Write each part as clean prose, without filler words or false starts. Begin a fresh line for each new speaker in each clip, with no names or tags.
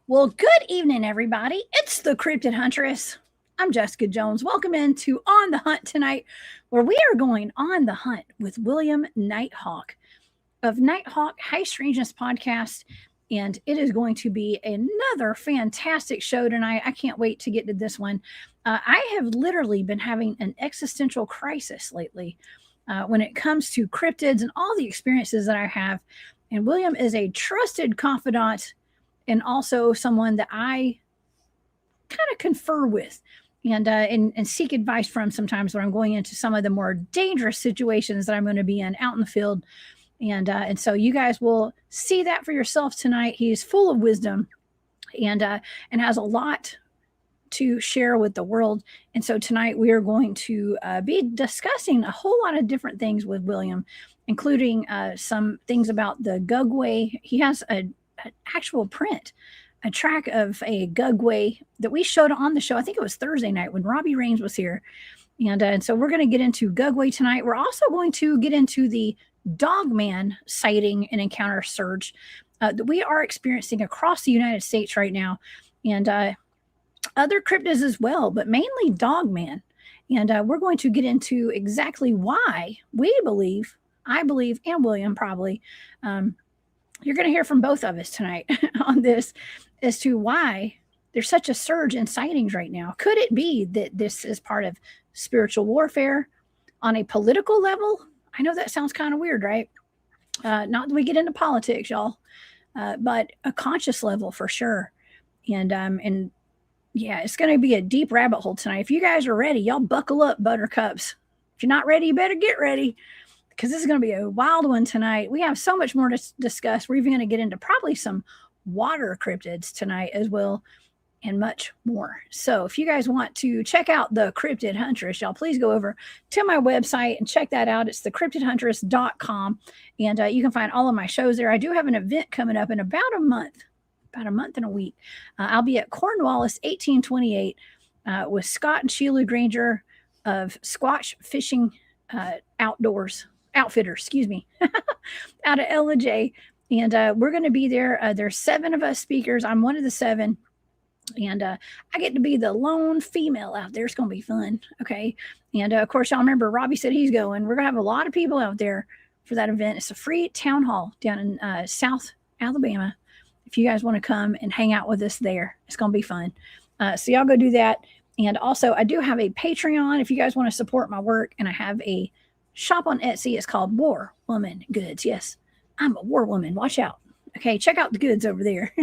Well, good evening, everybody. It's the Cryptid Huntress. I'm Jessica Jones. Welcome into On the Hunt tonight, where we are going on the hunt with William Nighthawk of Nighthawk High Strangeness Podcast. And it is going to be another fantastic show tonight. I can't wait to get to this one. I have literally been having an existential crisis lately when it comes to cryptids and all the experiences that I have. And William is a trusted confidant and also someone that I kind of confer with and seek advice from sometimes when I'm going into some of the more dangerous situations that I'm going to be in out in the field. And so you guys will see that for yourself tonight. He's full of wisdom and has a lot to share with the world. And so tonight we are going to be discussing a whole lot of different things with William, including some things about the Gugwe. He has an actual print, a track of a Gugwe that we showed on the show. I think it was Thursday night when Robbie Raines was here. And so we're going to get into Gugwe tonight. We're also going to get into the Dogman sighting and encounter surge that we are experiencing across the United States right now, and other cryptids as well, but mainly Dogman. And we're going to get into exactly why we believe, I believe, and William probably, you're going to hear from both of us tonight on this as to why there's such a surge in sightings right now. Could it be that this is part of spiritual warfare on a political level? I know that sounds kind of weird, right? Not that we get into politics, y'all, but a conscious level for sure. And yeah, it's going to be a deep rabbit hole tonight. If you guys are ready, y'all buckle up, buttercups. If you're not ready, you better get ready, because this is going to be a wild one tonight. We have so much more to discuss. We're even going to get into probably some water cryptids tonight as well, and much more. So if you guys want to check out the Cryptid Huntress, y'all please go over to my website and check that out. It's thecryptidhuntress.com, and you can find all of my shows there. I do have an event coming up in about a month and a week. I'll be at Cornwallis 1828 with Scott and Sheila Granger of Squash Fishing Outfitters, out of LJ. And we're going to be there. There's 7 of us speakers. I'm one of the 7. And I get to be the lone female out there. It's going to be fun. Okay. And of course, y'all remember Robbie said he's going. We're going to have a lot of people out there for that event. It's a free town hall down in South Alabama. If you guys want to come and hang out with us there, it's going to be fun. So y'all go do that. And also, I do have a Patreon if you guys want to support my work. And I have a shop on Etsy. It's called War Woman Goods. Yes, I'm a war woman. Watch out. Okay, check out the goods over there.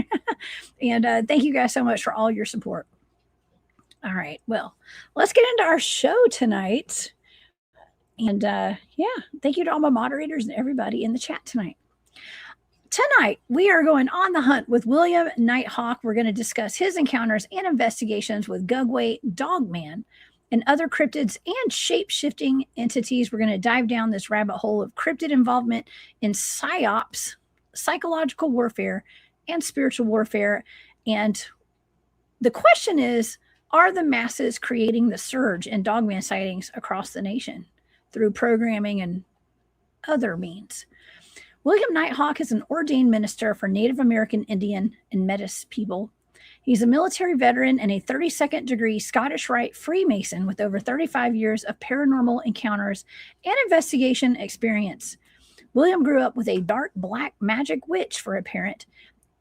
And thank you guys so much for all your support. All right, well, let's get into our show tonight. And yeah, thank you to all my moderators and everybody in the chat tonight. Tonight, we are going on the hunt with William Nighthawk. We're going to discuss his encounters and investigations with Gugwe, Dogman, and other cryptids and shape-shifting entities. We're going to dive down this rabbit hole of cryptid involvement in psyops, psychological warfare, and spiritual warfare. And the question is, are the masses creating the surge in Dogman sightings across the nation through programming and other means? William Nighthawk is an ordained minister for Native American, Indian, and Metis people. He's a military veteran and a 32nd degree Scottish Rite Free Mason with over 35 years of paranormal encounters and investigation experience. William grew up with a dark black magic witch for a parent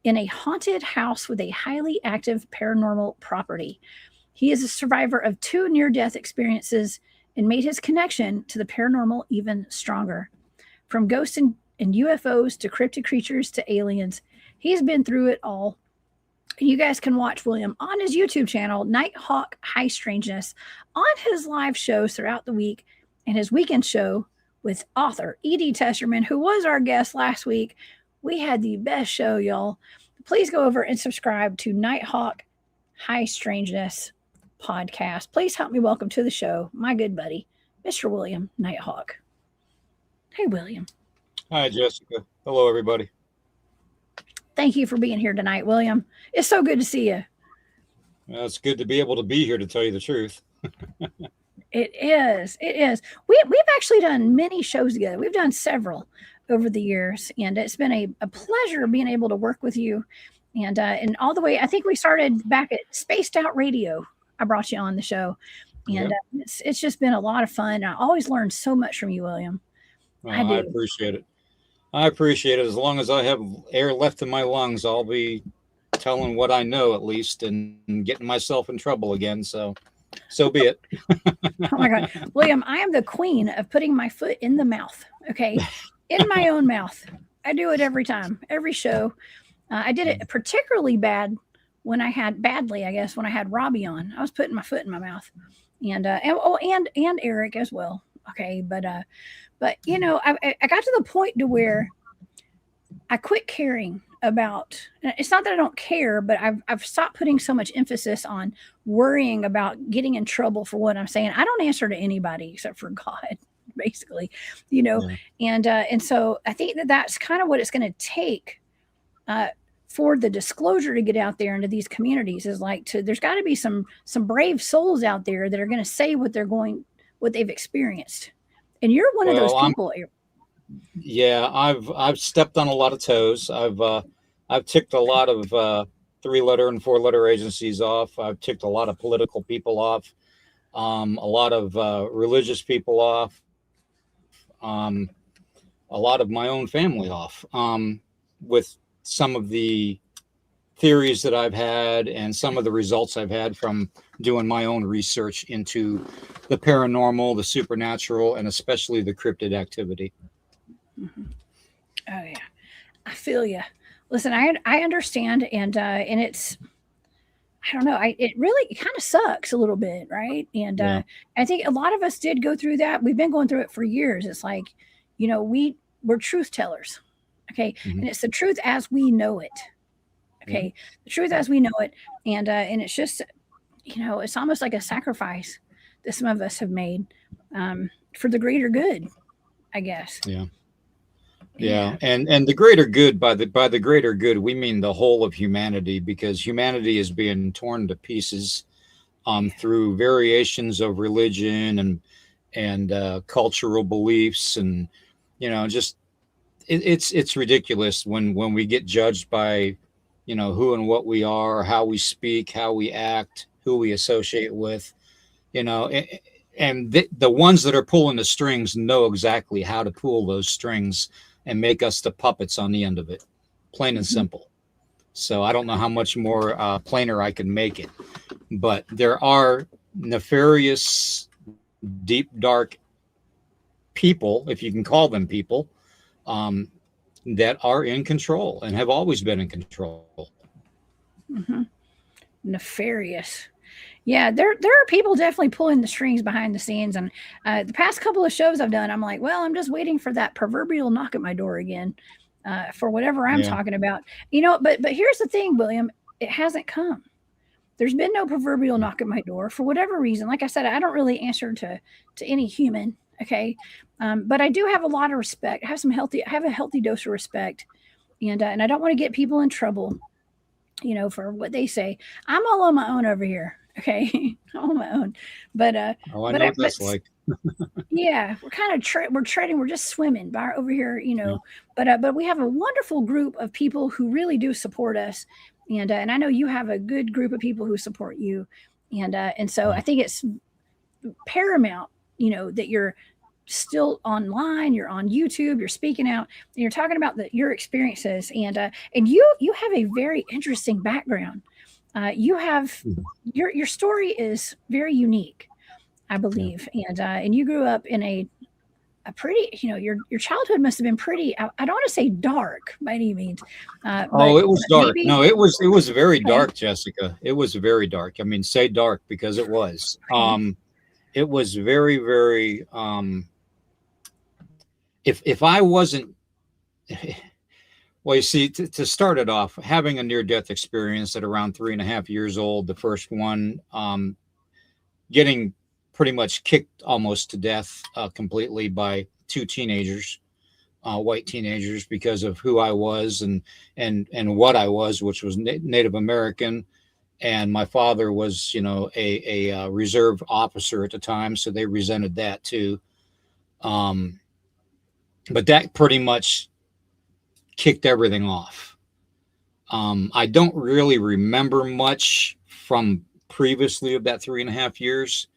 in a haunted house with a highly active paranormal property. He is a survivor of 2 near-death experiences and made his connection to the paranormal even stronger. from ghosts and UFOs to cryptid creatures to aliens. He's been through it all. You guys can watch William on his YouTube channel, Nighthawk High Strangeness, on his live shows throughout the week and his weekend show with author E.D. Testerman, who was our guest last week. We had the best show, y'all. Please go over and subscribe to Nighthawk High Strangeness podcast. Please help me welcome to the show my good buddy, Mr. William Nighthawk. Hey, William.
Hi, Jessica. Hello, everybody.
Thank you for being here tonight, William. It's so good to see you.
Well, it's good to be able to be here, to tell you the truth.
It is. It is. We've actually done many shows together. We've done several over the years, and it's been a pleasure being able to work with you. And all the way, I think we started back at Spaced Out Radio. I brought you on the show, and it's just been a lot of fun. I always learn so much from you, William.
I appreciate it. I appreciate it. As long as I have air left in my lungs, I'll be telling what I know, at least, and getting myself in trouble again. So be it.
Oh my God. William, I am the queen of putting my foot in the mouth. Okay. In my own mouth. I do it every time, every show. I did it particularly bad when I had Robbie on. I was putting my foot in my mouth, and Eric as well. Okay. But you know, I got to the point to where I quit caring about, it's not that I don't care, but I've stopped putting so much emphasis on worrying about getting in trouble for what I'm saying. I don't answer to anybody except for God, basically, you know. Yeah. And so I think that's kind of what it's going to take for the disclosure to get out there into these communities, is like there's got to be some brave souls out there that are going to say what they've experienced. And you're one of those people.
Yeah, I've stepped on a lot of toes. I've ticked a lot of 3-letter and 4-letter agencies off. I've ticked a lot of political people off, a lot of religious people off, a lot of my own family off, with some of the theories that I've had and some of the results I've had from doing my own research into the paranormal, the supernatural, and especially the cryptid activity.
Mm-hmm. Oh yeah, I feel you. Listen, I understand, and it's, I don't know, it really kind of sucks a little bit, right? And I think a lot of us did go through that. We've been going through it for years. It's like, you know, we're truth tellers, okay, and it's the truth as we know it. Okay, the truth as we know it, and it's just, you know, it's almost like a sacrifice that some of us have made for the greater good, I guess.
Yeah, and the greater good, by the greater good, we mean the whole of humanity, because humanity is being torn to pieces through variations of religion and cultural beliefs, and you know, just it's ridiculous when we get judged by, you know, who and what we are, how we speak, how we act, who we associate with, you know, and the ones that are pulling the strings know exactly how to pull those strings and make us the puppets on the end of it, plain and simple. So I don't know how much more plainer I can make it, but there are nefarious, deep, dark people, if you can call them people, that are in control and have always been in control.
Nefarious. Yeah, there are people definitely pulling the strings behind the scenes. And the past couple of shows I've done, I'm like, well, I'm just waiting for that proverbial knock at my door again for whatever I'm talking about. You know, but here's the thing, William, it hasn't come. There's been no proverbial knock at my door for whatever reason. Like I said, I don't really answer to any human. Okay. But I do have a lot of respect. I have a healthy dose of respect, and I don't want to get people in trouble, you know, for what they say. I'm all on my own over here. Okay. On my own, but,
I know what that's like.
Yeah, we're kind of we're treading, we're just swimming by over here, you know, but we have a wonderful group of people who really do support us. And I know you have a good group of people who support you. And so I think it's paramount, you know, that you're still online, you're on YouTube, you're speaking out, and you're talking about your experiences. And you have a very interesting background. You have your story is very unique, I believe. And you grew up in a pretty, your childhood must have been pretty, I don't want to say dark by any means.
Oh, it was dark.
Maybe,
No, it was very
okay.
dark, Jessica. It was very dark. I mean, say dark because it was.
Okay.
It was very, very. If I wasn't, well, you see, to start it off, having a near-death experience at around 3.5 years old, the first one, getting pretty much kicked almost to death completely by two teenagers, white teenagers, because of who I was and what I was, which was Native American, and my father was, a reserve officer at the time, so they resented that too. But that pretty much kicked everything off. I don't really remember much from previously of that 3.5 years.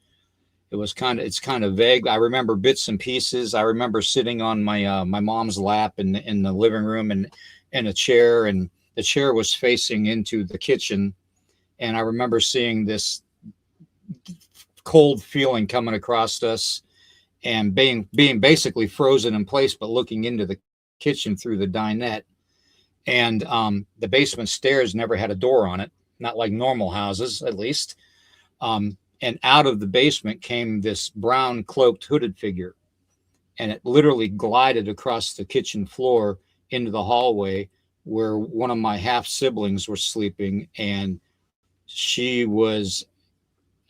It's kind of vague. I remember bits and pieces. I remember sitting on my my mom's lap in the living room and in a chair, and the chair was facing into the kitchen. And I remember seeing this cold feeling coming across us, and being basically frozen in place, but looking into the kitchen through the dinette. And the basement stairs never had a door on it, not like normal houses, at least. And out of the basement came this brown cloaked hooded figure, and it literally glided across the kitchen floor into the hallway where one of my half siblings were sleeping, and she was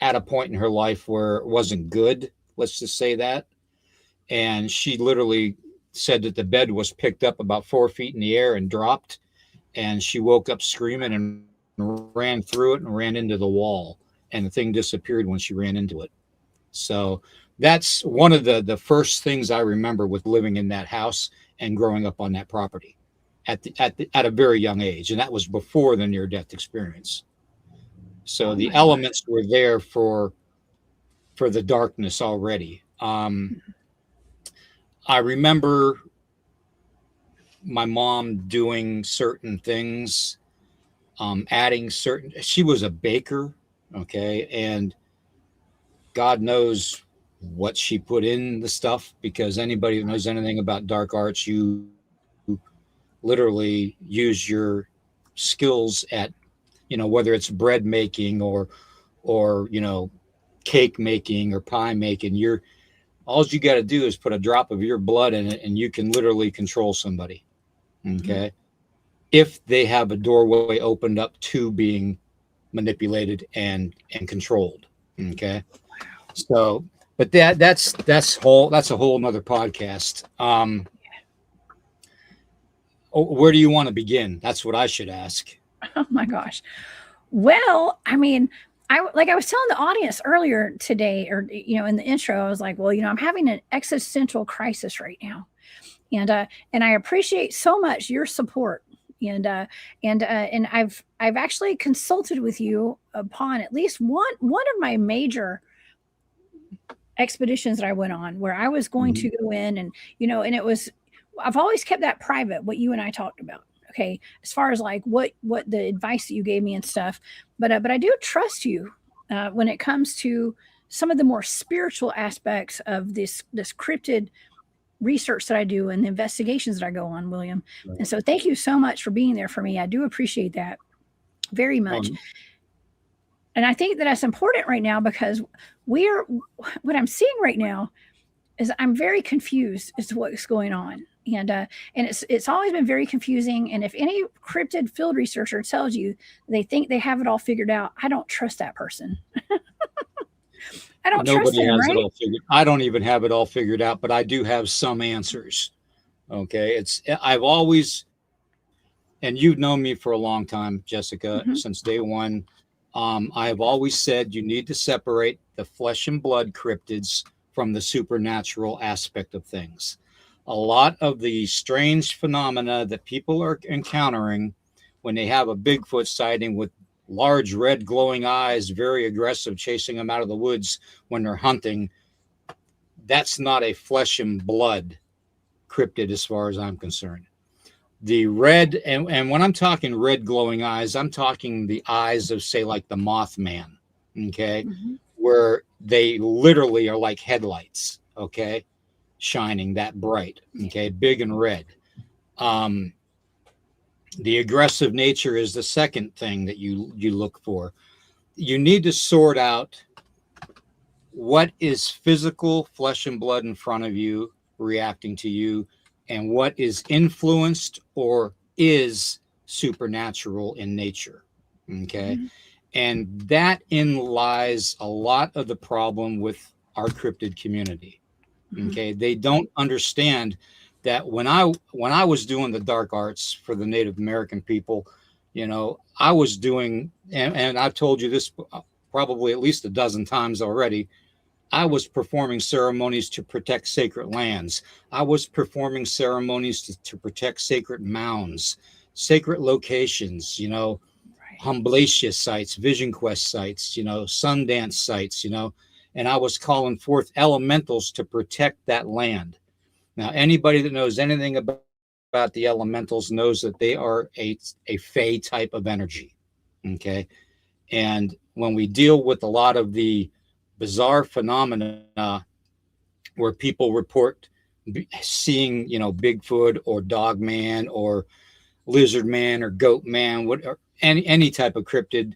at a point in her life where it wasn't good, let's just say that. And she literally said that the bed was picked up about 4 feet in the air and dropped, and she woke up screaming and ran through it and ran into the wall, and the thing disappeared when she ran into it. So that's one of the first things I remember with living in that house and growing up on that property at a very young age, and that was before the near-death experience. So the elements were there for the darkness already. I remember my mom doing certain things, adding certain. She was a baker, okay, and God knows what she put in the stuff, because anybody who knows anything about dark arts, you literally use your skills at, whether it's bread making or cake making or pie making. All you got to do is put a drop of your blood in it, and you can literally control somebody. Okay. If they have a doorway opened up to being manipulated and controlled. Okay. So, but that's a whole nother podcast. Where do you want to begin? That's what I should ask.
Oh my gosh. Well, I mean, I was telling the audience earlier today, or in the intro, I was like, well, I'm having an existential crisis right now, and I appreciate so much your support, and I've actually consulted with you upon at least one of my major expeditions that I went on, where I was going to go in and and it was, I've always kept that private, what you and I talked about. Okay, as far as like what the advice that you gave me and stuff, but I do trust you when it comes to some of the more spiritual aspects of this cryptid research that I do and the investigations that I go on, William. Right. And so thank you so much for being there for me. I do appreciate that very much. And I think that that's important right now, because what I'm seeing right now is I'm very confused as to what's going on. And it's always been very confusing. And if any cryptid field researcher tells you they think they have it all figured out, I don't trust that person. I don't trust them, right?
It all figured. I don't even have it all figured out, but I do have some answers. Okay, I've always, and you've known me for a long time, Jessica, since day one. I have always said you need to separate the flesh and blood cryptids from the supernatural aspect of things. A lot of the strange phenomena that people are encountering when they have a Bigfoot sighting with large red glowing eyes, very aggressive, chasing them out of the woods when they're hunting, that's not a flesh and blood cryptid as far as I'm concerned. The red, and when I'm talking red glowing eyes, I'm talking the eyes of, say, like the Mothman, okay, where they literally are like headlights, okay? shining that bright, okay, big and red. The aggressive nature is the second thing that you look for. You need to sort out what is physical flesh and blood in front of you reacting to you, and what is influenced or is supernatural in nature. Okay.
Mm-hmm.
And that in lies a lot of the problem with our cryptid community. Okay. They don't understand that when I was doing the dark arts for the Native American people, you know, I was doing, and I've told you this probably at least a dozen times already, I was performing ceremonies to protect sacred lands. I was performing ceremonies to protect sacred mounds, sacred locations, you know,
Right.
Humblatia sites, Vision Quest sites, you know, Sundance sites, you know, and I was calling forth elementals to protect that land. Now, anybody that knows anything about the elementals knows that they are a fey type of energy. Okay. And when we deal with a lot of the bizarre phenomena where people report seeing, you know, Bigfoot or Dogman or Lizard Man or Goat Man, what, or any type of cryptid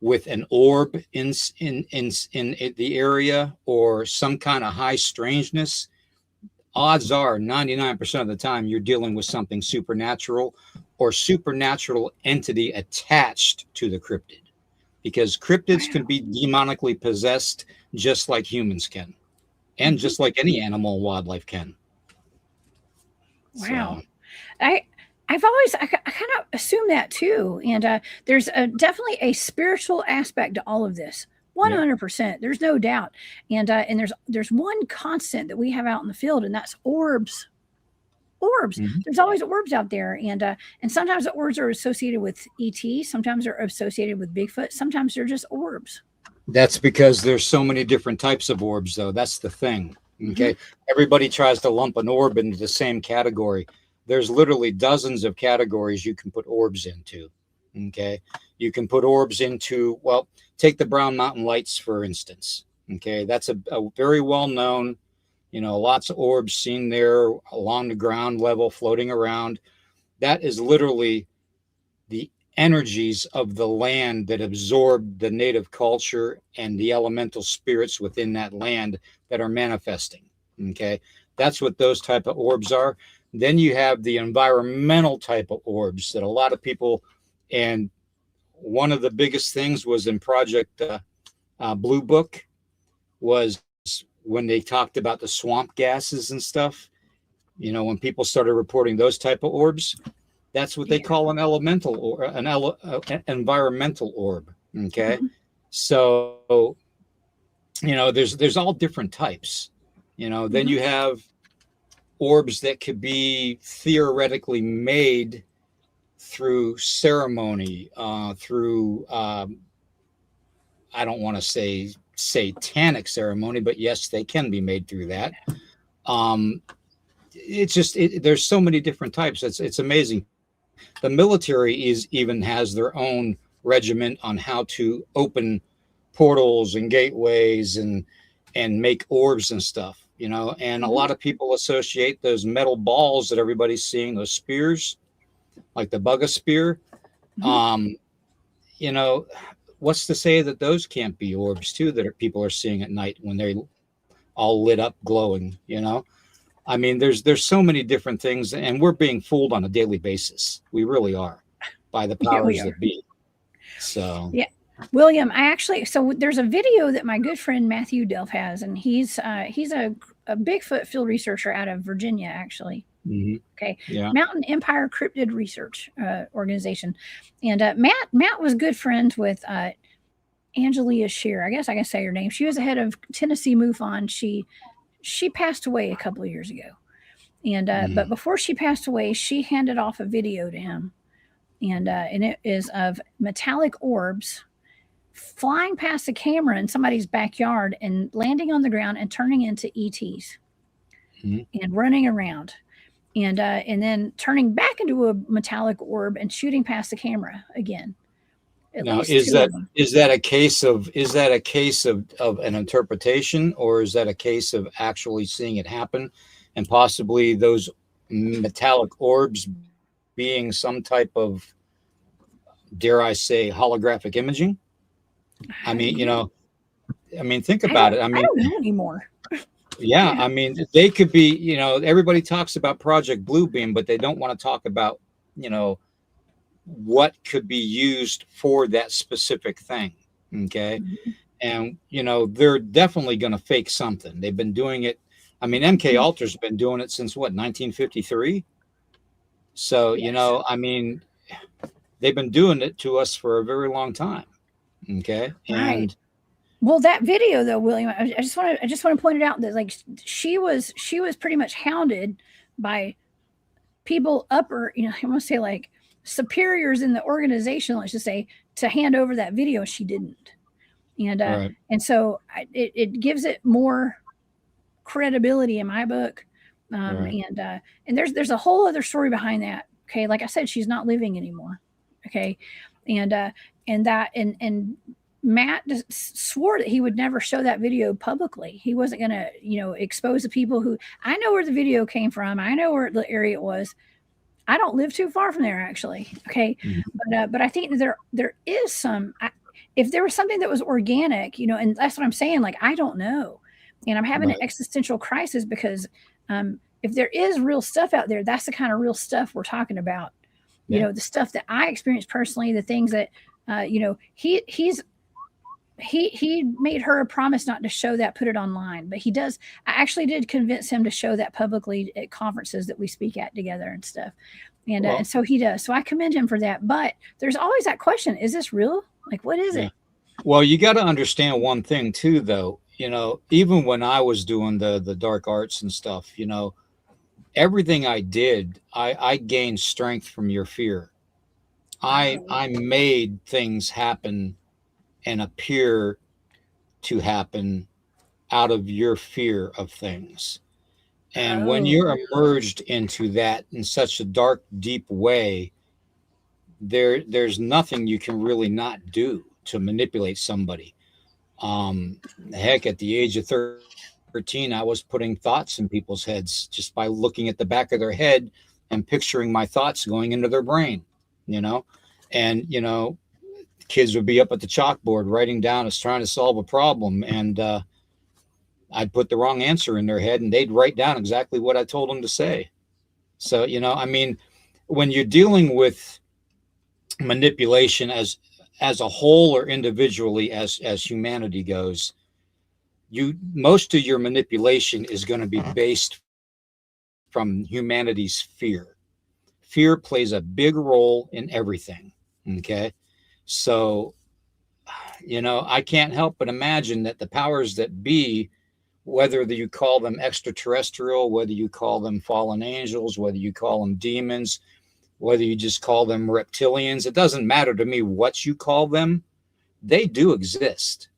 with an orb in the area or some kind of high strangeness, odds are 99% of the time you're dealing with something supernatural or supernatural entity attached to the cryptid, because cryptids can be demonically possessed just like humans can, and just like any animal and wildlife can.
Wow.
So
I've always I kind of assume that too, and there's definitely a spiritual aspect to all of this.
yeah.
100%. There's no doubt, and there's one constant that we have out in the field, and that's orbs. Orbs.
Mhm.
There's always orbs out there, and sometimes the orbs are associated with ET. Sometimes they're associated with Bigfoot. Sometimes they're just orbs.
That's because there's so many different types of orbs, though. That's the thing.
Mm-hmm.
Okay. Everybody tries to lump an orb into the same category. There's literally dozens of categories you can put orbs into. Okay. You can put orbs into, well, take the Brown Mountain Lights, for instance. Okay. That's a very well known, you know, lots of orbs seen there along the ground level floating around. That is literally the energies of the land that absorb the native culture and the elemental spirits within that land that are manifesting. Okay. That's what those type of orbs are. Then you have the environmental type of orbs that a lot of people, and one of the biggest things was in Project Blue Book, was when they talked about the swamp gases and stuff. You know, when people started reporting those type of orbs, that's what they
Yeah.
call an elemental or an environmental orb. Okay.
Mm-hmm.
So, you know, there's all different types. You know, then
Mm-hmm.
you have orbs that could be theoretically made through ceremony, through I don't want to say satanic ceremony, but yes, they can be made through that. Um, it's just there's so many different types. It's amazing. The military even has their own regiment on how to open portals and gateways and make orbs and stuff, you know. And a
Mm-hmm.
lot of people associate those metal balls that everybody's seeing, those spears, like the bugger spear.
Mm-hmm.
Um, you know, what's to say that those can't be orbs too that people are seeing at night when they're all lit up, glowing? You know, I mean, there's so many different things, and we're being fooled on a daily basis. We really are, by the
Yeah, we
powers
are.
that be. So
Yeah. William, I actually so there's a video that my good friend Matthew Delph has, and he's a Bigfoot field researcher out of Virginia, actually.
mhm,
Okay,
yeah,
Mountain Empire Cryptid Research Organization, and Matt was good friends with Angelia Shear. I guess I can say her name. She was the head of Tennessee MUFON. She passed away a couple of years ago, and but
mhm,
before she passed away, she handed off a video to him, and it is of metallic orbs flying past the camera in somebody's backyard and landing on the ground and turning into ETs
mhm.
and running around and then turning back into a metallic orb and shooting past the camera again. At
Now,
least two of them.
is that a case of an interpretation, or is that a case of actually seeing it happen, and possibly those metallic orbs being some type of, dare I say, holographic imaging? I mean, think about it. I
I
mean,
don't know anymore.
yeah, I mean, they could be, everybody talks about Project Bluebeam, but they don't want to talk about, what could be used for that specific thing. Okay.
Mhm.
And, they're definitely going to fake something. They've been doing it. I mean, MK Ultra's been doing it since what, 1953? So,
Yes.
I mean, they've been doing it to us for a very long time. Okay.
Right.
And
Well, that video though, William, I just want to point it out that like she was pretty much hounded by people upper, I want to say like superiors in the organization, let's just say, to hand over that video. She didn't, and
right.
and so it gives it more credibility in my book.
Right.
And there's a whole other story behind that. Okay, like I said, she's not living anymore. Okay, and and Matt just swore that he would never show that video publicly. He wasn't going to, expose the people who. I know where the video came from. I know where the area it was. I don't live too far from there, actually. Okay, but I think that there is some. If there was something that was organic, and that's what I'm saying. Like I don't know, and I'm having
Right.
an existential crisis because if there is real stuff out there, that's the kind of real stuff we're talking about.
Yeah.
The stuff that I experienced personally, the things that he made her a promise not to show that, put it online, but he does. I actually did convince him to show that publicly at conferences that we speak at together and stuff. And so he does. So I commend him for that. But there's always that question: is this real? Like, what is it?
Well, you got to understand one thing too, though. Even when I was doing the dark arts and stuff, everything I did, I gained strength from your fear. I made things happen and appear to happen out of your fear of things. And when you're immersed into that in such a dark, deep way, there's nothing you can really not do to manipulate somebody. Heck, at the age of 13, I was putting thoughts in people's heads just by looking at the back of their head and picturing my thoughts going into their brain, and, kids would be up at the chalkboard writing down as trying to solve a problem. And I'd put the wrong answer in their head and they'd write down exactly what I told them to say. So, I mean, when you're dealing with manipulation as a whole or individually as humanity goes, most of your manipulation is going to be based from humanity's fear. Fear plays a big role in everything. Okay. So, I can't help but imagine that the powers that be, whether you call them extraterrestrial, whether you call them fallen angels, whether you call them demons, whether you just call them reptilians, it doesn't matter to me what you call them. They do exist.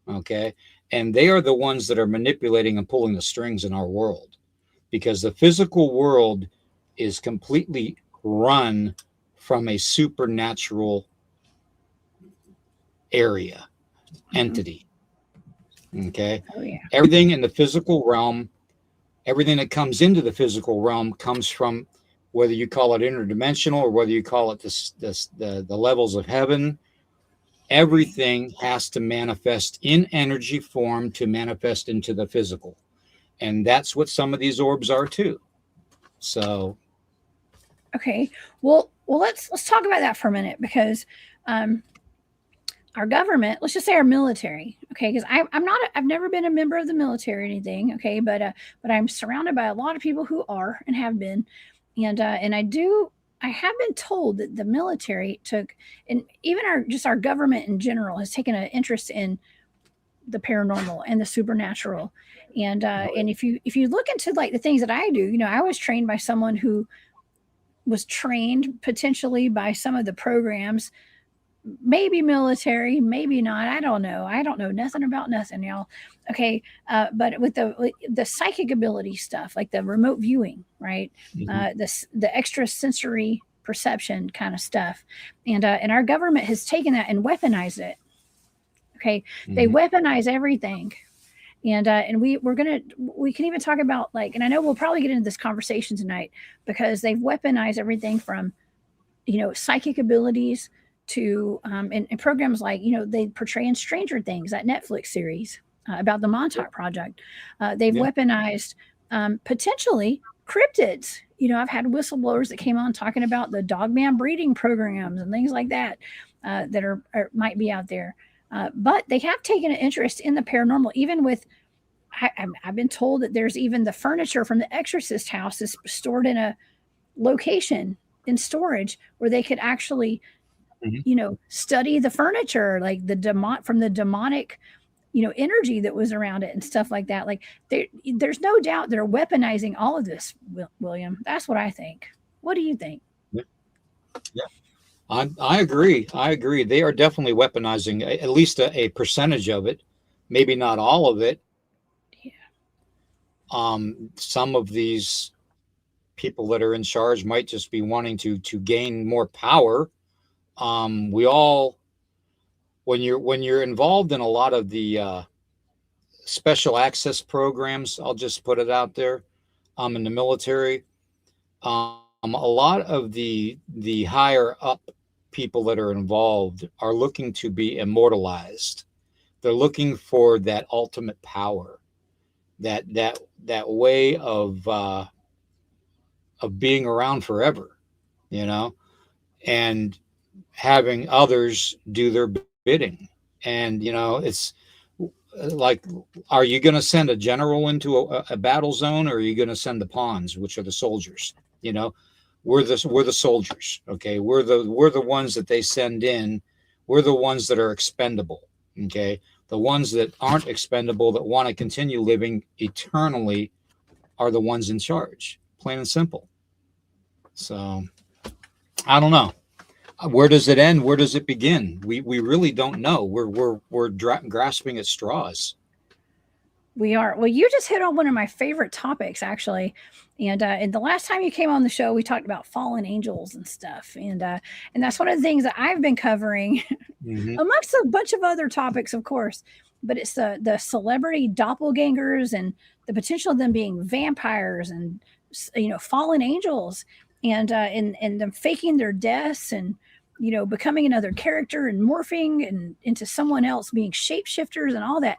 Okay. And they are the ones that are manipulating and pulling the strings in our world, because the physical world is completely run from a supernatural area, entity. Okay. Everything in the physical realm, everything that comes into the physical realm comes from, whether you call it interdimensional or whether you call it the levels of heaven. Everything has to manifest in energy form to manifest into the physical. And that's what some of these orbs are too. So.
Okay. Well, let's talk about that for a minute, because our government, let's just say our military, okay, because I've never been a member of the military or anything, okay, but I'm surrounded by a lot of people who are and have been, and I have been told that the military took, and even our government in general has taken an interest in the paranormal and the supernatural, and if you look into like the things that I do, I was trained by someone who was trained potentially by some of the programs. Maybe military, maybe not. I don't know. I don't know nothing about nothing, y'all. Okay, but with the psychic ability stuff, like the remote viewing, right?
Mm-hmm.
The extrasensory perception kind of stuff. And our government has taken that and weaponized it. Okay. They weaponize everything. And we can even talk about, like, and I know we'll probably get into this conversation tonight, because they've weaponized everything from, psychic abilities to and programs like, they portray in Stranger Things, that Netflix series about the Montauk Project. They've weaponized potentially cryptids. I've had whistleblowers that came on talking about the Dogman breeding programs and things like that that are might be out there. But they have taken an interest in the paranormal, even with, I've been told that there's even the furniture from the Exorcist house is stored in a location in storage where they could actually, study the furniture, like from the demonic, energy that was around it and stuff like that. Like there's no doubt they're weaponizing all of this, William. That's what I think. What do you think?
Yeah. I agree. They are definitely weaponizing at least a percentage of it, maybe not all of it. Yeah. Some of these people that are in charge might just be wanting to gain more power. We all, when you're involved in a lot of the special access programs, I'll just put it out there, in the military, a lot of the higher up people that are involved are looking to be immortalized. They're looking for that ultimate power, that way of being around forever, and having others do their bidding. And it's like, are you going to send a general into a battle zone, or are you going to send the pawns, which are the soldiers? We're the soldiers. Okay. We're the ones that they send in. We're the ones that are expendable. Okay. The ones that aren't expendable, that want to continue living eternally, are the ones in charge, plain and simple. So I don't know. Where does it end? Where does it begin? We really don't know. We're grasping at straws.
We are. Well, you just hit on one of my favorite topics, actually. And the last time you came on the show, we talked about fallen angels and stuff. And that's one of the things that I've been covering amongst a bunch of other topics, of course. But it's the celebrity doppelgangers and the potential of them being vampires and, fallen angels, and them faking their deaths and, becoming another character and morphing and into someone else, being shapeshifters and all that.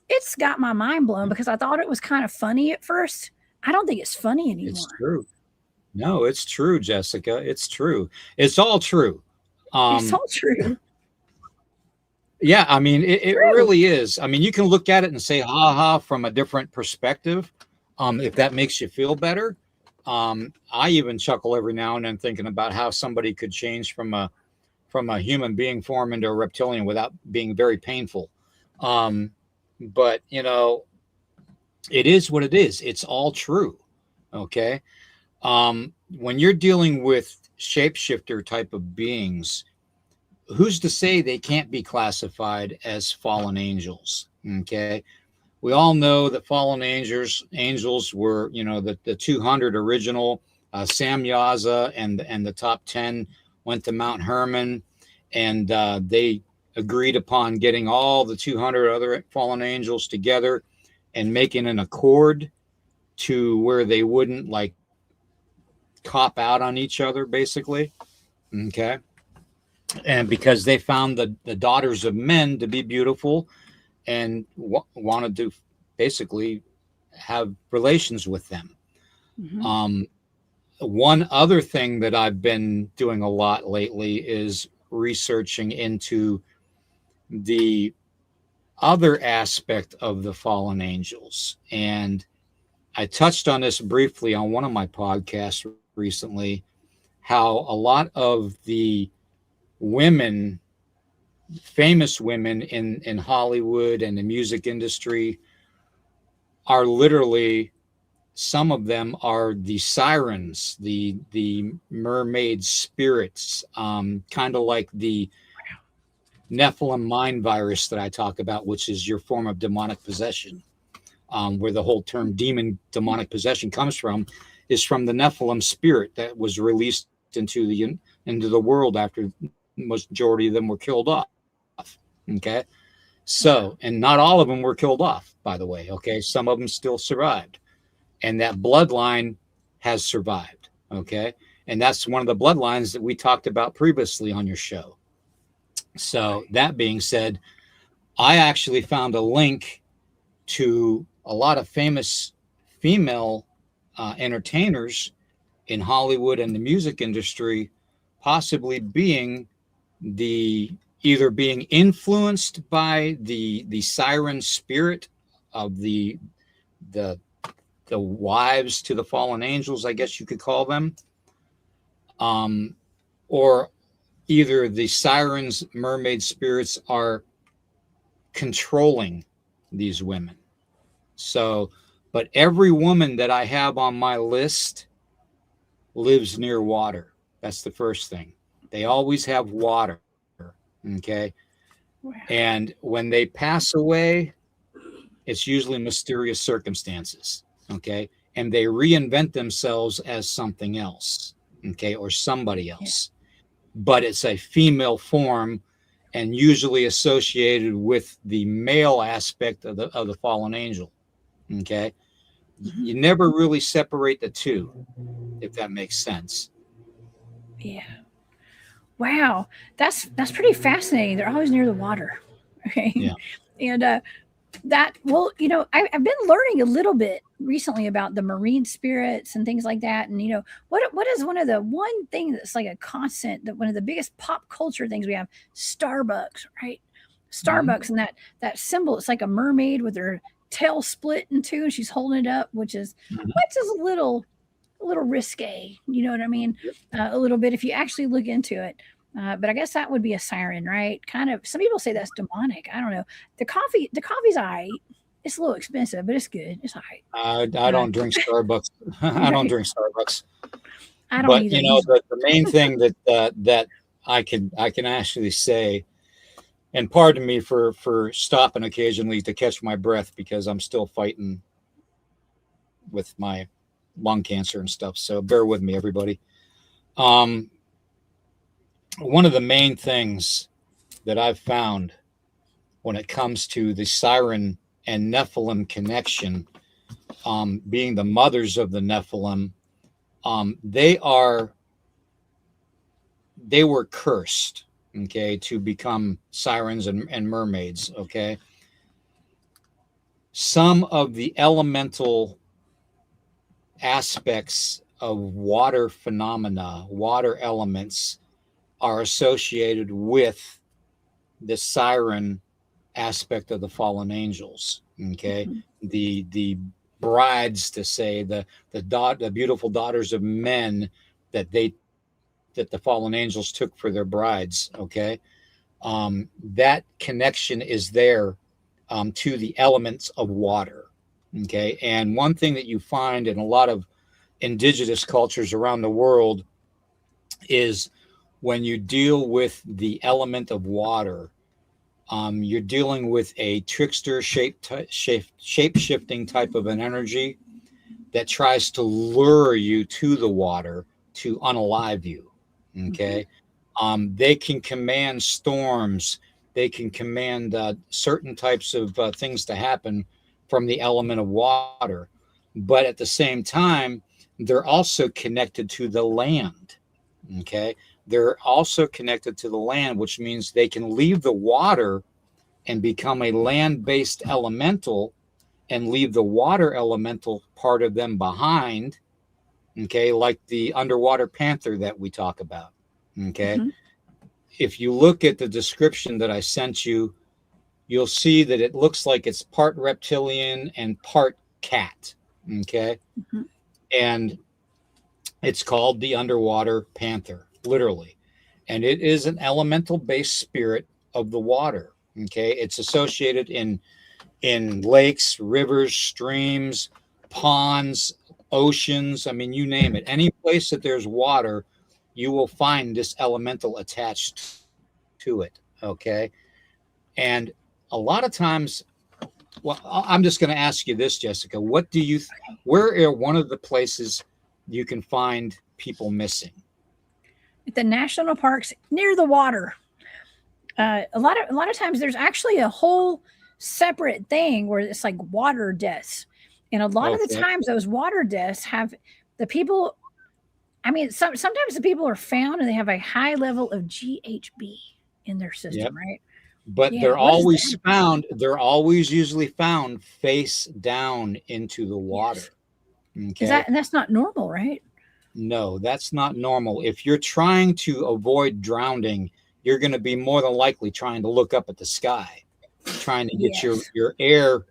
It's got my mind blown, because I thought it was kind of funny at first. I don't think it's funny anymore.
It's true. No, it's true, Jessica. It's true. It's all true.
It's all true.
Yeah, I mean, it really is. I mean, you can look at it and say, ha ha, from a different perspective, if that makes you feel better. I even chuckle every now and then thinking about how somebody could change from a human being form into a reptilian without being very painful. But it is what it is. It's all true. Okay. When you're dealing with shapeshifter type of beings, who's to say they can't be classified as fallen angels? Okay. We all know that fallen angels were, the 200 original, Samyaza and the top 10 went to Mount Hermon, and they agreed upon getting all the 200 other fallen angels together and making an accord to where they wouldn't like cop out on each other, basically. Okay. And because they found the daughters of men to be beautiful and wanted to basically have relations with them. One other thing that I've been doing a lot lately is researching into the other aspect of the fallen angels. And I touched on this briefly on one of my podcasts recently, how a lot of the women, famous women in Hollywood and the music industry, are literally, some of them are the sirens, the mermaid spirits, kind of like the Nephilim mind virus that I talk about, which is your form of demonic possession, where the whole term demonic possession comes from, is from the Nephilim spirit that was released released into the world after majority of them were killed off. Okay. So, and not all of them were killed off, by the way. Okay. Some of them still survived, and that bloodline has survived. Okay. And that's one of the bloodlines that we talked about previously on your show. So that being said, I actually found a link to a lot of famous female entertainers in Hollywood and the music industry, possibly being either being influenced by the siren spirit of the wives to the fallen angels, I guess you could call them, or either the sirens, mermaid spirits are controlling these women. So, but every woman that I have on my list lives near water. That's the first thing. They always have water. Okay. Wow. And when they pass away, it's usually mysterious circumstances. Okay. And they reinvent themselves as something else. Okay. Or somebody else. Yeah. But it's a female form and usually associated with the male aspect of the fallen angel. Okay. You never really separate the two, if that makes sense.
Yeah. Wow. That's pretty fascinating. They're always near the water. Okay.
Yeah.
And well, I've been learning a little bit recently about the marine spirits and things like that. And what is one thing that's like a constant, that one of the biggest pop culture things we have? Starbucks, right? Starbucks, and that symbol, it's like a mermaid with her tail split in two, and she's holding it up, which is a little risque, you know what I mean? A little bit if you actually look into it. But I guess that would be a siren, right? Kind of. Some people say that's demonic. I don't know. The coffee's all right. It's a little expensive, but it's good. It's all right.
I don't drink Starbucks. I don't drink Starbucks.
I don't
but
either.
The main thing that I can actually say, and pardon me for stopping occasionally to catch my breath because I'm still fighting with my lung cancer and stuff. So bear with me, everybody. One of the main things that I've found when it comes to the siren and Nephilim connection, being the mothers of the Nephilim, they were cursed, okay, to become sirens and mermaids, okay. Some of the elemental aspects of water phenomena, water elements, are associated with the siren aspect of the fallen angels. Okay. The brides, to say, the beautiful daughters of men that the fallen angels took for their brides. Okay. That connection is there to the elements of water. Okay. And one thing that you find in a lot of indigenous cultures around the world is when you deal with the element of water, you're dealing with a trickster shape-shifting type of an energy that tries to lure you to the water to unalive you. Okay. They can command storms. They can command certain types of things to happen from the element of water. But at the same time, they're also connected to the land. Okay. They're also connected to the land, which means they can leave the water and become a land-based elemental and leave the water elemental part of them behind. Okay. Like the underwater panther that we talk about. Okay. If you look at the description that I sent you, you'll see that it looks like it's part reptilian and part cat. Okay. And it's called the underwater panther, literally. And it is an elemental based spirit of the water. Okay. It's associated in lakes, rivers, streams, ponds, oceans. I mean, you name it. Any place that there's water, you will find this elemental attached to it. Okay. And a lot of times, well, I'm just going to ask you this, Jessica. What do you, where are one of the places you can find people missing?
at the national parks near the water. A lot of times there's actually a whole separate thing where it's like water deaths, and a lot of the
Okay.
times those water deaths have the people. I mean, sometimes the people are found and they have a high level of GHB in their system,
Yep.
right?
But
Yeah.
they're
What is
always
that?
found, they're always usually found face down into the water.
Yes.
Okay.
That's not normal, right?
No, that's not normal. If you're trying to avoid drowning, you're going to be more than likely trying to look up at the sky, trying to get
Yes.
your air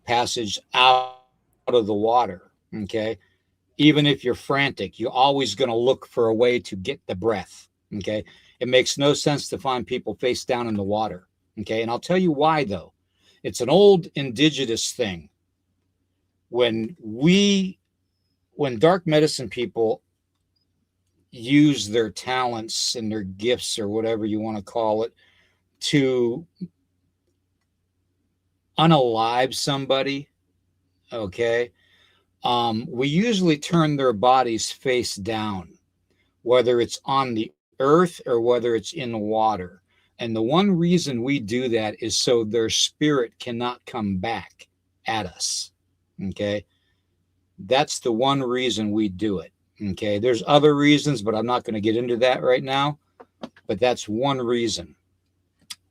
passage out of the water. Okay. Even if you're frantic, you're always going to look for a way to get the breath. Okay. It makes no sense to find people face down in the water. Okay. And I'll tell you why, though. It's an old indigenous thing. When dark medicine people use their talents and their gifts, or whatever you want to call it, to unalive somebody, okay, we usually turn their bodies face down, whether it's on the earth or whether it's in the water. And the one reason we do that is so their spirit cannot come back at us. Okay. That's the one reason we do it. Okay. There's other reasons, but I'm not going to get into that right now. But that's one reason.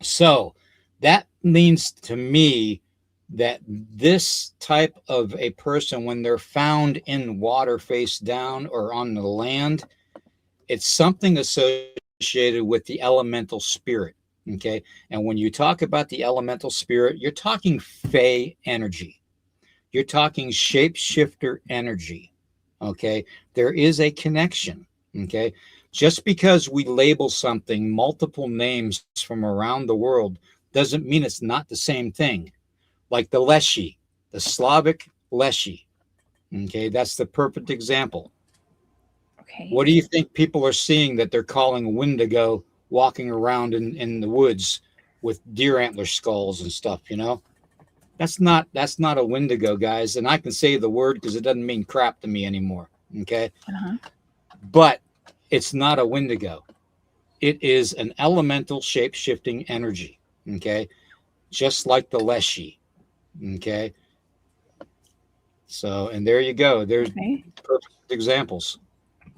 So that means to me that this type of a person, when they're found in water face down or on the land, it's something associated with the elemental spirit. Okay. And when you talk about the elemental spirit, you're talking Fey energy. You're talking shapeshifter energy. Okay. There is a connection. Okay. Just because we label something multiple names from around the world doesn't mean it's not the same thing. Like the Leshy, the Slavic Leshy. Okay. That's the perfect example.
Okay.
What do you think people are seeing that they're calling Wendigo walking around in the woods with deer antler skulls and stuff, you know? That's not a Wendigo, guys. And I can say the word because it doesn't mean crap to me anymore. Okay.
Uh-huh.
But it's not a Wendigo. It is an elemental shape-shifting energy. Okay. Just like the Leshy. Okay. So, and there you go. There's perfect examples.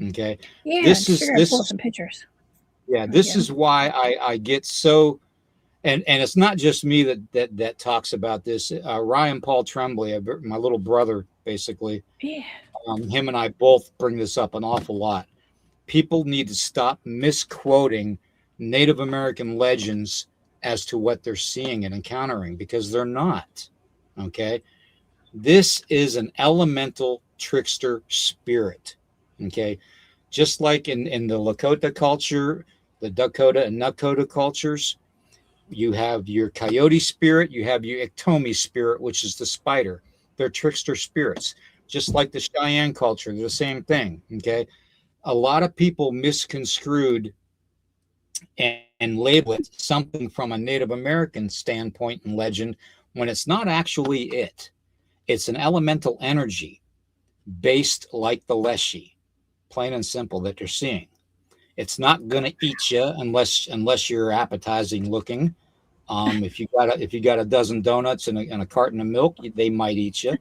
Okay.
Yeah.
This is
pull some pictures.
Yeah, this is why I get so, and it's not just me that talks about this. Ryan Paul Tremblay, my little brother, basically, him and I both bring this up an awful lot. People need to stop misquoting Native American legends as to what they're seeing and encountering, because they're not. Okay, this is an elemental trickster spirit. Okay, just like in the Lakota culture, the Dakota and Nakota cultures, you have your coyote spirit, you have your Iktomi spirit, which is the spider. They're trickster spirits. Just like the Cheyenne culture, they're the same thing. Okay. A lot of people misconstrued and label it something from a Native American standpoint and legend when it's not actually it. It's an elemental energy based like the Leshy, plain and simple, that you're seeing. It's not going to eat you unless you're appetizing looking. If you got a dozen donuts and a carton of milk, they might eat you.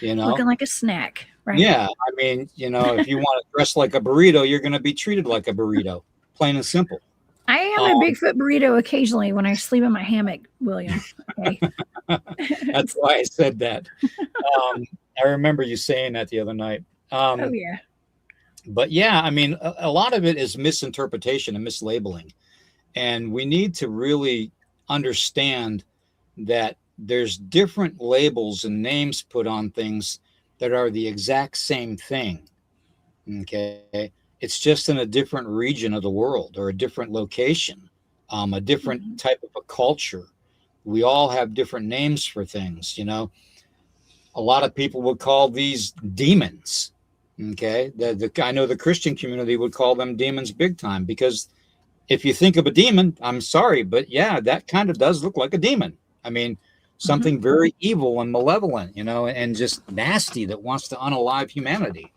You know,
looking like a snack, right?
Yeah, I mean, if you want to dress like a burrito, you're going to be treated like a burrito, plain and simple.
I am a Bigfoot burrito occasionally when I sleep in my hammock, William. Okay.
That's why I said that. I remember you saying that the other night.
Oh yeah.
But yeah, I mean, a lot of it is misinterpretation and mislabeling. And we need to really understand that there's different labels and names put on things that are the exact same thing. Okay. It's just in a different region of the world or a different location, a different type of a culture. We all have different names for things, A lot of people would call these demons. Okay. I know the Christian community would call them demons big time, because if you think of a demon, I'm sorry, but yeah, that kind of does look like a demon. I mean, something very evil and malevolent, and just nasty that wants to unalive humanity.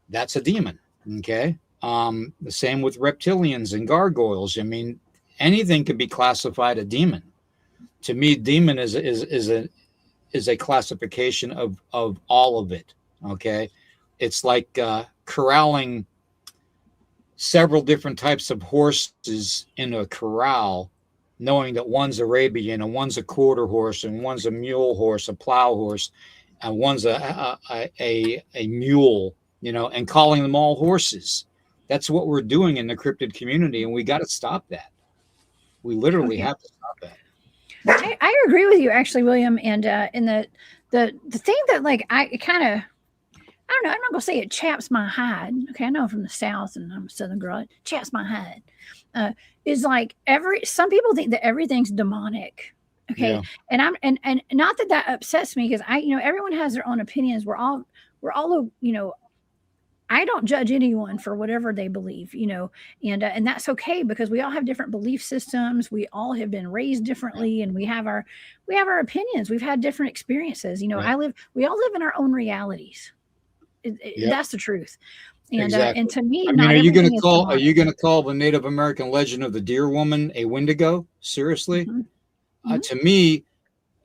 That's a demon. Okay. The same with reptilians and gargoyles. I mean, anything can be classified a demon. To me, demon is a classification of all of it. Okay, it's like corralling several different types of horses in a corral, knowing that one's Arabian and one's a quarter horse and one's a mule horse, a plow horse, and one's a mule, and calling them all horses. That's what we're doing in the cryptid community, and we got to stop that. We literally have to stop that.
I agree with you, actually, William. And the thing that, like, I don't know, I'm not gonna say it chaps my hide. Okay, I know I'm from the South and I'm a Southern girl. It chaps my hide. Is like some people think that everything's demonic. Okay,
Yeah.
and not that upsets me, because everyone has their own opinions. We're all I don't judge anyone for whatever they believe, and that's okay, because we all have different belief systems. We all have been raised differently, and we have our opinions. We've had different experiences.
Right.
We all live in our own realities.
Yep.
That's the truth. And
Exactly.
and to me,
I mean, are you going to call the Native American legend of the deer woman a Wendigo? Seriously?
Mm-hmm.
To me,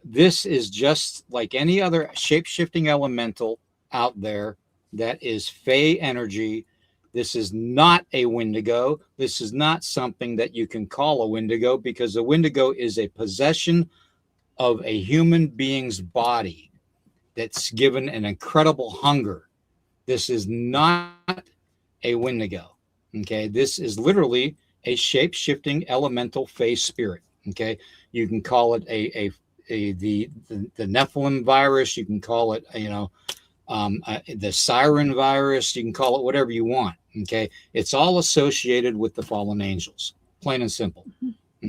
this is just like any other shape-shifting elemental out there that is Fey energy. This is not a Wendigo. This is not something that you can call a Wendigo, because a Wendigo is a possession of a human being's body that's given an incredible hunger. This is not a Wendigo. Okay, this is literally a shape-shifting elemental Fey spirit. Okay, you can call it the Nephilim virus. You can call it the siren virus. You can call it whatever you want. Okay, it's all associated with the fallen angels, plain and simple.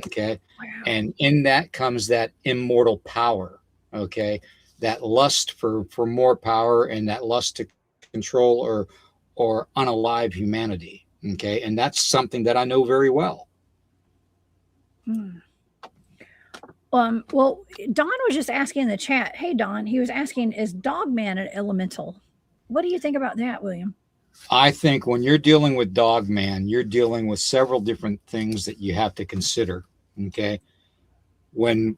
Okay,
Wow.
And in that comes that immortal power. Okay, that lust for more power, and that lust to control or unalive humanity. Okay, and that's something that I know very well.
Well, Don was just asking in the chat. Hey, Don, he was asking, is Dogman an elemental? What do you think about that, William?
I think when you're dealing with Dogman, you're dealing with several different things that you have to consider. Okay, when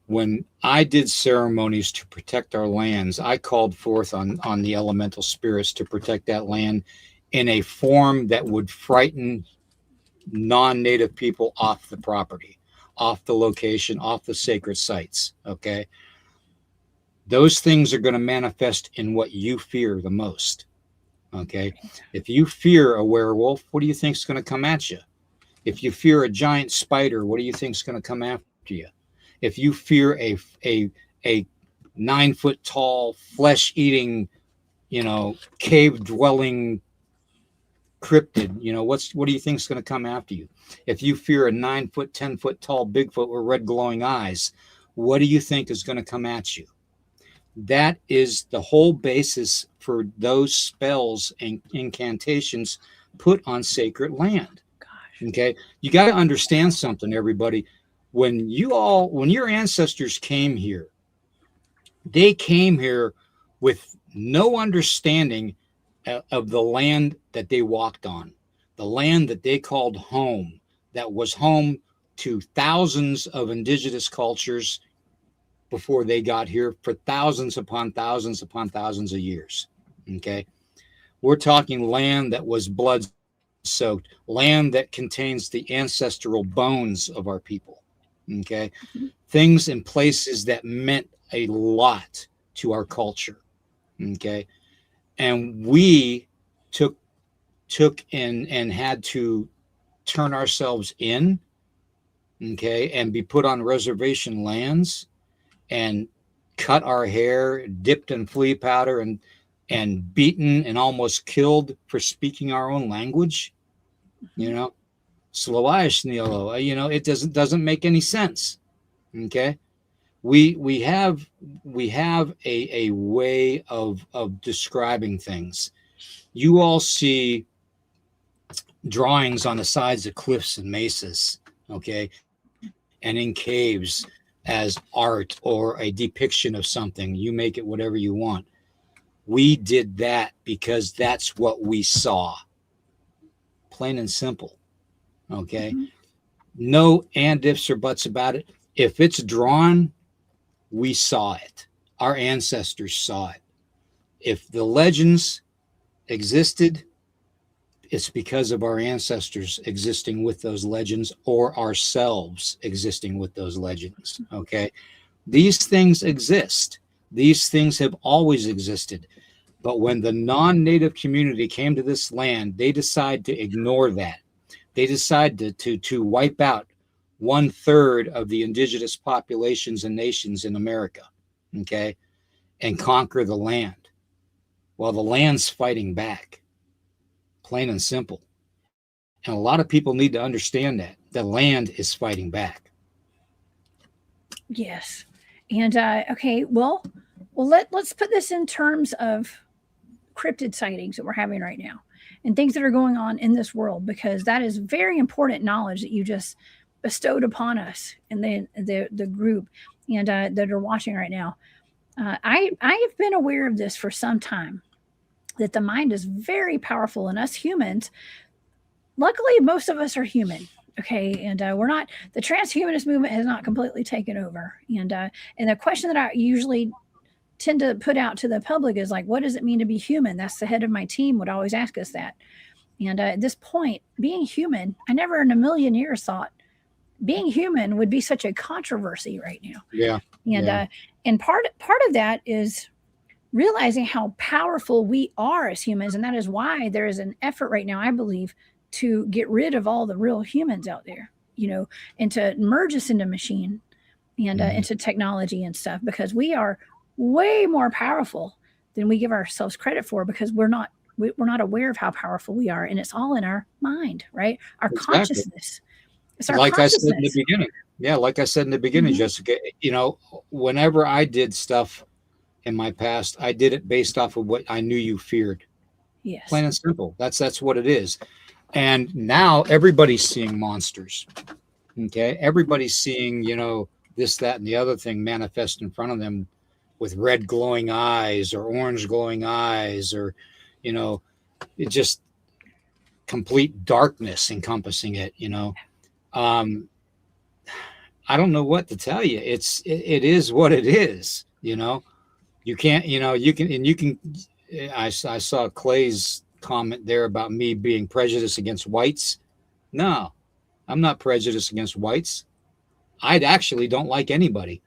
I did ceremonies to protect our lands, I called forth on the elemental spirits to protect that land in a form that would frighten non-native people off the property, off the location, off the sacred sites. Okay, those things are going to manifest in what you fear the most. Okay, if you fear a werewolf, what do you think is going to come at you? If you fear a giant spider, what do you think is going to come after you? If you fear a 9-foot tall, flesh eating, cave dwelling cryptid, what do you think is going to come after you? If you fear a 9-foot, 10-foot tall Bigfoot with red glowing eyes, what do you think is going to come at you? That is the whole basis for those spells and incantations put on sacred land.
Gosh.
Okay, you got to understand something, everybody. When your ancestors came here, they came here with no understanding of the land that they walked on, the land that they called home, that was home to thousands of indigenous cultures before they got here, for thousands upon thousands upon thousands of years. Okay, we're talking land that was blood soaked, land that contains the ancestral bones of our people. Okay, things and places that meant a lot to our culture. Okay, and we took and had to turn ourselves in. Okay, and be put on reservation lands and cut our hair, dipped in flea powder, and beaten and almost killed for speaking our own language. It doesn't make any sense. Okay, we have a way of describing things. You all see drawings on the sides of cliffs and mesas, okay, and in caves as art or a depiction of something. You make it whatever you want. We did that because that's what we saw. plain and simple. Okay.
Mm-hmm.
No and ifs or buts about it. If it's drawn, we saw it. Our ancestors saw it. If the legends existed, it's because of our ancestors existing with those legends or ourselves existing with those legends. Okay. These things exist. These things have always existed. But when the non-native community came to this land, they decided to ignore that. They decided to wipe out 1/3 of the indigenous populations and nations in America, okay, and conquer the land. Well, the land's fighting back, plain and simple. And a lot of people need to understand that the land is fighting back.
Yes. And okay, let's put this in terms of cryptid sightings that we're having right now and things that are going on in this world, because that is very important knowledge that you just bestowed upon us and then the group and that are watching right now. I have been aware of this for some time, that the mind is very powerful, and us humans, luckily most of us are human. Okay, and we're not, the transhumanist movement has not completely taken over, and the question that I usually tend to put out to the public is like, what does it mean to be human? That's the head of my team would always ask us that. And at this point, being human, I never in a million years thought being human would be such a controversy right now.
Yeah.
And part of that is realizing how powerful we are as humans, and that is why there is an effort right now, I believe, to get rid of all the real humans out there, and to merge us into machine and into technology and stuff, because we are way more powerful than we give ourselves credit for, because we're not aware of how powerful we are, and it's all in our mind, right? Our consciousness. It's our
like I said in the beginning. Yeah, like I said in the beginning, Jessica, whenever I did stuff in my past, I did it based off of what I knew you feared.
Yes.
Plain and simple. That's what it is. And now everybody's seeing monsters. Okay. Everybody's seeing, this, that, and the other thing manifest in front of them with red glowing eyes or orange glowing eyes, or, it just complete darkness encompassing it, I don't know what to tell you. It is what it is, you can't, I saw Clay's comment there about me being prejudiced against whites. No, I'm not prejudiced against whites. I actually don't like anybody.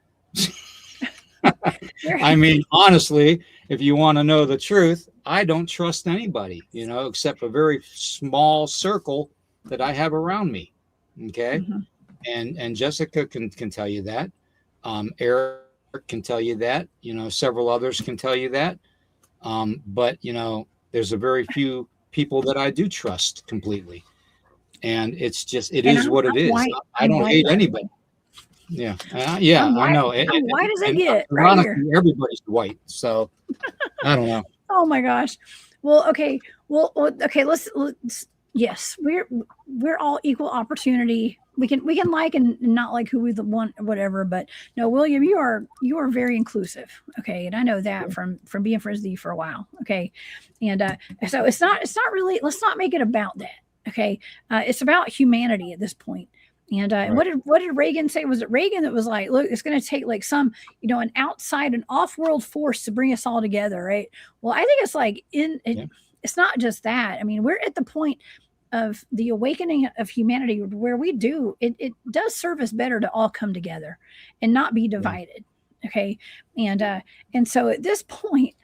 I mean, honestly, if you want to know the truth, I don't trust anybody, except a very small circle that I have around me. Okay. And Jessica can tell you that. Eric can tell you that, several others can tell you that. But there's a very few people that I do trust completely. And it's just, it is what it is. I don't hate anybody. Yeah. I know.
How white does it get?
Ironically, everybody's white. So I don't know.
Oh my gosh. Well, okay. Let's yes, we're all equal opportunity. We can like and not like who we want, whatever. But no, William, you are very inclusive. Okay, and I know that from being friends with you for a while. Okay, and so it's not really. Let's not make it about that. Okay, it's about humanity at this point. And right. What did Reagan say? Was it Reagan that was like, look, it's going to take like some, an outside, an off-world force to bring us all together, right? Well, I think it's like it's not just that. I mean, we're at the point of the awakening of humanity where it does serve us better to all come together and not be divided. Okay. And so at this point,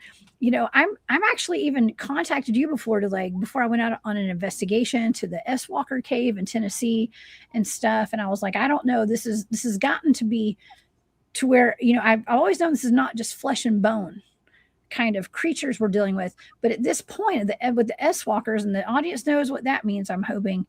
I'm actually even contacted you before before I went out on an investigation to the Walker cave in Tennessee and stuff. And I was like, I don't know, this has gotten to be to where, I've always known this is not just flesh and bone kind of creatures we're dealing with, but at this point with the Walkers, and the audience knows what that means, I'm hoping,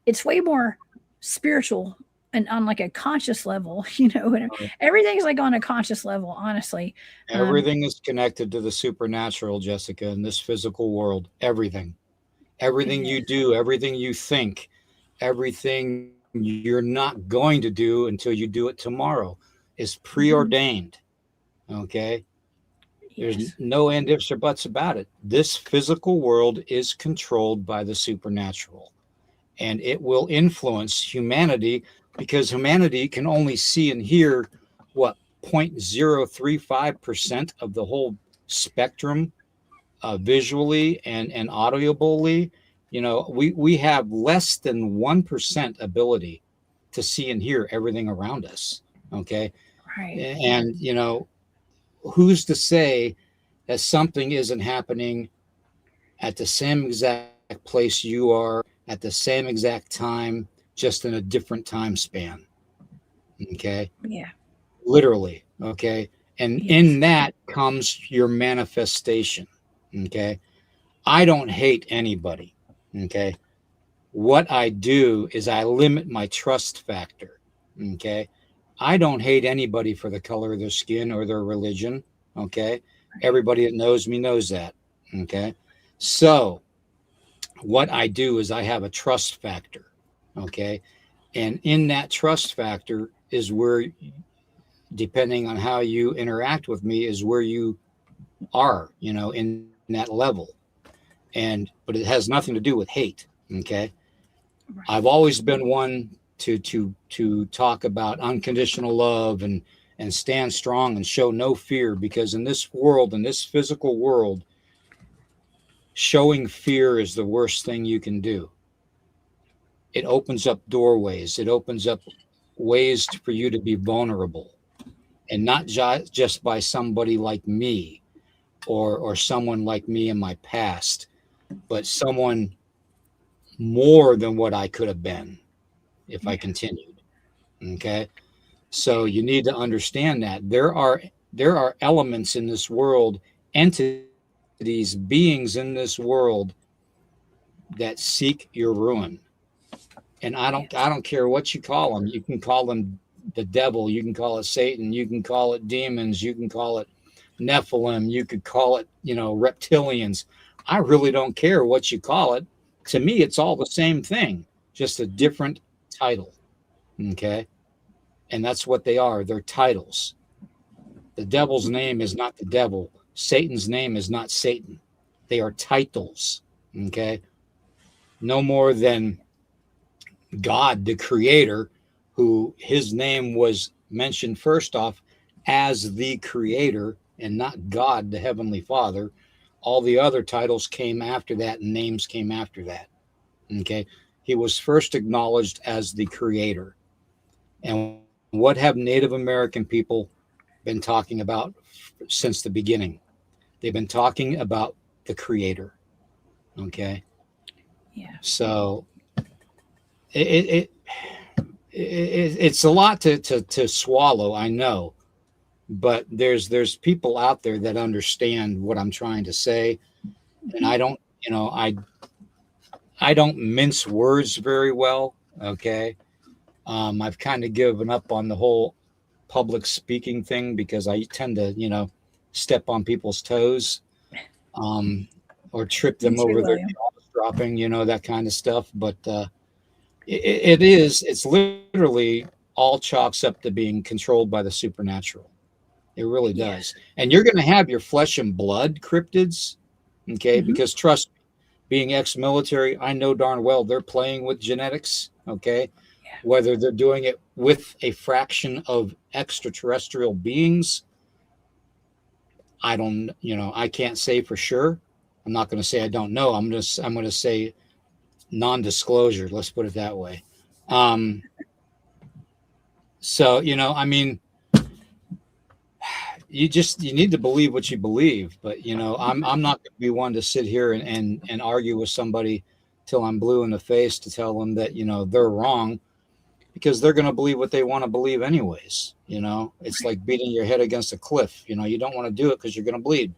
it's way more spiritual and on like a conscious level, and everything's like on a conscious level, honestly.
Everything is connected to the supernatural, Jessica, in this physical world. Everything you do, everything you think, everything you're not going to do until you do it tomorrow is preordained. Okay. There's
Yes.
no and ifs or buts about it. This physical world is controlled by the supernatural, and it will influence humanity because humanity can only see and hear what 0.035% of the whole spectrum, visually and audibly. We have less than 1% ability to see and hear everything around us. Okay.
Right.
And who's to say that something isn't happening at the same exact place you are at the same exact time, just in a different time span? Okay.
Yeah.
Literally. Okay. And
Yes.
in that comes your manifestation. Okay. I don't hate anybody. Okay. What I do is I limit my trust factor. Okay. I don't hate anybody for the color of their skin or their religion. Okay. Everybody that knows me knows that. Okay. So what I do is I have a trust factor. Okay. And in that trust factor is where, depending on how you interact with me, is where you are, in that level. But it has nothing to do with hate. Okay.
Right.
I've always been one to talk about unconditional love and stand strong and show no fear, because in this world, in this physical world, showing fear is the worst thing you can do. It opens up doorways. It opens up ways for you to be vulnerable, and not just by somebody like me or someone like me in my past, but someone more than what I could have been if I continued. Okay. So you need to understand that there are elements in this world, entities, beings in this world that seek your ruin. And I don't care what you call them. You can call them the devil, you can call it Satan, you can call it demons, you can call it Nephilim, you could call it, reptilians. I really don't care what you call it. To me, it's all the same thing, just a different title. Okay. And that's what they are. They're titles. The devil's name is not the devil. Satan's name is not Satan. They are titles. Okay. No more than God, the creator, who his name was mentioned first off as the creator and not God, the heavenly father. All the other titles came after that and names came after that. Okay. He was first acknowledged as the creator. And what have Native American people been talking about since the beginning? They've been talking about the creator. Okay.
Yeah.
So it's a lot to swallow, I know, but there's people out there that understand what I'm trying to say. And I don't, I don't mince words very well. Okay. I've kind of given up on the whole public speaking thing because I tend to, step on people's toes, or trip them over their jaws dropping, that kind of stuff. But it's literally all chalks up to being controlled by the supernatural. It really does. And you're going to have your flesh and blood cryptids. Okay. Because trust me, being ex-military, I know darn well they're playing with genetics. Okay. Whether they're doing it with a fraction of extraterrestrial beings, I don't, I can't say for sure. I'm not going to say I don't know. I'm going to say non-disclosure. Let's put it that way. So, I mean, you need to believe what you believe, but I'm not going to be one to sit here and argue with somebody till I'm blue in the face to tell them that, they're wrong, because they're going to believe what they want to believe anyways. It's like beating your head against a cliff. You don't want to do it because you're going to bleed.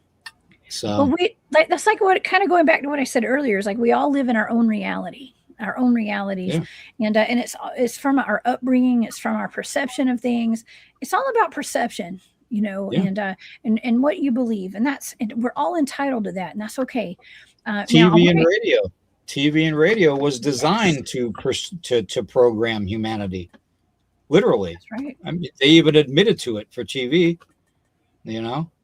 So
that's like what, kind of going back to what I said earlier, is like we all live in our own reality, our own realities. And it's from our upbringing. It's from our perception of things. It's all about perception, and what you believe. And we're all entitled to that. And that's okay.
TV and radio was designed to program humanity. Literally.
That's right.
I mean, they even admitted to it for TV,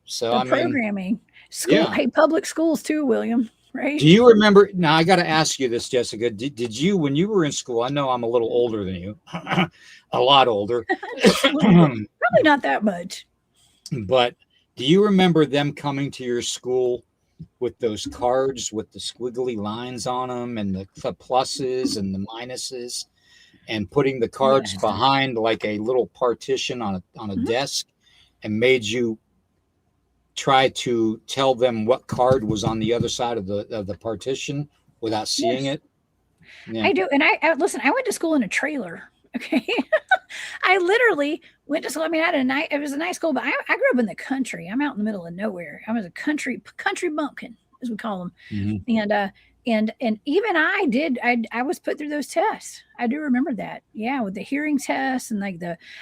So,
The
I mean,
programming. School,
yeah.
hey, public schools too, William, right?
Do you remember? Now, I got to ask you this, Jessica. Did you, when you were in school, I know I'm a little older than you, a lot older,
Just a little bit. Probably not that much.
but do you remember them coming to your school with those cards with the squiggly lines on them and the pluses and the minuses, and putting the cards
Yes.
behind like a little partition on a desk, and made you try to tell them what card was on the other side of the partition without seeing
Yes.
it? Yeah.
I do. And I listen, I went to school in a trailer. Okay. I literally went to school. I mean, I had it was a nice school, but I grew up in the country. I'm out in the middle of nowhere. I was a country bumpkin, as we call them.
Mm-hmm.
And even I was put through those tests. I do remember that. Yeah, with the hearing tests and like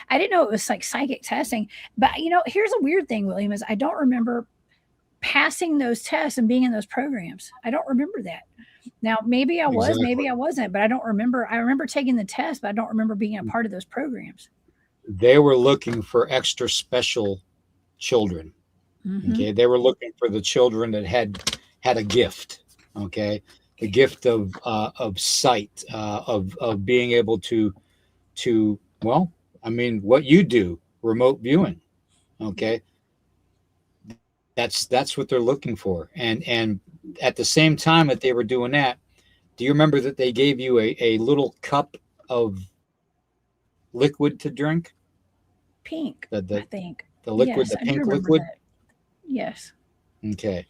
I didn't know it was like psychic testing. But here's a weird thing, William, is I don't remember passing those tests and being in those programs. I don't remember that. Now, maybe I was,
Exactly.
maybe I wasn't, but I don't remember. I remember taking the test, but I don't remember being a part of those programs.
They were looking for extra special children.
Mm-hmm.
Okay. They were looking for the children that had a gift. Okay. The gift of sight, of being able to, well, I mean, what you do, remote viewing. Okay. That's what they're looking for. And at the same time that they were doing that, do you remember that they gave you a little cup of liquid to drink?
Pink, I think.
The liquid,
Yes,
the
I do
pink
remember
liquid.
that. Yes.
Okay.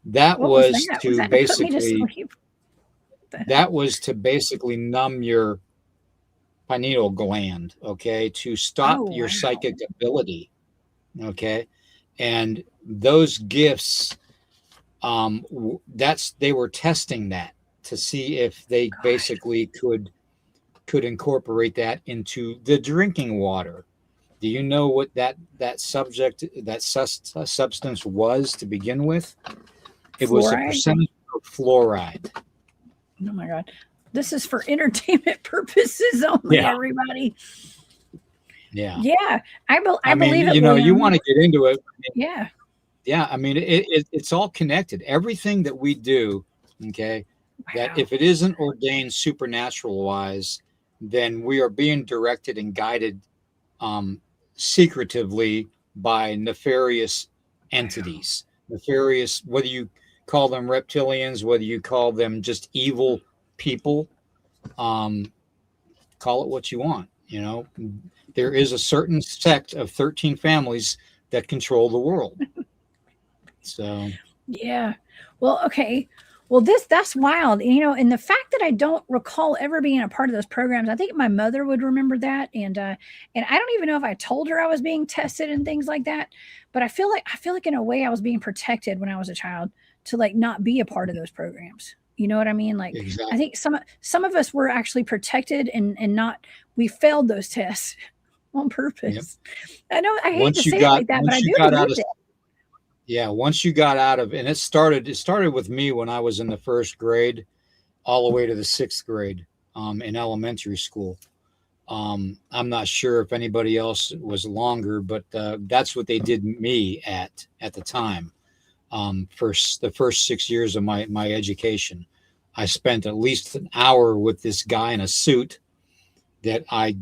That
What
was
that?
to
Was that to put me to
basically
sleep?
that was to basically numb your pineal gland, okay, to stop
Oh,
your
wow.
psychic ability. Okay. And those gifts, they were testing that to see if they
God.
basically could incorporate that into the drinking water. Do you know what that substance was to begin with? It was a
Fluoride?
percentage of fluoride.
Oh my God. This is for entertainment purposes only,
Yeah.
everybody.
Yeah.
Yeah. I
mean,
believe it.
you
William.
want to get into it.
Yeah.
Yeah. I mean, it's all connected. Everything that we do, okay, that
Wow.
if it isn't ordained supernatural wise, then we are being directed and guided secretively by nefarious entities. Nefarious, whether you call them reptilians, whether you call them just evil people, call it what you want. There is a certain sect of 13 families that control the world. So
yeah. Well, okay. Well, that's wild. And the fact that I don't recall ever being a part of those programs, I think my mother would remember that. And I don't even know if I told her I was being tested and things like that. But I feel like in a way I was being protected when I was a child to like not be a part of those programs. You know what I mean? Like,
exactly.
I think some of us were actually protected and not, we failed those tests on purpose. Yep. I know I hate to say it like that, but I do believe it.
Yeah, once you got out of, and it started with me when I was in the first grade, all the way to the sixth grade, in elementary school. I'm not sure if anybody else was longer, but that's what they did me at the time. The first 6 years of my education, I spent at least an hour with this guy in a suit that I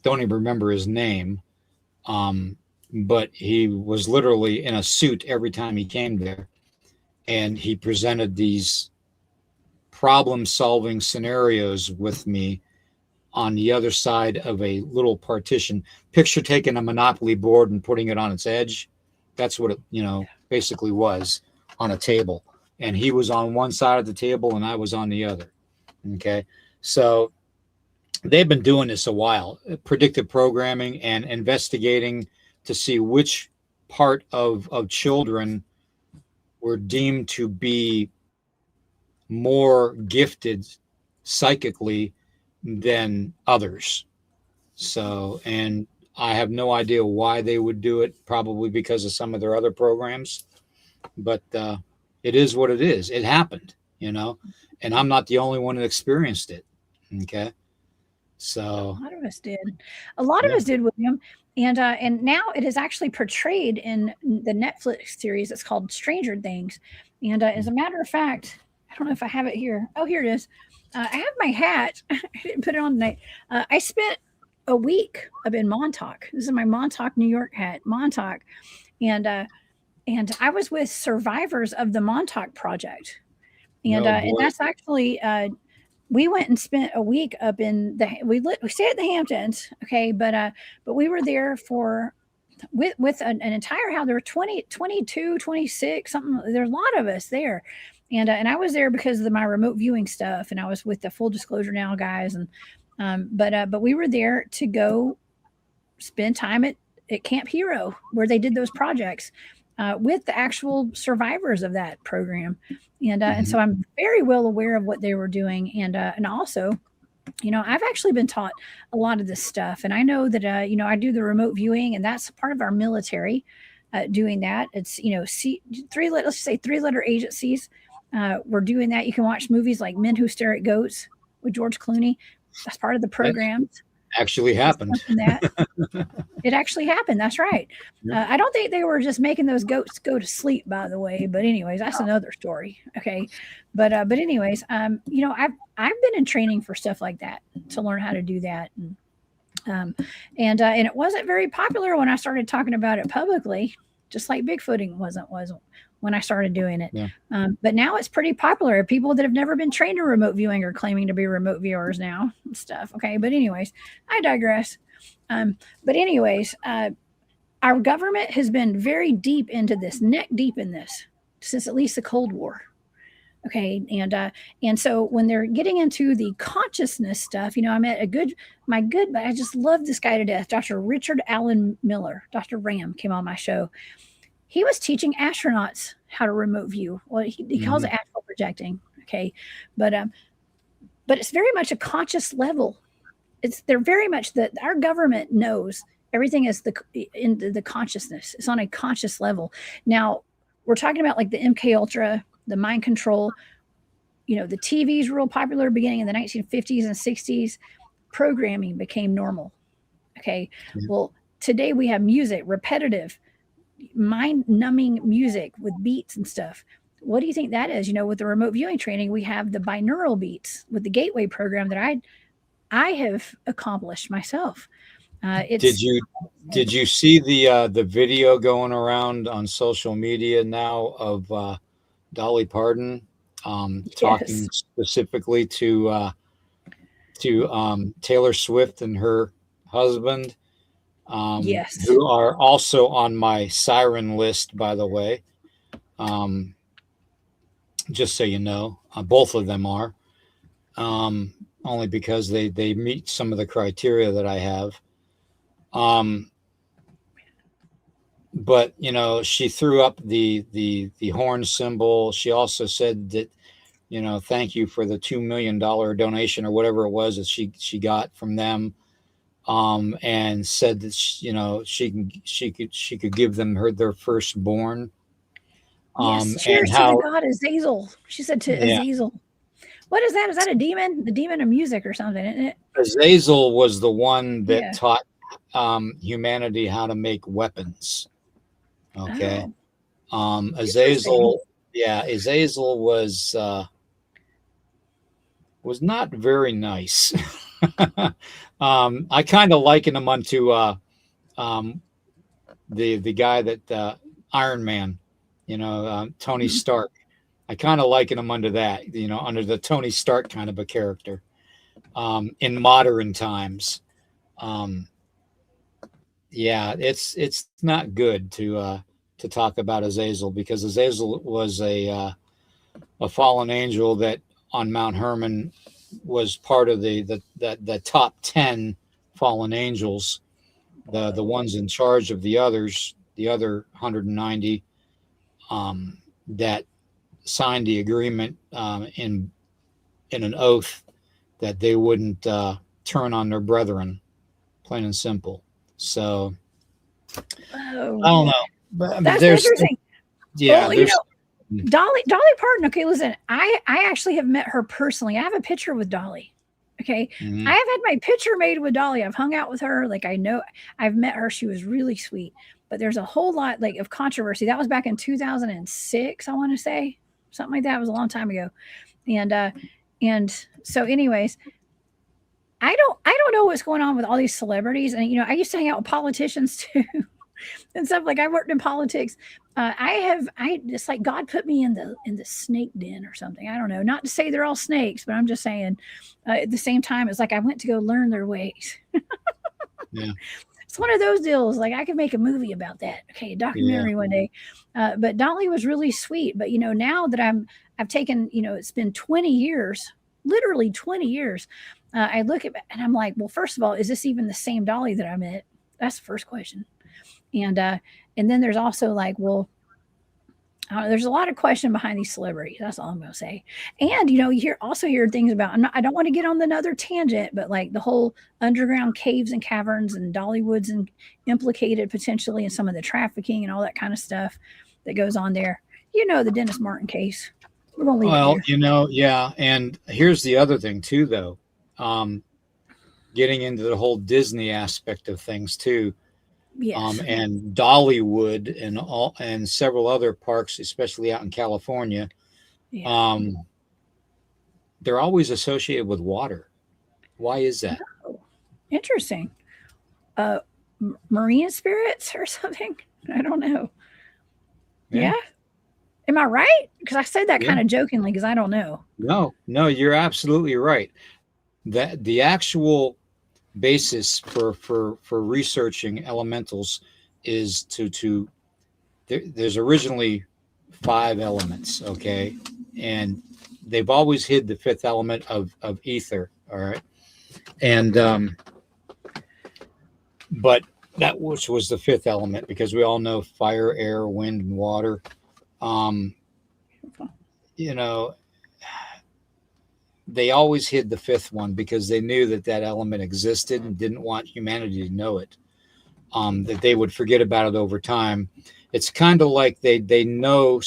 don't even remember his name. But he was literally in a suit every time he came there. And he presented these problem-solving scenarios with me on the other side of a little partition. Picture taking a Monopoly board and putting it on its edge. That's what it, basically was, on a table. And he was on one side of the table and I was on the other. Okay. So they've been doing this a while, predictive programming and investigating to see which part of children were deemed to be more gifted psychically than others. So, and I have no idea why they would do it, probably because of some of their other programs, but it is what it is. It happened, and I'm not the only one that experienced it. Okay. So
a lot of us did. A lot of us did, William. And now it is actually portrayed in the Netflix series. It's called Stranger Things. And as a matter of fact, I don't know if I have it here. Oh, here it is. I have my hat. I didn't put it on tonight. I spent a week up in Montauk. This is my Montauk, New York hat, Montauk. And I was with survivors of the Montauk Project. And that's actually we went and spent a week up in we stayed at the Hamptons, okay, but we were there for with an entire house. There were 22, 26, something. There's a lot of us there. And I was there because of my remote viewing stuff, and I was with the Full Disclosure Now guys, and but we were there to go spend time at Camp Hero where they did those projects with the actual survivors of that program. And so I'm very well aware of what they were doing. And also, I've actually been taught a lot of this stuff. And I know that, I do the remote viewing, and that's part of our military doing that. It's, let's just say 3-letter agencies. We're doing that. You can watch movies like Men Who Stare at Goats with George Clooney. That's part of the program.
Actually happened.
It actually happened. That's right. I don't think they were just making those goats go to sleep, by the way. But anyways, that's another story. Okay. But anyways, I've been in training for stuff like that to learn how to do that. And it wasn't very popular when I started talking about it publicly, just like Bigfooting wasn't when I started doing it.
Yeah.
But now it's pretty popular. People that have never been trained in remote viewing are claiming to be remote viewers now and stuff. Okay. But anyways, I digress. But anyways, our government has been very deep into this, neck deep in this since at least the Cold War. Okay. And so when they're getting into the consciousness stuff, I met but I just love this guy to death. Dr. Richard Allen Miller, Dr. Ram came on my show. He was teaching astronauts how to remote view. Well, he calls it astral projecting. Okay. But it's very much a conscious level. They're very much that our government knows everything is in the consciousness. It's on a conscious level. Now we're talking about like the MK Ultra, the mind control, the TV is real popular beginning in the 1950s and 60s. Programming became normal. Okay. Yeah. Well, today we have music, repetitive, mind-numbing music with beats and stuff. What do you think that is? With the remote viewing training, we have the binaural beats with the Gateway program that I have accomplished myself.
Did you see the video going around on social media now of Dolly Parton talking specifically to Taylor Swift and her husband?
Yes.
Who are also on my siren list, by the way. Just so you know, both of them are, only because they meet some of the criteria that I have. But she threw up the horn symbol. She also said that, thank you for the $2 million donation or whatever it was that she got from them. And said that she could give them their firstborn.
Yes, cheers to the god Azazel. She said to Azazel. What is that? Is that a demon? The demon of music or something, isn't it?
Azazel was the one that taught humanity how to make weapons. Okay. Oh. Azazel was not very nice. I kind of liken him unto the guy that Iron Man, Tony Stark. I kind of liken him under that, under the Tony Stark kind of a character in modern times. It's not good to talk about Azazel, because Azazel was a fallen angel that on Mount Hermon was part of the top 10 fallen angels, the ones in charge of the other 190 that signed the agreement in an oath that they wouldn't turn on their brethren, plain and simple. So I don't know. But
that's interesting.
Yeah,
well, Dolly Parton. Okay, listen, I actually have met her personally. I have a picture with Dolly. Okay.
Mhm.
I have had my picture made with Dolly. I've hung out with her. Like I know I've met her. She was really sweet. But there's a whole lot like of controversy. That was back in 2006, I want to say. Something like that. It was a long time ago. And so anyways, I don't know what's going on with all these celebrities. And I used to hang out with politicians too. And stuff like I worked in politics. I it's like God put me in the snake den or something. I don't know. Not to say they're all snakes, but I'm just saying. At the same time, it's like I went to go learn their ways.
Yeah.
It's one of those deals. Like I could make a movie about that. Okay, a documentary one day. But Dolly was really sweet. But now that I've taken, it's been 20 years, literally 20 years. I look at and I'm like, well, first of all, is this even the same Dolly that I met? That's the first question. And then there's also like, well, there's a lot of question behind these celebrities. That's all I'm going to say. And you hear things about. I don't want to get on another tangent, but like the whole underground caves and caverns and Dollywoods and implicated potentially in some of the trafficking and all that kind of stuff that goes on there. The Dennis Martin case. We're going to leave it here.
Yeah. And here's the other thing too, though. Getting into the whole Disney aspect of things too.
Yes.
And Dollywood and several other parks, especially out in California,
Yeah.
they're always associated with water. Why is that?
Oh, interesting. Marine spirits or something? I don't know. Yeah. Am I right? Because I said that kind of jokingly because I don't know.
No, you're absolutely right. That the actual basis for researching elementals is there's originally 5 elements, okay, and they've always hid the 5th element of ether, all right, and but that which was the 5th element, because we all know fire, air, wind, and water. They always hid the 5th one because they knew that element existed and didn't want humanity to know it, that they would forget about it over time. It's kind of like they know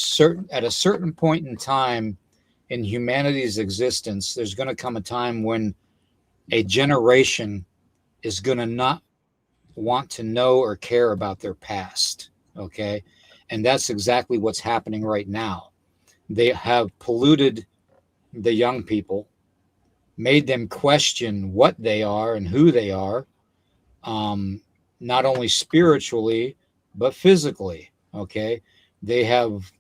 at a certain point in time in humanity's existence, there's going to come a time when a generation is going to not want to know or care about their past, okay? And that's exactly what's happening right now. They have polluted the young people, made them question what they are and who they are, not only spiritually but physically. Okay, they have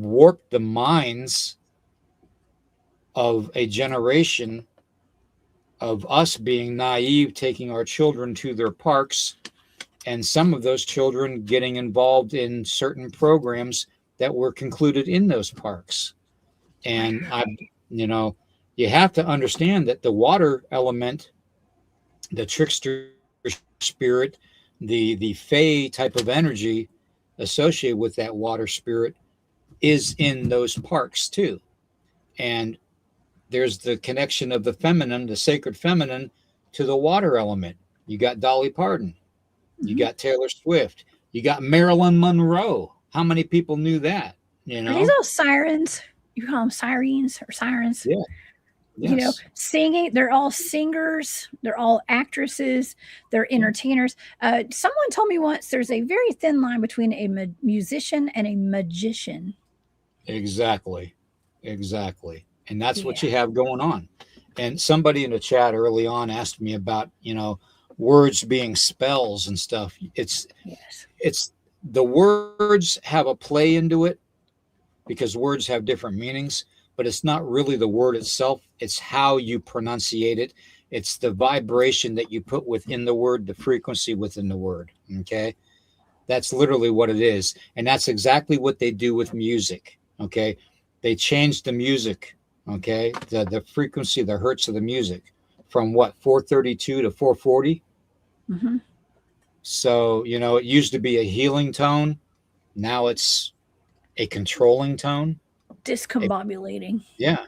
warped the minds of a generation of us being naive, taking our children to their parks, and some of those children getting involved in certain programs that were concluded in those parks. And you have to understand that the water element, the trickster spirit, the fae type of energy associated with that water spirit is in those parks too. And there's the connection of the feminine, the sacred feminine, to the water element. You got Dolly Parton, you got Taylor Swift, you got Marilyn Monroe. How many people knew that?
Are these all sirens? You call them sirens or sirens?
Yeah. Yes.
Singing. They're all singers. They're all actresses. They're entertainers. Someone told me once there's a very thin line between a musician and a magician.
Exactly. And that's what you have going on. And somebody in the chat early on asked me about, words being spells and stuff. It's the words have a play into it because words have different meanings. But it's not really the word itself. It's how you pronunciate it. It's the vibration that you put within the word, the frequency within the word. Okay. That's literally what it is. And that's exactly what they do with music. Okay. They change the music. Okay. The frequency, the hertz of the music from 432 to 440.
Mm-hmm.
So, it used to be a healing tone. Now it's a controlling tone.
Discombobulating.
Yeah.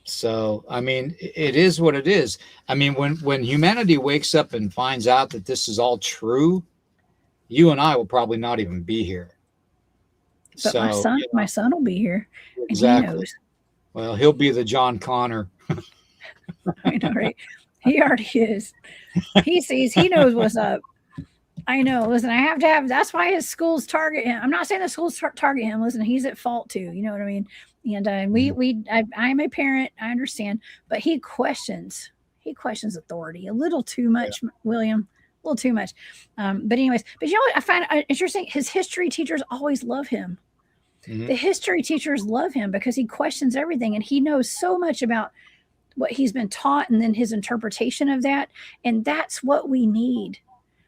So, I mean, it is what it is. I mean, when humanity wakes up and finds out that this is all true, you and I will probably not even be here.
But my son will be here.
Exactly.
And he knows.
Well, he'll be the John Connor.
I know, right? He already is. He sees, he knows what's up. I know. Listen, I have to have, that's why his schools target him. I'm not saying the schools target him. Listen, he's at fault too. You know what I mean? And I'm a parent. I understand, but he questions authority a little too much, William, a little too much. But anyways, but you know what I find interesting? His history teachers always love him. The history teachers love him because he questions everything and he knows so much about what he's been taught and then his interpretation of that. And that's what we need.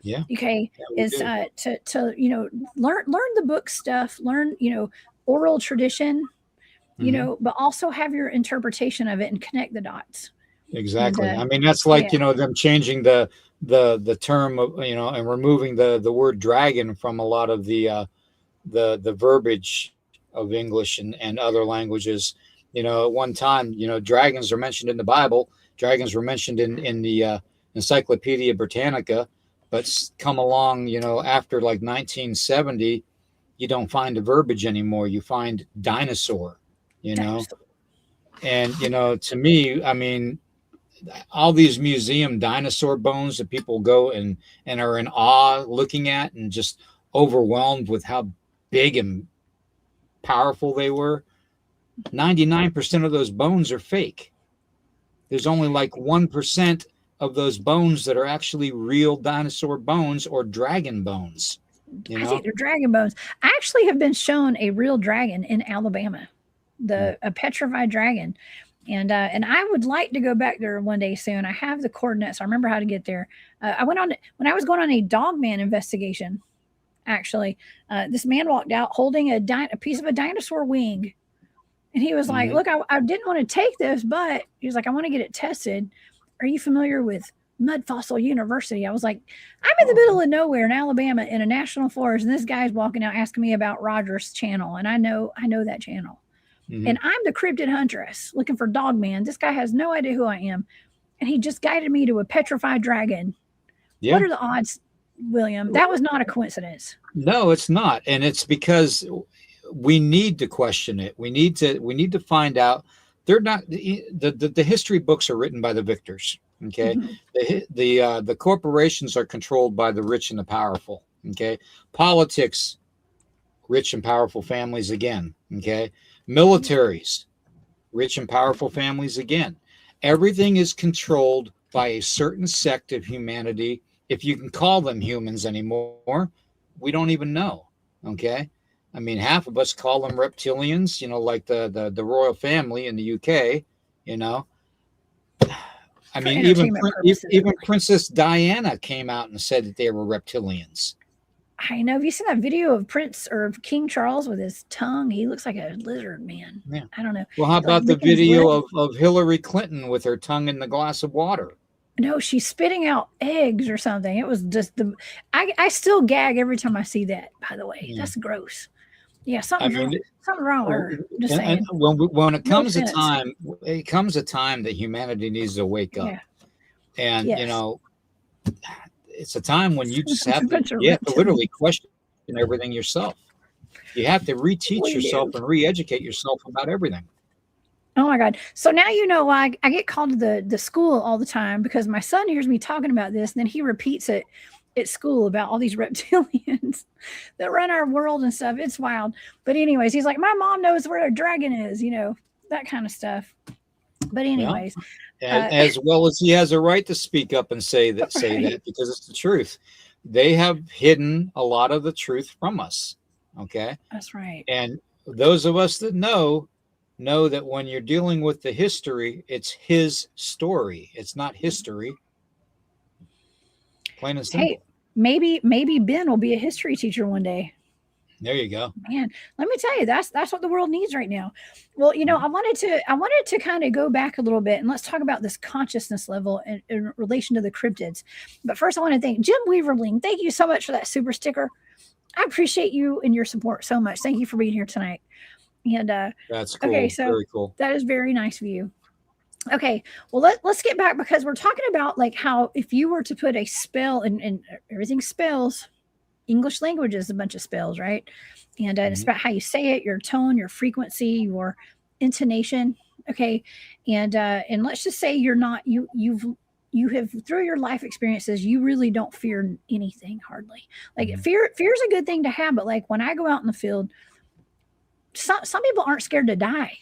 Yeah.
Okay. Is to you know, learn the book stuff, learn, you know, oral tradition, you know, but also have your interpretation of it and connect the dots.
Exactly. I mean, that's like, you know, them changing the term of, you know, and removing the word dragon from a lot of the verbiage of English and other languages. You know, at one time, you know, dragons are mentioned in the Bible. Dragons were mentioned in the Encyclopedia Britannica, but come along, you know, after like 1970, you don't find the verbiage anymore. You find dinosaur, you know, and, you know, to me, I mean, all these museum dinosaur bones that people go and are in awe looking at and just overwhelmed with how big and powerful they were. 99% of those bones are fake. There's only like 1% of those bones that are actually real dinosaur bones or dragon bones. You know?
I think they're dragon bones. I actually have been shown a real dragon in Alabama, a petrified dragon. And I would like to go back there one day soon. I have the coordinates. I remember how to get there. When I was going on a Dogman investigation, actually, this man walked out holding a piece of a dinosaur wing. And he was like, look, I didn't want to take this, but he was like, I want to get it tested. Are you familiar with Mud Fossil University? I was like, I'm in the middle of nowhere in Alabama in a national forest. And this guy's walking out asking me about Roger's channel. And I know that channel. And I'm the Cryptid Huntress looking for Dogman. This guy has no idea who I am. And he just guided me to a petrified dragon. Yeah. What are the odds, William? That was not a coincidence.
No, it's not. And it's because we need to question it. We need to find out. They're not the history books are written by the victors. Okay. The corporations are controlled by the rich and the powerful. Okay. Politics, rich and powerful families again. Okay. Militaries, rich and powerful families again. Everything is controlled by a certain sect of humanity. If you can call them humans anymore, we don't even know. Okay. I mean, half of us call them reptilians, you know, like the royal family in the UK, you know. I mean, even Princess Diana came out and said that they were reptilians.
I know. Have you seen that video of Prince or King Charles with his tongue? He looks like a lizard man. Yeah. I don't know.
Well, how about the video of Hillary Clinton with her tongue in the glass of water?
No, she's spitting out eggs or something. It was just I still gag every time I see that, by the way. That's gross. Yeah, something's wrong with her. Just saying.
And when it comes a time that humanity needs to wake up. Yeah. And, you know, it's a time when you just have to literally question everything yourself. You have to reteach yourself and re-educate yourself about everything.
Oh my God. So now you know why I get called to the school all the time, because my son hears me talking about this and then he repeats it at school about all these reptilians that run our world and stuff. It's wild. But anyways, he's like, my mom knows where a dragon is, you know, that kind of stuff. But anyways.
And as well as he has a right to speak up and say that because it's the truth. They have hidden a lot of the truth from us. Okay.
That's right.
And those of us that know that when you're dealing with the history, it's his story. It's not history. Plain and simple.
Hey, maybe Ben will be a history teacher one day.
There you go.
Man, let me tell you, that's what the world needs right now. Well, you know, I wanted to kind of go back a little bit and let's talk about this consciousness level in relation to the cryptids. But first, I want to thank Jim Weaverling. Thank you so much for that super sticker. I appreciate you and your support so much. Thank you for being here tonight. And
that's cool.
Okay, so
very cool.
That is very nice of you. Okay, well, let's get back, because we're talking about like how if you were to put a spell and everything spells, English language is a bunch of spells, right? And it's about how you say it, your tone, your frequency, your intonation. Okay, and let's just say you've you have, through your life experiences, you really don't fear anything hardly. Like
Mhm.
fear is a good thing to have, but like when I go out in the field, some people aren't scared to die.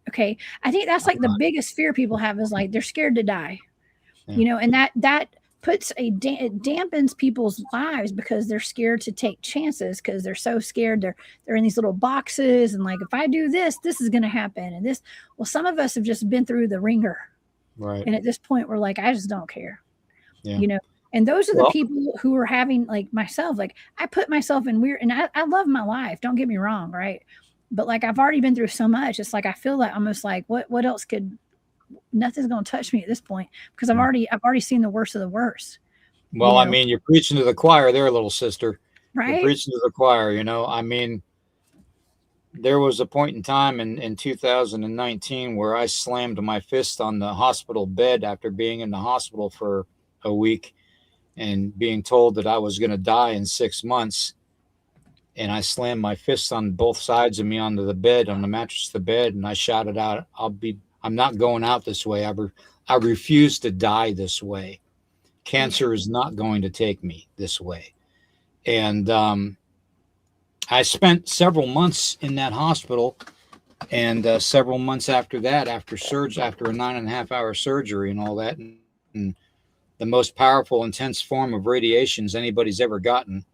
Okay. I think that's like the biggest fear people have is like they're scared to die.
Yeah.
You know, and that puts it dampens people's lives because they're scared to take chances because they're so scared. They're in these little boxes and like if I do this, this is going to happen. And this, well, some of us have just been through the ringer,
Right.
and at this point, we're like, I just don't care.
Yeah.
You know. And those are the
Well,
people who are having like myself. Like I put myself in weird, and I love my life. Don't get me wrong, right? But like I've already been through so much. It's like I feel like almost like what else could, nothing's going to touch me at this point because I've already seen the worst of the worst. You
well, I
know,
mean, you're preaching to the choir there, little sister. You're
right?
preaching to the choir, you know. I mean, there was a point in time in 2019 where I slammed my fist on the hospital bed after being in the hospital for a week and being told that I was going to die in 6 months. And I slammed my fists on both sides of me onto the bed, on the mattress of the bed, and I shouted out, I'm not going out this way. I refuse to die this way. Cancer is not going to take me this way. And I spent several months in that hospital, and several months after that, after a 9.5 hour surgery and all that, and the most powerful, intense form of radiations anybody's ever gotten.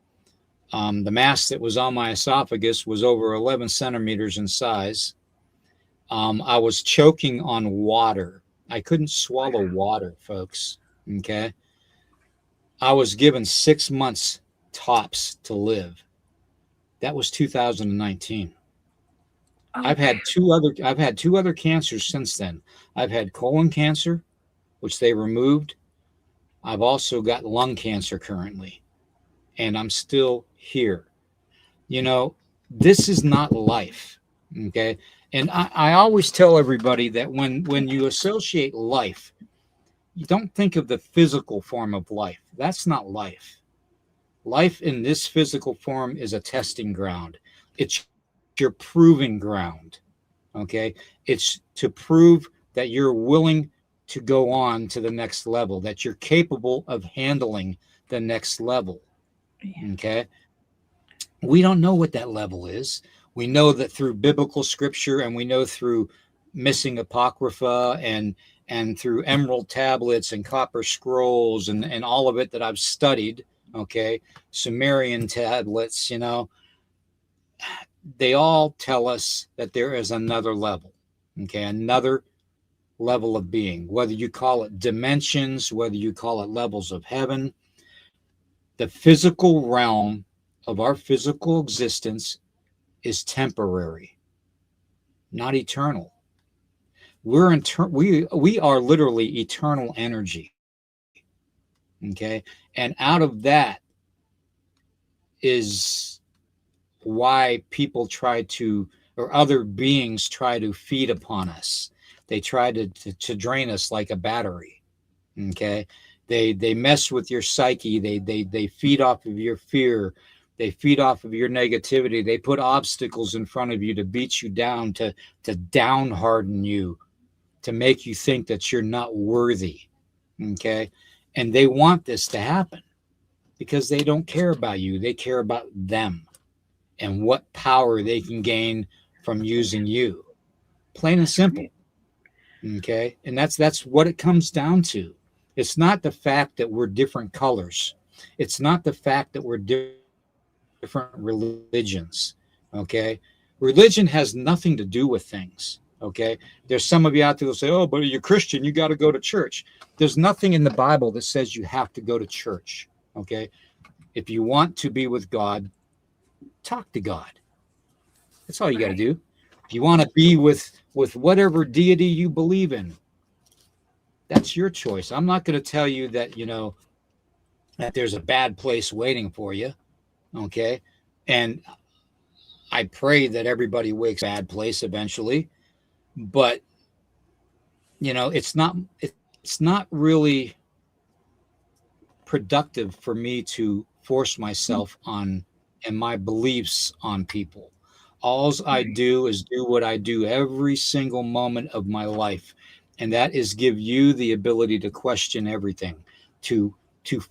The mass that was on my esophagus was over 11 centimeters in size. I was choking on water. I couldn't swallow water, folks. Okay. I was given 6 months tops to live. That was 2019. I've
Okay.
had two other cancers since then. I've had colon cancer, which they removed. I've also got lung cancer currently, and I'm still here. You know, this is not life. Okay. And I always tell everybody that when you associate life, you don't think of the physical form of life. That's not life. Life in this physical form is a testing ground. It's your proving ground. Okay. It's to prove that you're willing to go on to the next level, that you're capable of handling the next level.
Yeah.
Okay. We don't know what that level is. We know that through biblical scripture, and we know through missing apocrypha and through emerald tablets and copper scrolls and all of it that I've studied, okay, Sumerian tablets, you know, they all tell us that there is another level, okay, another level of being, whether you call it dimensions, whether you call it levels of heaven. The physical realm of our physical existence is temporary, not eternal. We are literally eternal energy. Okay. And out of that is why people try to, or other beings try to feed upon us. They try to drain us like a battery. Okay. They mess with your psyche. They feed off of your fear. They feed off of your negativity. They put obstacles in front of you to beat you down, to down harden you, to make you think that you're not worthy. Okay. And they want this to happen because they don't care about you. They care about them and what power they can gain from using you. Plain and simple. Okay. And that's what it comes down to. It's not the fact that we're different colors. It's not the fact that we're different religions. Okay. Religion has nothing to do with things. Okay. There's some of you out there that say, oh, but you're Christian, you got to go to church. There's nothing in the Bible that says you have to go to church. Okay. If you want to be with God, talk to God. That's all you got to do. If you want to be with whatever deity you believe in, that's your choice. I'm not going to tell you that, you know, that there's a bad place waiting for you. Okay. And I pray that everybody wakes bad place eventually, but you know, it's not really productive for me to force myself on and my beliefs on people. All I do is do what I do every single moment of my life. and that is give you the ability to question everything, to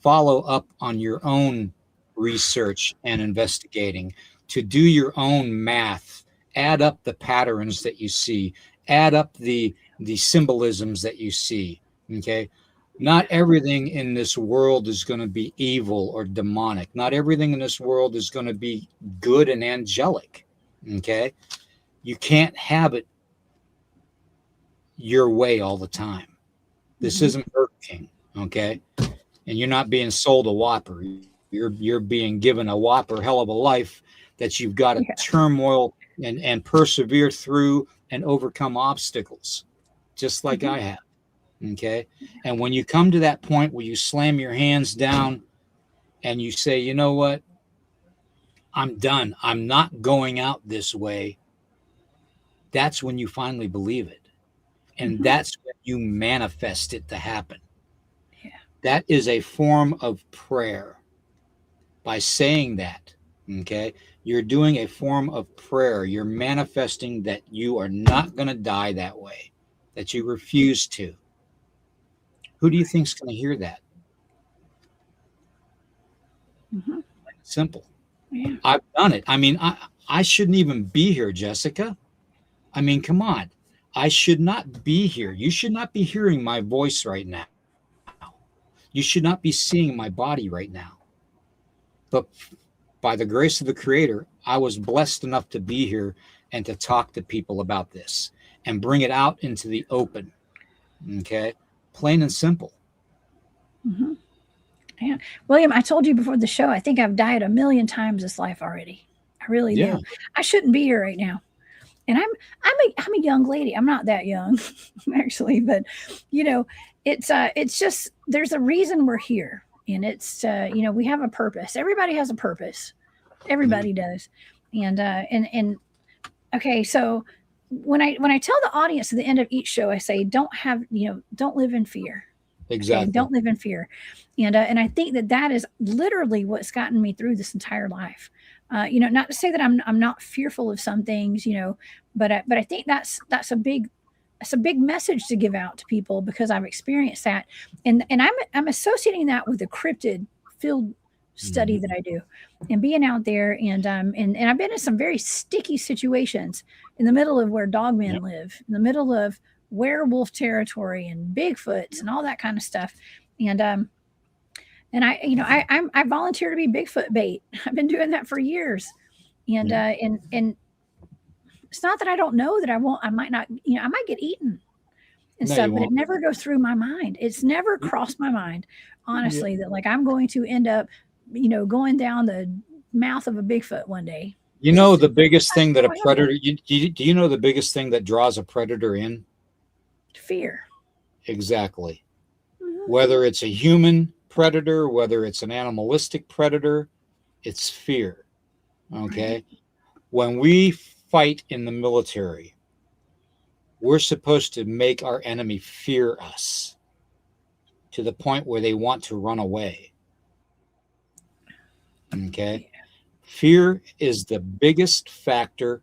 follow up on your own research and investigating, to do your own math, add up the patterns that you see, add up the symbolisms that you see. Okay, not everything in this world is going to be evil or demonic. Not everything in this world is going to be good and angelic. Okay, you can't have it your way all the time. This isn't Burger King, okay? And you're not being sold a Whopper. You're being given a Whopper hell of a life that you've got to turmoil and persevere through and overcome obstacles, just like I have. Okay. And when you come to that point where you slam your hands down and you say, you know what? I'm done. I'm not going out this way. That's when you finally believe it. And that's when you manifest it to happen.
Yeah.
That is a form of prayer. By saying that, okay, you're doing a form of prayer. You're manifesting that you are not going to die that way, that you refuse to. Who do you think is going to hear that? Simple.
Yeah.
I've done it. I mean, I shouldn't even be here, Jessica. I mean, come on. I should not be here. You should not be hearing my voice right now. You should not be seeing my body right now. But by the grace of the Creator, I was blessed enough to be here and to talk to people about this and bring it out into the open. Okay? Plain and simple.
Yeah. William, I told you before the show, I think I've died a million times this life already. I really do. I shouldn't be here right now. And I'm a young lady. I'm not that young, actually, but you know, it's just there's a reason we're here, and it's you know, we have a purpose. Everybody has a purpose. Everybody does, and okay. So when I tell the audience at the end of each show, I say, don't live in fear.
Exactly.
Okay? Don't live in fear, and I think that is literally what's gotten me through this entire life. You know, not to say that I'm not fearful of some things, you know, but I think that's a big message to give out to people, because I've experienced that, and I'm associating that with the cryptid field study that I do, and being out there, and I've been in some very sticky situations in the middle of where dogmen live, in the middle of werewolf territory and Bigfoots and all that kind of stuff, and I volunteer to be Bigfoot bait. I've been doing that for years, and it's not that I don't know that I might not, you know, I might get eaten and stuff, but it never goes through my mind. It's never crossed my mind, honestly, that like I'm going to end up, you know, going down the mouth of a Bigfoot one day.
You know, the biggest thing that a predator, do you know the biggest thing that draws a predator in?
Fear.
Exactly. Whether it's a human predator, whether it's an animalistic predator, it's fear. Okay. When we fight in the military, we're supposed to make our enemy fear us to the point where they want to run away. Okay. Fear is the biggest factor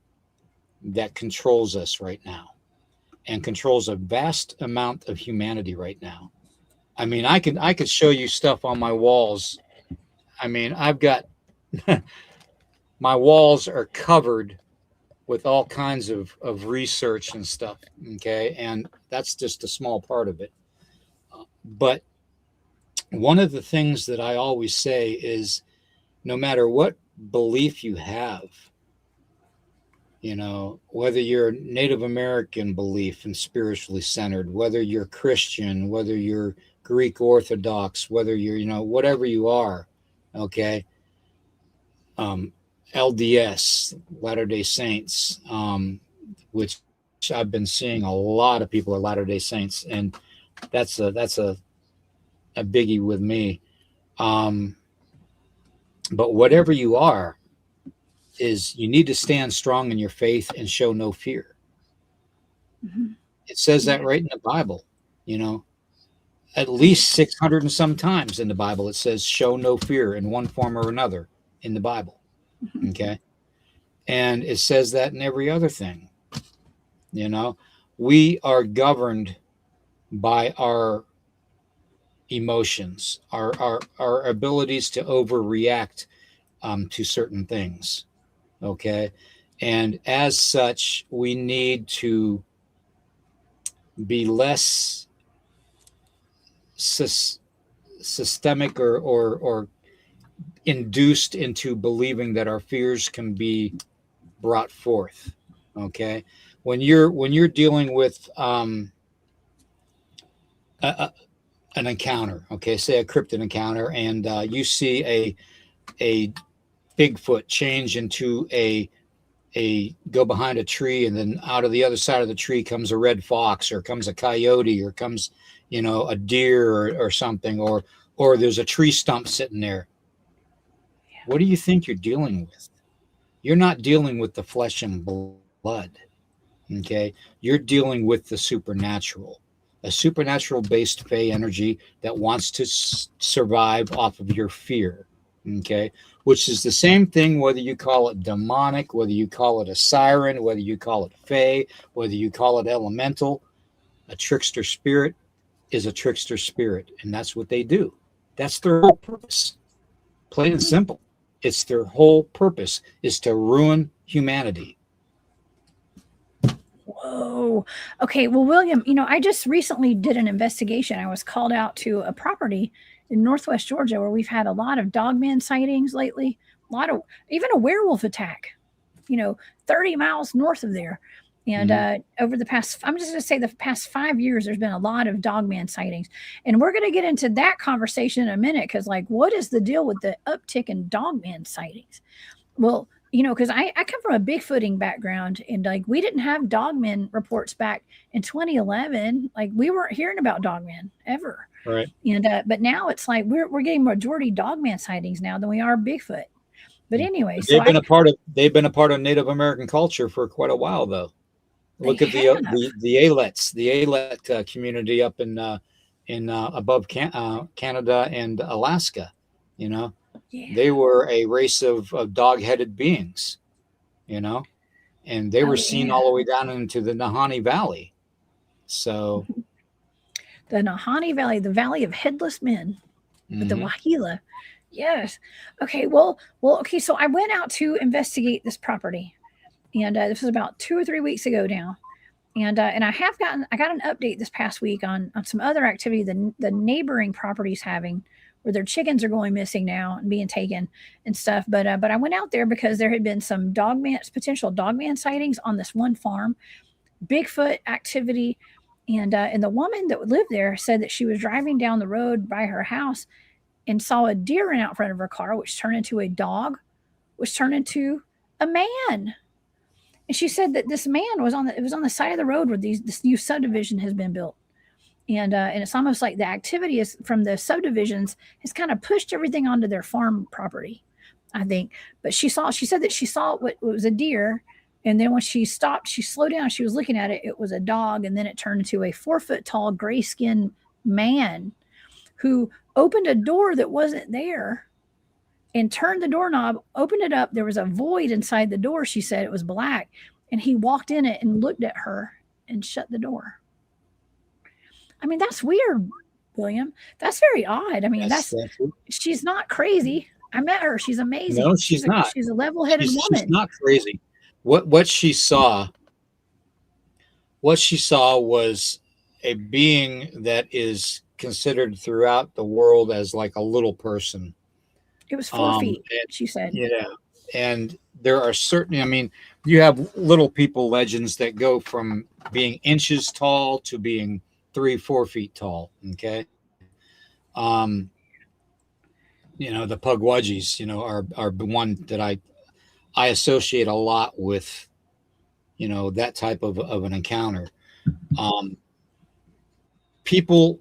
that controls us right now, and controls a vast amount of humanity right now. I mean, I could show you stuff on my walls. I mean, I've got my walls are covered with all kinds of research and stuff. Okay. And that's just a small part of it. But one of the things that I always say is, no matter what belief you have, you know, whether you're Native American belief and spiritually centered, whether you're Christian, whether you're Greek Orthodox, whether you're, you know, whatever you are, okay, LDS, Latter-day Saints, which I've been seeing a lot of people are Latter-day Saints, and that's a biggie with me. But whatever you are, is you need to stand strong in your faith and show no fear. It says that right in the Bible, you know, at least 600 and some times in the Bible, it says show no fear in one form or another in the Bible. Okay. And it says that in every other thing. You know, we are governed by our emotions, our abilities to overreact to certain things. Okay. And as such, we need to be less systemic or induced into believing that our fears can be brought forth. Okay. When you're dealing with a, an encounter, okay, say a cryptid encounter, and you see a Bigfoot change into a go behind a tree, and then out of the other side of the tree comes a red fox, or comes a coyote, or comes, a deer, or something, or there's a tree stump sitting there. What do you think you're dealing with? You're not dealing with the flesh and blood. Okay, you're dealing with the supernatural, a supernatural based fey energy that wants to survive off of your fear. Okay, which is the same thing whether you call it demonic, whether you call it a siren, whether you call it fey, whether you call it elemental. A trickster spirit is a trickster spirit, and that's what they do. That's their whole purpose. Plain and simple. It's their whole purpose is to ruin humanity.
Whoa. Okay. Well, William, I just recently did an investigation. I was called out to a property in Northwest Georgia where we've had a lot of Dogman sightings lately, a lot of, even a werewolf attack, 30 miles north of there. And over the past, I'm just going to say the past 5 years, there's been a lot of Dogman sightings. And we're going to get into that conversation in a minute because, what is the deal with the uptick in Dogman sightings? Well, because I come from a Bigfooting background, and we didn't have Dogman reports back in 2011. We weren't hearing about Dogman ever.
Right.
And but now it's we're getting majority Dogman sightings now than we are Bigfoot. But anyway,
they've been a part of Native American culture for quite a while, though. Look at the Alets, the Alet community up in above Canada and Alaska. Yeah. They were a race of dog-headed beings, and they were seen all the way down into the Nahanni Valley. So
the Nahanni Valley, the Valley of Headless Men, with the Wahila. Yes. Okay. Well. Okay. So I went out to investigate this property, and this was about 2 or 3 weeks ago now. And I got an update this past week on some other activity the neighboring properties having, where their chickens are going missing now and being taken and stuff. But I went out there because there had been some potential Dogman sightings on this one farm, Bigfoot activity. And the woman that lived there said that she was driving down the road by her house and saw a deer run out front of her car, which turned into a dog, which turned into a man. And she said that this man was on the side of the road where this new subdivision has been built. And it's almost like the activity is from the subdivisions has kind of pushed everything onto their farm property, I think. But she said that she saw what was a deer. And then when she stopped, she slowed down. She was looking at it. It was a dog. And then it turned into a 4-foot tall gray skinned man who opened a door that wasn't there and turned the doorknob, opened it up. There was a void inside the door. She said it was black. And he walked in it and looked at her and shut the door. I mean, that's weird, William. That's very odd. I mean, she's not crazy. I met her. She's amazing.
No, she's not.
She's a level-headed woman.
She's not crazy. What she saw was a being that is considered throughout the world as like a little person.
It was 4 feet, she said.
Yeah. And there are certain, you have little people legends that go from being inches tall to being 3-4 feet tall. Okay. The Pugwudgies, are the one that I associate a lot with, that type of an encounter. People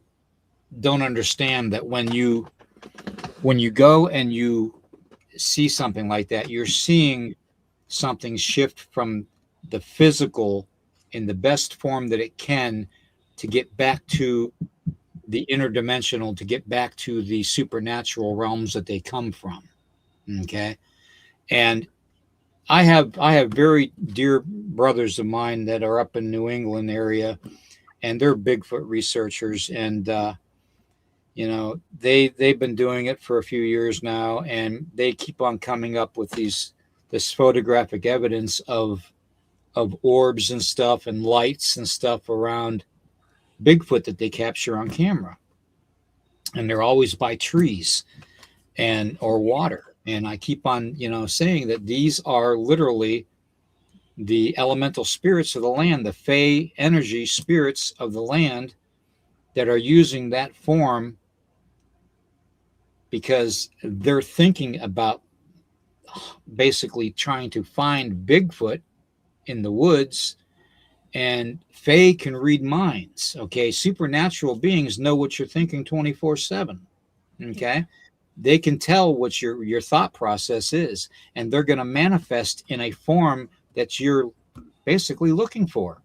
don't understand that when you go and you see something like that, you're seeing something shift from the physical in the best form that it can to get back to the interdimensional, to get back to the supernatural realms that they come from. Okay. And I have very dear brothers of mine that are up in New England area, and they're Bigfoot researchers, and they've been doing it for a few years now, and they keep on coming up with this photographic evidence of orbs and stuff and lights and stuff around Bigfoot that they capture on camera, and they're always by trees and or water. And I keep on saying that these are literally the elemental spirits of the land, the fey energy spirits of the land that are using that form because they're thinking about basically trying to find Bigfoot in the woods. And Fae can read minds. Okay. Supernatural beings know what you're thinking 24/7. Okay. They can tell what your thought process is, and they're going to manifest in a form that you're basically looking for.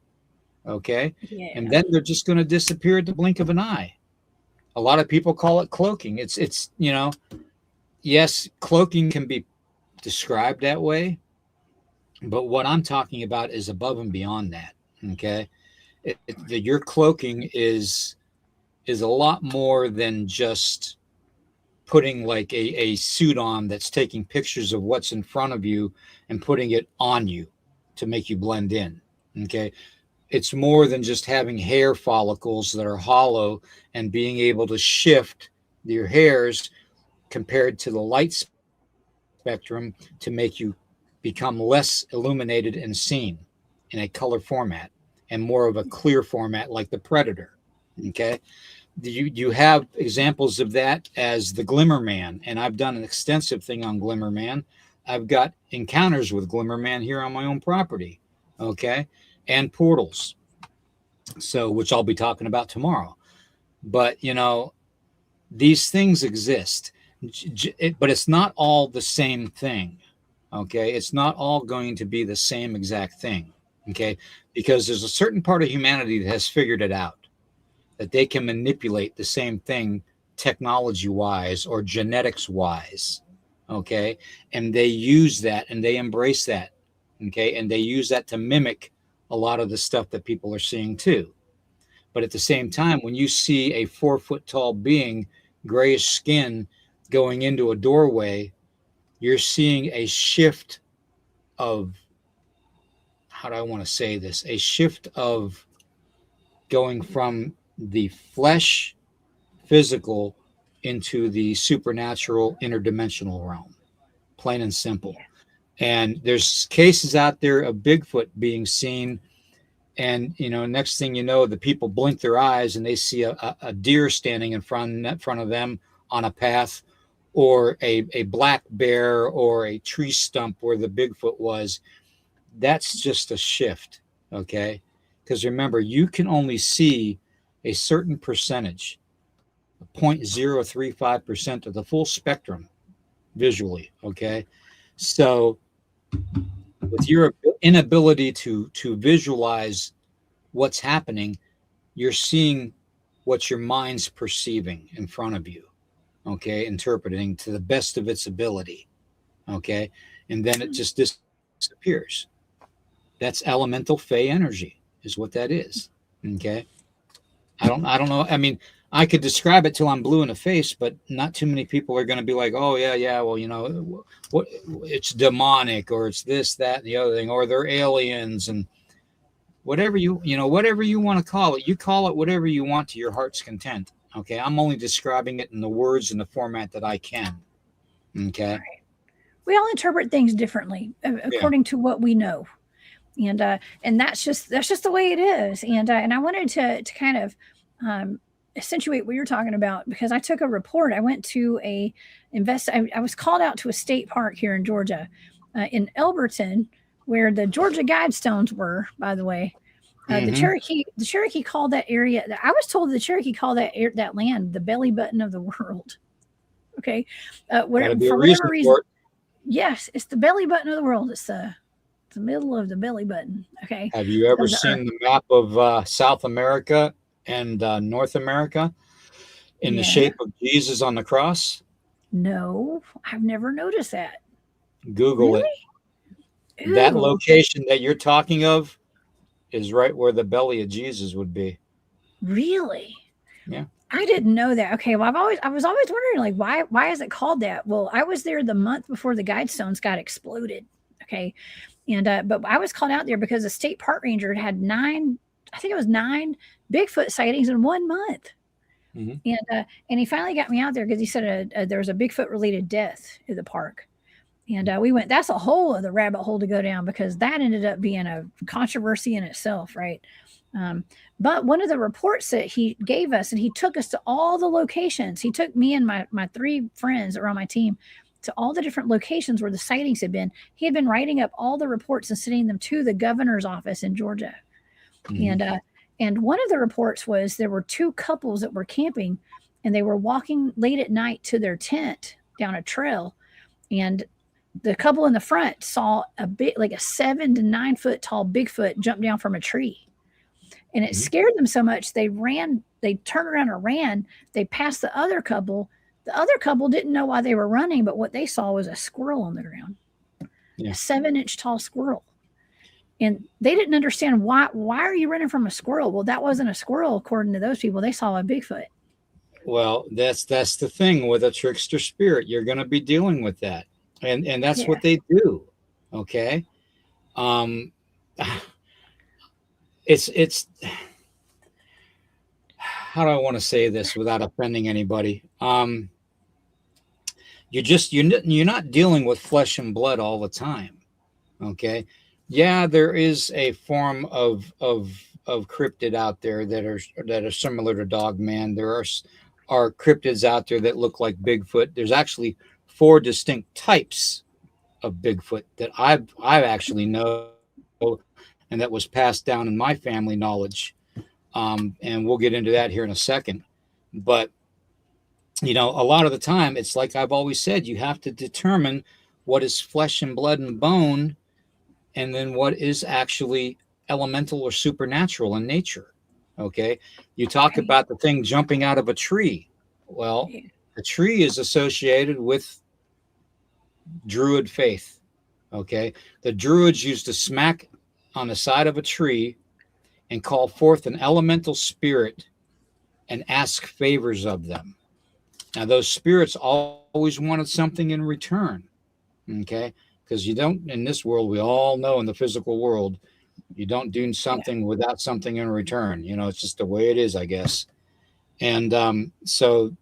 Okay. Yeah. And then they're just going to disappear at the blink of an eye. A lot of people call it cloaking. It's yes, cloaking can be described that way, but what I'm talking about is above and beyond that. Okay. Your cloaking is a lot more than just putting like a suit on that's taking pictures of what's in front of you and putting it on you to make you blend in. Okay. It's more than just having hair follicles that are hollow and being able to shift your hairs compared to the light spectrum to make you become less illuminated and seen in a color format and more of a clear format like the Predator. Okay. You have examples of that as the Glimmer Man, and I've done an extensive thing on Glimmer Man. I've got encounters with Glimmer Man here on my own property. Okay. And portals. So, which I'll be talking about tomorrow. But, these things exist, but it's not all the same thing. Okay. It's not all going to be the same exact thing. Okay. Because there's a certain part of humanity that has figured it out, that they can manipulate the same thing technology wise or genetics wise. Okay. And they use that and they embrace that. Okay. And they use that to mimic a lot of the stuff that people are seeing too. But at the same time, when you see a 4-foot tall being, grayish skin, going into a doorway, you're seeing a shift of, how do I want to say this? A shift of going from the flesh, physical, into the supernatural, interdimensional realm, plain and simple. And there's cases out there of Bigfoot being seen. And, next thing you know, the people blink their eyes and they see a deer standing in front of them on a path, or a black bear or a tree stump where the Bigfoot was. That's just a shift. Okay. Because remember, you can only see a certain percentage, 0.035% of the full spectrum visually. Okay. So with your inability to visualize what's happening, you're seeing what your mind's perceiving in front of you. Okay. Interpreting to the best of its ability. Okay. And then it just disappears. That's elemental fey energy is what that is. Okay. I don't know. I mean, I could describe it till I'm blue in the face, but not too many people are going to be like, oh yeah. Well, what it's demonic, or it's this, that, and the other thing, or they're aliens, and whatever whatever you want to call it, you call it whatever you want to your heart's content. Okay. I'm only describing it in the words and the format that I can. Okay.
Right. We all interpret things differently according to what we know. And that's just the way it is. And I wanted to kind of accentuate what you're talking about, because I took a report. I went to I was called out to a state park here in Georgia, in Elberton, where the Georgia Guidestones were, by the way. The Cherokee called that area. I was told the Cherokee called that land the belly button of the world. Okay. For whatever reason. Yes, it's the belly button of the world. It's the middle of the belly button. Okay.
Have you ever seen the map of South America and North America in the shape of Jesus on the cross?
No, I've never noticed that.
Google it. Ooh. That location that you're talking of is right where the belly of Jesus would be.
Really?
Yeah.
I didn't know that. Okay, well, I was always wondering, like, why is it called that? Well, I was there the month before the Guidestones got exploded. Okay, and but I was called out there because the state park ranger had nine, I think it was nine Bigfoot sightings in 1 month.
Mm-hmm.
And he finally got me out there because he said there was a Bigfoot related death at the park. And we went, that's a whole other rabbit hole to go down because that ended up being a controversy in itself, right? But one of the reports that he gave us, and he took us to all the locations, he took me and my three friends that were on my team to all the different locations where the sightings had been. He had been writing up all the reports and sending them to the governor's office in Georgia. Mm-hmm. And one of the reports was there were two couples that were camping and they were walking late at night to their tent down a trail. And the couple in the front saw a bit like a 7 to 9 foot tall Bigfoot jump down from a tree. And it scared them so much they ran, they turned around and ran. They passed the other couple. The other couple didn't know why they were running, but what they saw was a squirrel on the ground, a 7-inch tall squirrel. And they didn't understand why are you running from a squirrel? Well, that wasn't a squirrel, according to those people. They saw a Bigfoot.
Well, that's the thing with a trickster spirit. You're going to be dealing with that. And that's what they do. Okay. It's how do I want to say this without offending anybody? You're not dealing with flesh and blood all the time. Okay. Yeah, there is a form of cryptid out there that are similar to Dogman. There are cryptids out there that look like Bigfoot. There's actually 4 distinct types of Bigfoot that I've actually know, and that was passed down in my family knowledge. And we'll get into that here in a second. But a lot of the time, it's like I've always said, you have to determine what is flesh and blood and bone, and then what is actually elemental or supernatural in nature. Okay. You talk about the thing jumping out of a tree. Well, a tree is associated with Druid faith. Okay. The Druids used to smack on the side of a tree and call forth an elemental spirit and ask favors of them. Now, those spirits always wanted something in return. Okay. Because you don't, in this world, we all know in the physical world, you don't do something without something in return. It's just the way it is, I guess. And so,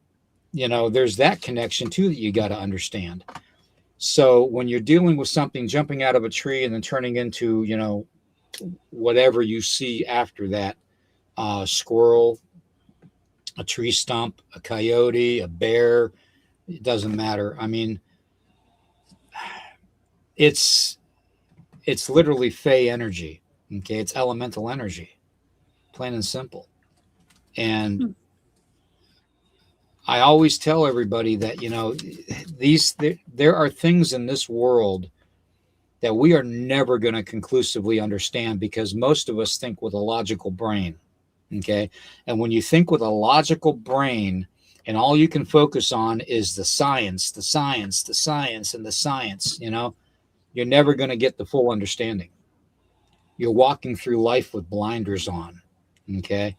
there's that connection too that you got to understand. So when you're dealing with something jumping out of a tree and then turning into, whatever you see after that, squirrel, a tree stump, a coyote, a bear, it doesn't matter. I mean, it's literally fey energy. Okay. It's elemental energy, plain and simple. And I always tell everybody that, there are things in this world that we are never going to conclusively understand because most of us think with a logical brain. Okay. And when you think with a logical brain and all you can focus on is the science, and the science, you're never going to get the full understanding. You're walking through life with blinders on. Okay.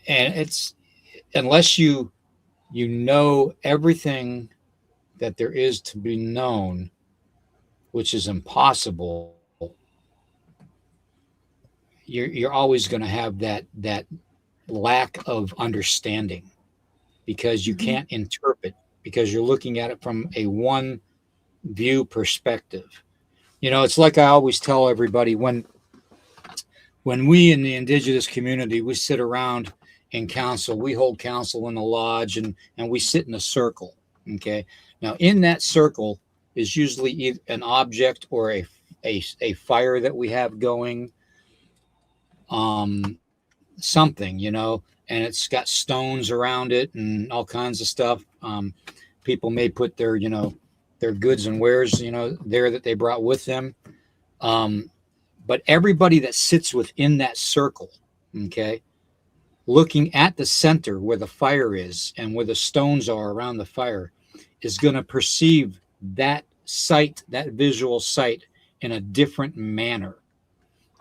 And it's, unless you know everything that there is to be known, which is impossible, you're always going to have that lack of understanding because you can't interpret, because you're looking at it from a one view perspective. It's like I always tell everybody, when we in the indigenous community, we sit around in council, we hold council in the lodge, and we sit in a circle. Okay. Now in that circle is usually an object or a fire that we have going, something, and it's got stones around it and all kinds of stuff. People may put their goods and wares, there that they brought with them. But everybody that sits within that circle, okay, looking at the center where the fire is and where the stones are around the fire, is going to perceive that sight, that visual sight, in a different manner.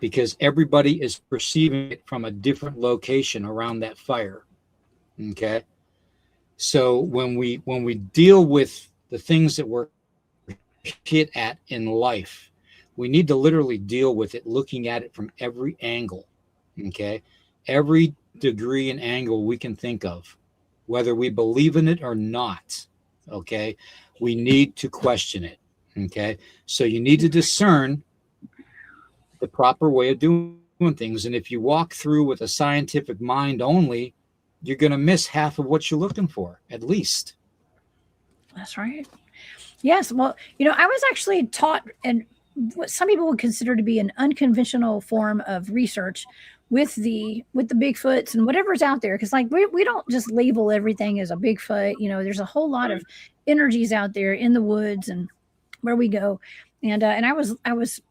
because everybody is perceiving it from a different location around that fire. Okay. So when we deal with the things that we're hit at in life, we need to literally deal with it, looking at it from every angle. Okay. Every degree and angle we can think of, whether we believe in it or not. Okay. We need to question it. Okay. So you need to discern the proper way of doing things. And if you walk through with a scientific mind only, you're going to miss half of what you're looking for, at least.
That's right. Yes. Well, I was actually taught, and what some people would consider to be an unconventional form of research with the Bigfoots and whatever's out there. Because like we don't just label everything as a Bigfoot. There's a whole lot of energies out there in the woods and where we go. And I was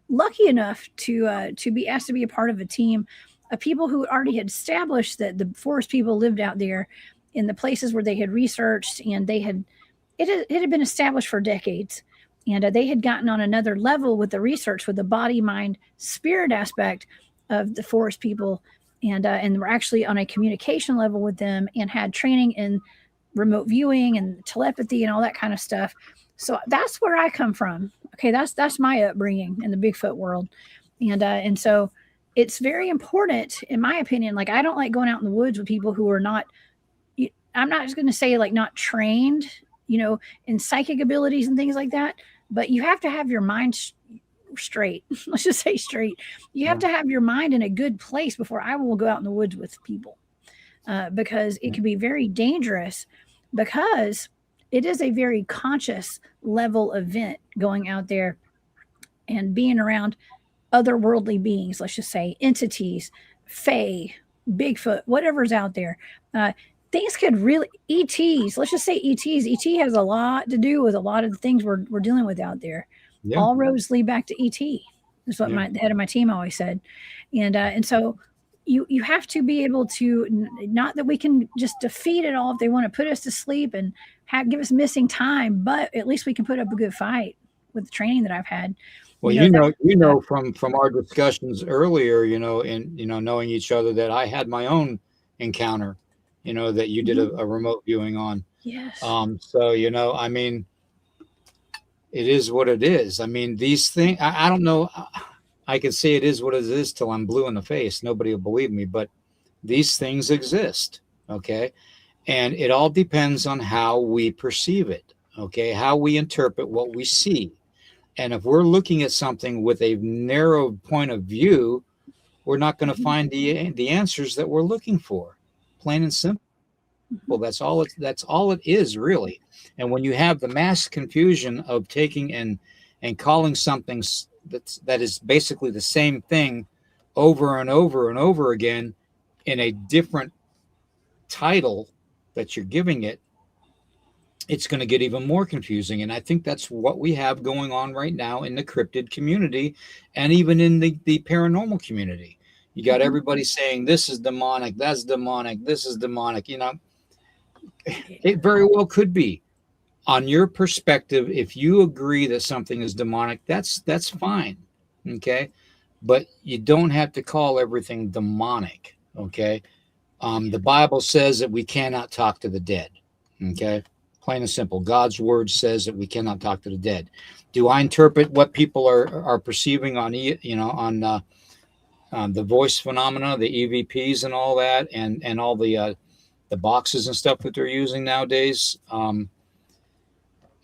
lucky enough to be asked to be a part of a team of people who already had established that the forest people lived out there in the places where they had researched, and it had been established for decades. And they had gotten on another level with the research, with the body, mind, spirit aspect of the forest people. And we're actually on a communication level with them, and had training in remote viewing and telepathy and all that kind of stuff. So that's where I come from. Okay. That's my upbringing in the Bigfoot world. And so it's very important, in my opinion. Like, I don't like going out in the woods with people who are not, I'm not just going to say like not trained, in psychic abilities and things like that, but you have to have your mind straight. Let's just say straight. You have to have your mind in a good place before I will go out in the woods with people, because it can be very dangerous, because it is a very conscious level event going out there and being around otherworldly beings, let's just say entities, fae, Bigfoot, whatever's out there. Things could really, ETs, let's just say ETs. ET has a lot to do with a lot of the things we're dealing with out there. Yeah. All roads lead back to ET. That's what the head of my team always said. And so you have to be able to, not that we can just defeat it all if they want to put us to sleep and give us missing time, but at least we can put up a good fight with the training that I've had.
Well, from our discussions earlier, and knowing each other, that I had my own encounter, that you did a remote viewing on.
Yes.
So, I mean, it is what it is. I mean, these things, I don't know. I can say it is what it is till I'm blue in the face. Nobody will believe me, but these things exist. Okay. And it all depends on how we perceive it. Okay. How we interpret what we see. And if we're looking at something with a narrow point of view, we're not going to find the answers that we're looking for. Plain and simple. Well, that's all it is, really. And when you have the mass confusion of taking and calling something that is basically the same thing over and over and over again in a different title that you're giving it, it's going to get even more confusing. And I think that's what we have going on right now in the cryptid community, and even in the paranormal community. You got everybody saying this is demonic, that's demonic, this is demonic. It very well could be. On your perspective, if you agree that something is demonic, that's fine. Okay. But you don't have to call everything demonic. Okay. The Bible says that we cannot talk to the dead. Okay. Plain and simple. God's word says that we cannot talk to the dead. Do I interpret what people are perceiving on the voice phenomena, the EVPs and all that, and all the boxes and stuff that they're using nowadays,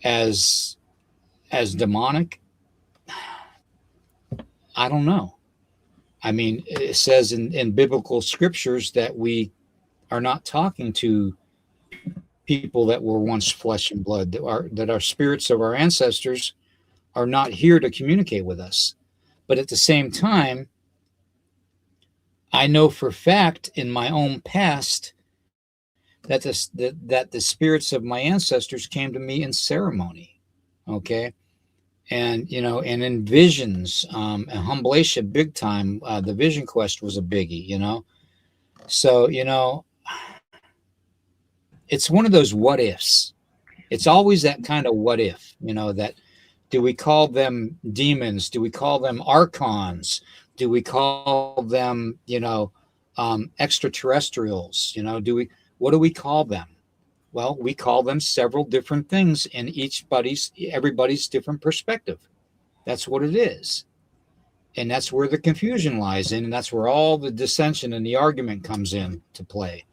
as demonic? I don't know. I mean, it says in biblical scriptures that we are not talking to people that were once flesh and blood, that our spirits of our ancestors are not here to communicate with us. But at the same time, I know for a fact in my own past that the spirits of my ancestors came to me in ceremony. Okay. And, and in visions, and Humblation, big time. The vision quest was a biggie, So, it's one of those what ifs. It's always that kind of what if, that do we call them demons? Do we call them archons? Do we call them, extraterrestrials? What do we call them? Well, we call them several different things in everybody's different perspective. That's what it is. And that's where the confusion lies in, and that's where all the dissension and the argument comes in to play.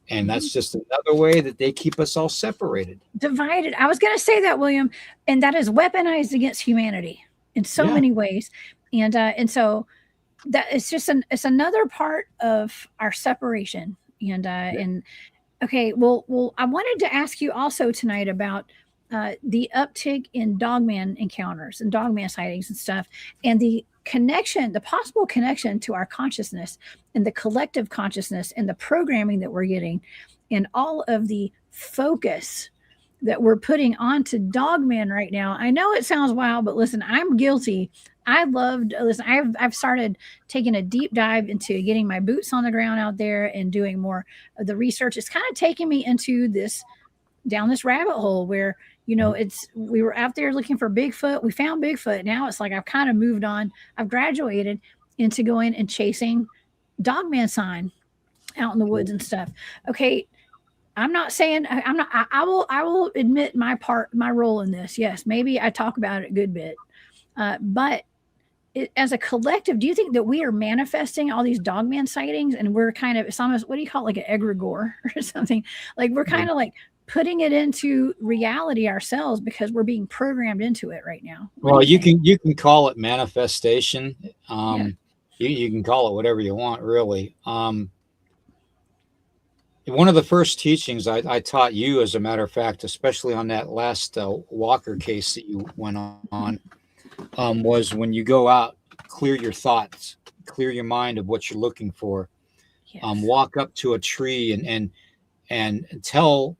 And that's just another way that they keep us all separated.
Divided. I was going to say that, William, and that is weaponized against humanity in so many ways. And so that it's another part of our separation. And okay, well, I wanted to ask you also tonight about the uptick in Dogman encounters and Dogman sightings and stuff, and the possible connection to our consciousness and the collective consciousness and the programming that we're getting, and all of the focus that we're putting onto Dogman right now. I know it sounds wild, but listen, I'm guilty. I've started taking a deep dive into getting my boots on the ground out there and doing more of the research. It's kind of taking me down this rabbit hole where, we were out there looking for Bigfoot. We found Bigfoot. Now it's like I've kind of moved on. I've graduated into going and chasing Dogman sign out in the woods and stuff. Okay. I'm not saying I will admit my role in this. Yes. Maybe I talk about it a good bit. But as a collective, do you think that we are manifesting all these Dogman sightings, and we're kind of, it's almost, what do you call it, like an egregore or something? Like we're kind of like putting it into reality ourselves because we're being programmed into it right now.
Well, you can call it manifestation. You can call it whatever you want, really. One of the first teachings I taught you, as a matter of fact, especially on that last Walker case that you went on, was when you go out, clear your thoughts, clear your mind of what you're looking for. Yes. Walk up to a tree and tell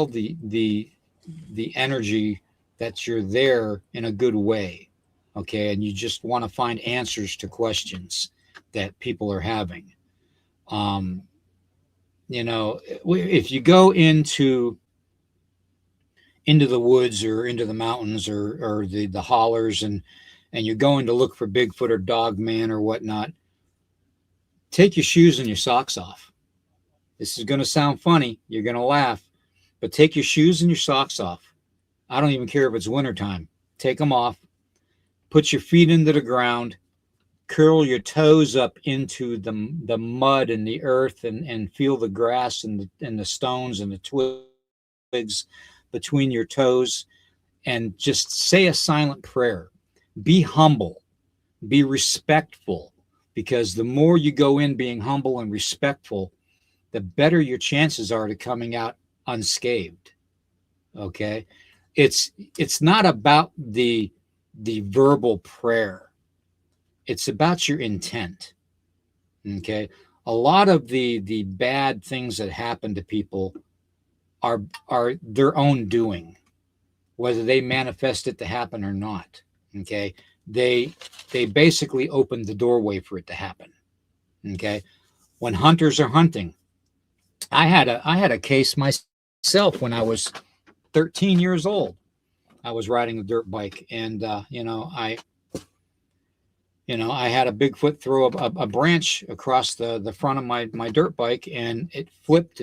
the energy that you're there in a good way. Okay. And you just want to find answers to questions that people are having. If you go into the woods or into the mountains or the hollers and you're going to look for Bigfoot or Dogman or whatnot, take your shoes and your socks off. This is going to sound funny. You're going to laugh, but take your shoes and your socks off. I don't even care if it's wintertime. Take them off. Put your feet into the ground. Curl your toes up into the mud and the earth and feel the grass and the stones and the twigs between your toes, and just say a silent prayer. Be humble. Be respectful, because the more you go in being humble and respectful, the better your chances are to coming out unscathed. Okay? It's not about the verbal prayer. It's about your intent. Okay? A lot of the bad things that happen to people are their own doing, whether they manifest it to happen or not. Okay? They basically opened the doorway for it to happen. Okay? When hunters are hunting, I had a case myself when I was 13 years old. I was riding a dirt bike, and I had a Bigfoot throw a branch across the front of my dirt bike, and it flipped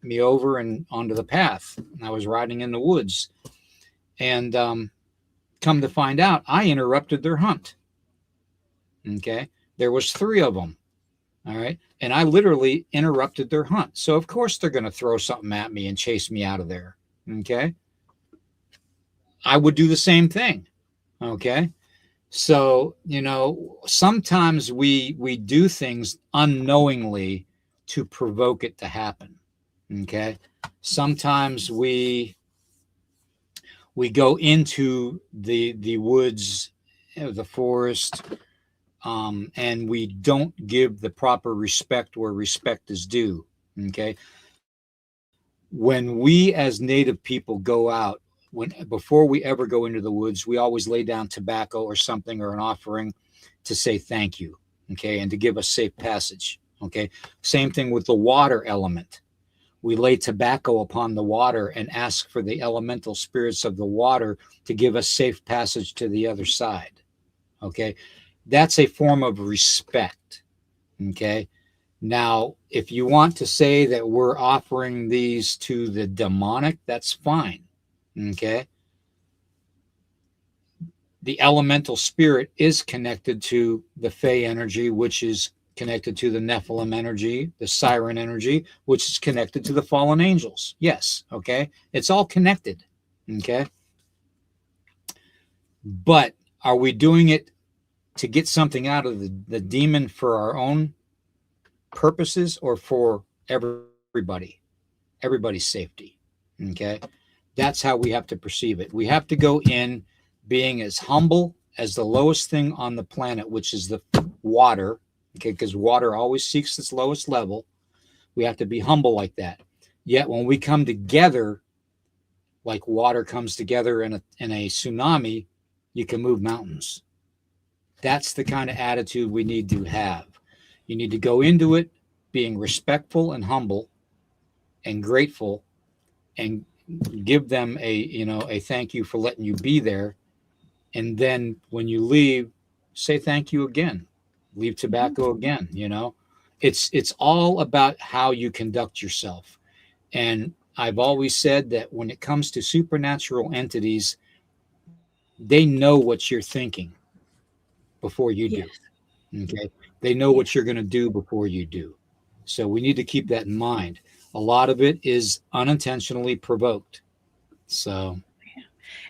me over and onto the path. And I was riding in the woods, and come to find out, I interrupted their hunt. Okay, there was 3 of them. All right, and I literally interrupted their hunt. So of course they're going to throw something at me and chase me out of there. Okay, I would do the same thing. Okay. So, sometimes we do things unknowingly to provoke it to happen. Okay. Sometimes we go into the woods, the forest, and we don't give the proper respect where respect is due. Okay. When we as Native people go out, before we ever go into the woods, we always lay down tobacco or something or an offering to say thank you, okay, and to give us safe passage, okay. Same thing with the water element. We lay tobacco upon the water and ask for the elemental spirits of the water to give us safe passage to the other side, Okay. That's a form of respect. Okay. Now, if you want to say that we're offering these to the demonic, that's fine. Okay. The elemental spirit is connected to the Fey energy, which is connected to the Nephilim energy, the Siren energy, which is connected to the fallen angels. Yes. Okay. It's all connected. Okay. But are we doing it to get something out of the demon for our own purposes or for everybody's safety? Okay. That's how we have to perceive it. We have to go in being as humble as the lowest thing on the planet, which is the water. Okay. Because water always seeks its lowest level. We have to be humble like that. Yet when we come together, like water comes together in a tsunami, you can move mountains. That's the kind of attitude we need to have. You need to go into it being respectful and humble and grateful, and give them a thank you for letting you be there. And then when you leave, say thank you again. Leave tobacco again. It's all about how you conduct yourself. And I've always said that when it comes to supernatural entities, they know what you're thinking before you do.
Yes.
Okay. They know what you're going to do before you do. So we need to keep that in mind. A lot of it is unintentionally provoked. So,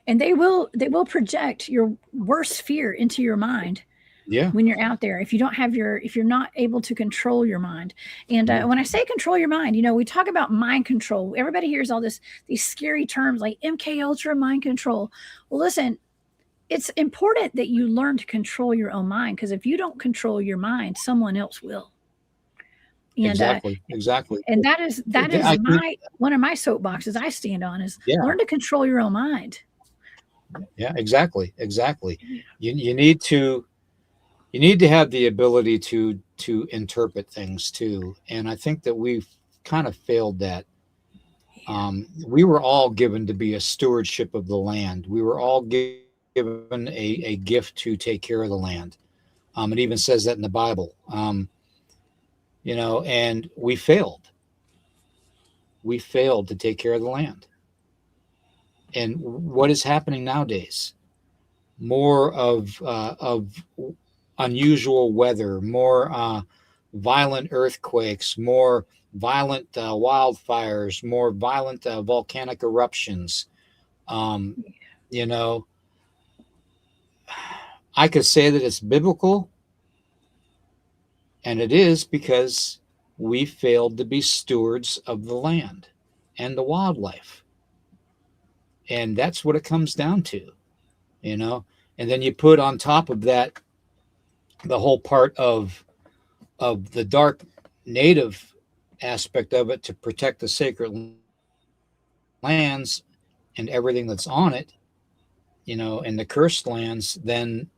And they will project your worst fear into your mind
yeah.
when you're out there, if you're not able to control your mind. And when I say control your mind, we talk about mind control. Everybody hears all these scary terms like MK Ultra, mind control. Well, listen, it's important that you learn to control your own mind, because if you don't control your mind, someone else will. And
Exactly.
and that is
I think,
one of my soapboxes I stand on is
yeah.
learn to control your own mind.
Yeah, exactly. You need to have the ability to interpret things too. And I think that we've kind of failed that. We were all given to be a stewardship of the land. We were all given a gift to take care of the land. It even says that in the Bible. And we failed. We failed to take care of the land. And what is happening nowadays? More of unusual weather, more violent earthquakes, more violent wildfires, more violent volcanic eruptions. Um, you know, I could say that it's biblical, and it is because we failed to be stewards of the land and the wildlife. And that's what it comes down to, you know. And then you put on top of that the whole part of the dark native aspect of it to protect the sacred lands and everything that's on it, and the cursed lands, then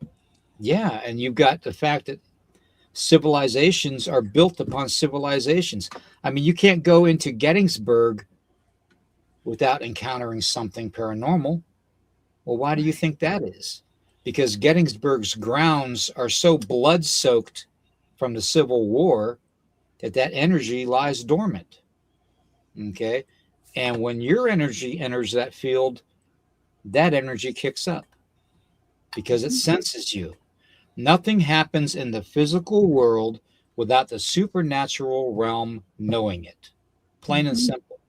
yeah, and you've got the fact that civilizations are built upon civilizations. I mean, you can't go into Gettysburg without encountering something paranormal. Well, why do you think that is? Because Gettysburg's grounds are so blood soaked from the Civil War that energy lies dormant. Okay. And when your energy enters that field, that energy kicks up because it senses you. Nothing happens in the physical world without the supernatural realm knowing it. Plain and simple.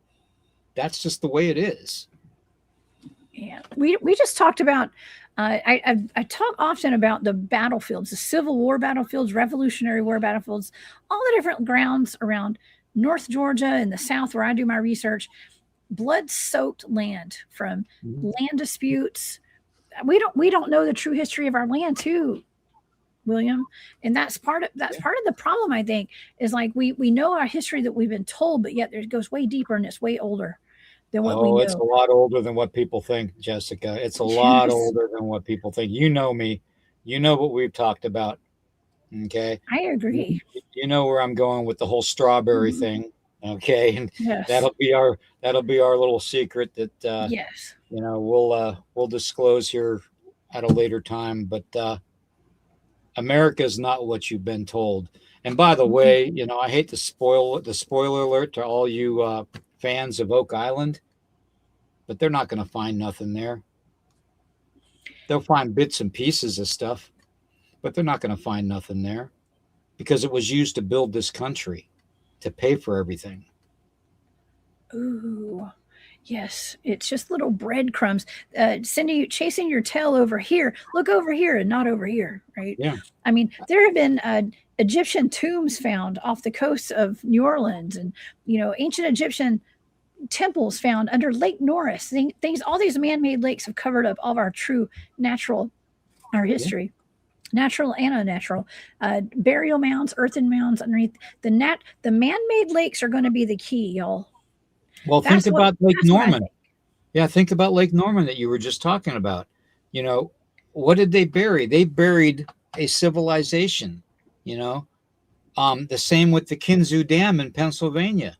That's just the way it is.
Yeah, we just talked about. I talk often about the battlefields, the Civil War battlefields, Revolutionary War battlefields, all the different grounds around North Georgia and the South where I do my research. Blood-soaked land from land disputes. We don't know the true history of our land too, William, and that's part of the problem. I think is like we know our history that we've been told, but yet it goes way deeper and it's way older than what we
Oh, it's a
know.
lot older than what people think, Jessica. It's a lot
Yes,
older than what people think. You know me. You know what we've talked about. Okay.
I
You,
agree.
you know where I'm going with the whole strawberry
Mhm.
thing. Okay. And
Yes.
that'll be our little secret that
Yes.
we'll disclose here at a later time. But America is not what you've been told. And by the way, you know, I hate to spoil the spoiler alert to all you fans of Oak Island, but they're not going to find nothing there. They'll find bits and pieces of stuff, but they're not going to find nothing there because it was used to build this country, to pay for everything.
Ooh, yes. It's just little breadcrumbs sending you, chasing your tail over here. Look over here and not over here, right?
Yeah.
I mean, there have been Egyptian tombs found off the coast of New Orleans, and you know, ancient Egyptian temples found under Lake Norris. Things, all these man-made lakes have covered up all of our true natural, our history. Natural and unnatural, burial mounds, earthen mounds underneath the man-made lakes are going to be the key, y'all.
Well, think about Lake Norman. Yeah, think about Lake Norman that you were just talking about. You know, what did they bury? They buried a civilization. You know, the same with the Kinzu Dam in Pennsylvania.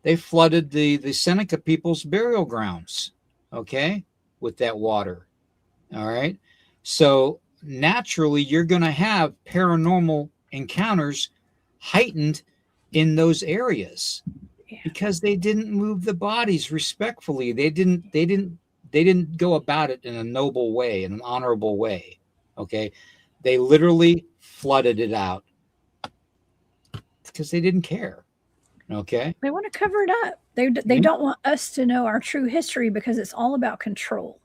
They flooded the Seneca people's burial grounds. Okay, with that water. All right, so naturally you're going to have paranormal encounters heightened in those areas because they didn't move the bodies respectfully. They didn't go about it in a noble way, in an honorable way. Okay, they literally flooded it out because they didn't care. Okay,
they want to cover it up. They don't want us to know our true history because it's all about control.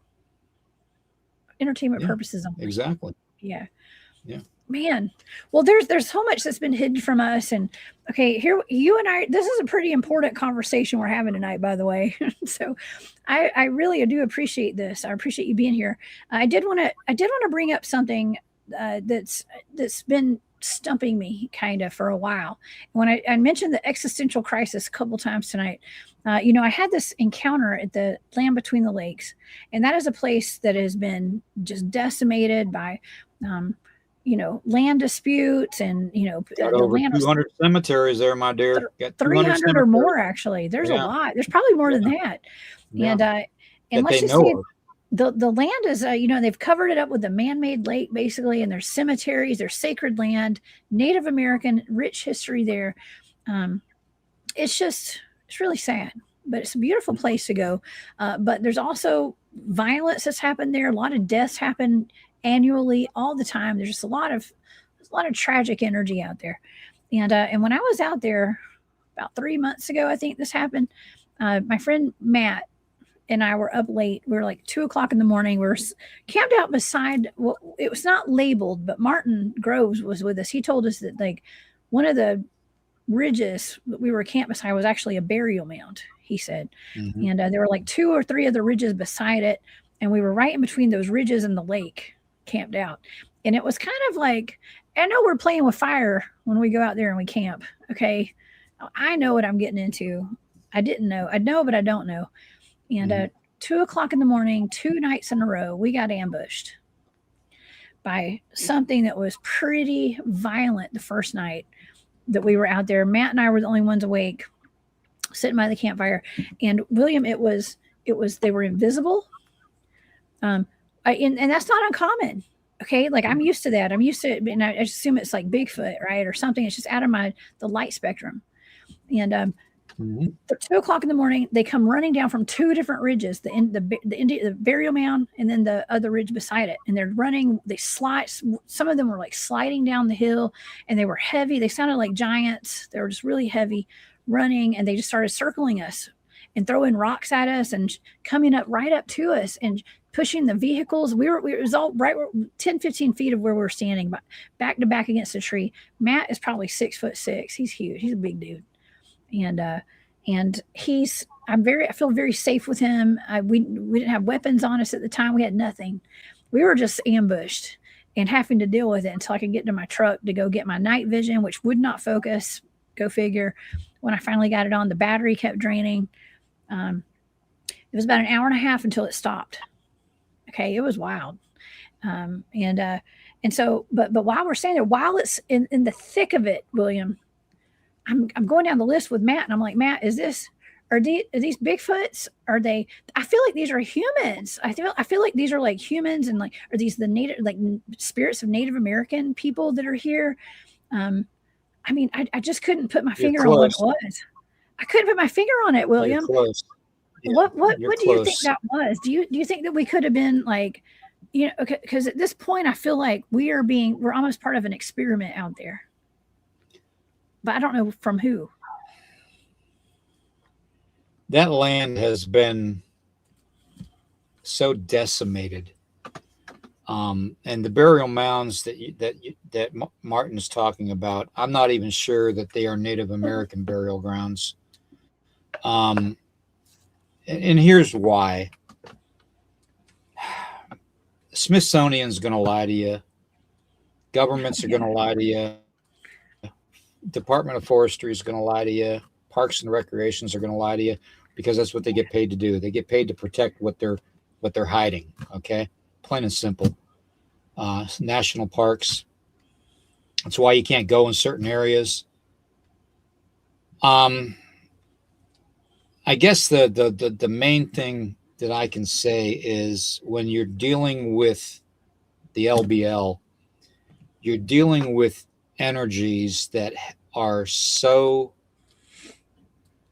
Entertainment purposes only.
Exactly.
Yeah.
man. Well, there's so much that's been hidden from us. And okay, here you and I, this is a pretty important conversation we're having tonight, by the way. So I really do appreciate this. I appreciate you being here. I did want to bring up something that's been stumping me kind of for a while. When I mentioned the existential crisis a couple times tonight, I had this encounter at the Land Between the Lakes, and that is a place that has been just decimated by, land disputes and,
got over 200 cemeteries there, my dear.
Got 300 or more, actually. There's a lot. There's probably more than that. Yeah. And let's just say the land is, they've covered it up with a man-made lake, basically, and there's cemeteries, there's sacred land, Native American, rich history there. It's really sad, but it's a beautiful place to go. But there's also violence that's happened there. A lot of deaths happen annually, all the time. There's just a lot of tragic energy out there. And when I was out there about 3 months ago, I think this happened, my friend Matt and I were up late. We were like 2:00 in the morning. We were camped out beside, well, it was not labeled, but Martin Groves was with us. He told us that like one of the ridges that we were camped beside was actually a burial mound, he said. Mm-hmm. And there were like 2 or 3 of the ridges beside it. And we were right in between those ridges and the lake, camped out. And it was kind of like, I know we're playing with fire when we go out there and we camp. Okay. I know what I'm getting into. I didn't know. I know, but I don't know. And 2:00 in the morning, 2 nights in a row, we got ambushed by something that was pretty violent the first night that we were out there. Matt and I were the only ones awake, sitting by the campfire. And William, it was they were invisible. And that's not uncommon. Okay. Like I'm used to that. I'm used to it. And I assume it's like Bigfoot, right? Or something. It's just out of the light spectrum. And, 2:00 in the morning, they come running down from 2 different ridges, the burial mound and then the other ridge beside it. And they're running, they slide. Some of them were like sliding down the hill and they were heavy. They sounded like giants. They were just really heavy running. And they just started circling us and throwing rocks at us and coming up right up to us and pushing the vehicles. It was all right 10, 15 feet of where we were standing, but back to back against a tree. Matt is probably 6'6". He's huge. He's a big dude. And I feel very safe with him. We didn't have weapons on us at the time. We had nothing. We were just ambushed and having to deal with it until I could get to my truck to go get my night vision, which would not focus. Go figure. When I finally got it on, the battery kept draining. It was about an hour and a half until it stopped. Okay. It was wild. And so, but while we're standing there, while it's in the thick of it, William, I'm going down the list with Matt and I'm like, Matt, is this are these Bigfoots? Are they? I feel like these are humans. I feel like these are like humans, and like are these the native like spirits of Native American people that are here? I mean, I just couldn't put my finger on what it was. I couldn't put my finger on it, William.
You're close. Yeah,
what do you think that was? Do you think that we could have been like, you know, because at this point I feel like we're almost part of an experiment out there. But I don't know from who.
That land has been so decimated. And the burial mounds that Martin's talking about, I'm not even sure that they are Native American burial grounds. And here's why. Smithsonian's going to lie to you. Governments are going to lie to you. Department of Forestry is going to lie to you. Parks and Recreations are going to lie to you, because that's what they get paid to do. They get paid to protect what they're hiding. Okay, plain and simple. National parks. That's why you can't go in certain areas. I guess the main thing that I can say is when you're dealing with the LBL, you're dealing with energies that are so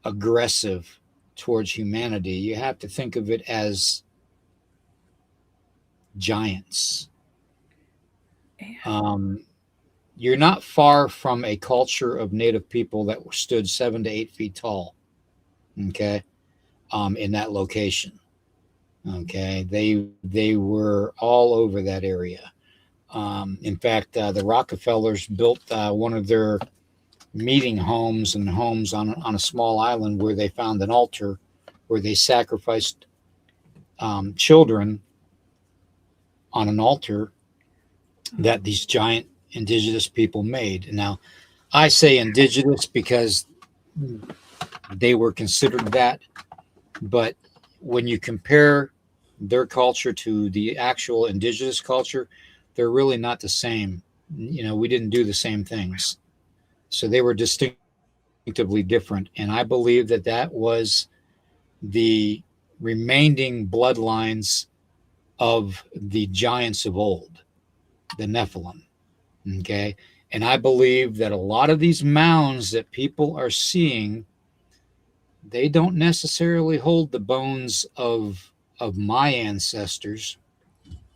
aggressive towards humanity. You have to think of it as giants. You're not far from a culture of native people that stood 7 to 8 feet tall. Okay. In that location. Okay. They were all over that area. In fact, the Rockefellers built one of their meeting homes on a small island where they found an altar where they sacrificed children on an altar that these giant indigenous people made. Now, I say indigenous because they were considered that, but when you compare their culture to the actual indigenous culture, they're really not the same. You know, we didn't do the same things. So they were distinctively different. And I believe that was the remaining bloodlines of the giants of old, the Nephilim. Okay. And I believe that a lot of these mounds that people are seeing, they don't necessarily hold the bones of my ancestors,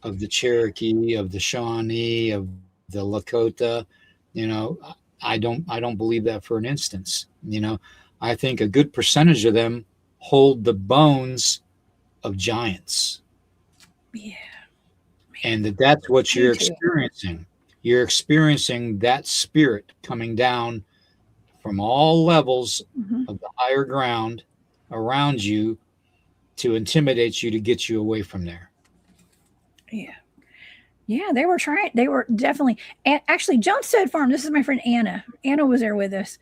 of the Cherokee, of the Shawnee, of the Lakota. You know, I don't believe that for an instance. You know, I think a good percentage of them hold the bones of giants.
Yeah.
And that's what you're experiencing. You're experiencing that spirit coming down from all levels of the higher ground around you to intimidate you, to get you away from there.
Yeah. Yeah, they were trying. They were definitely. And actually, Jonestead Farm, this is my friend Anna. Anna was there with us.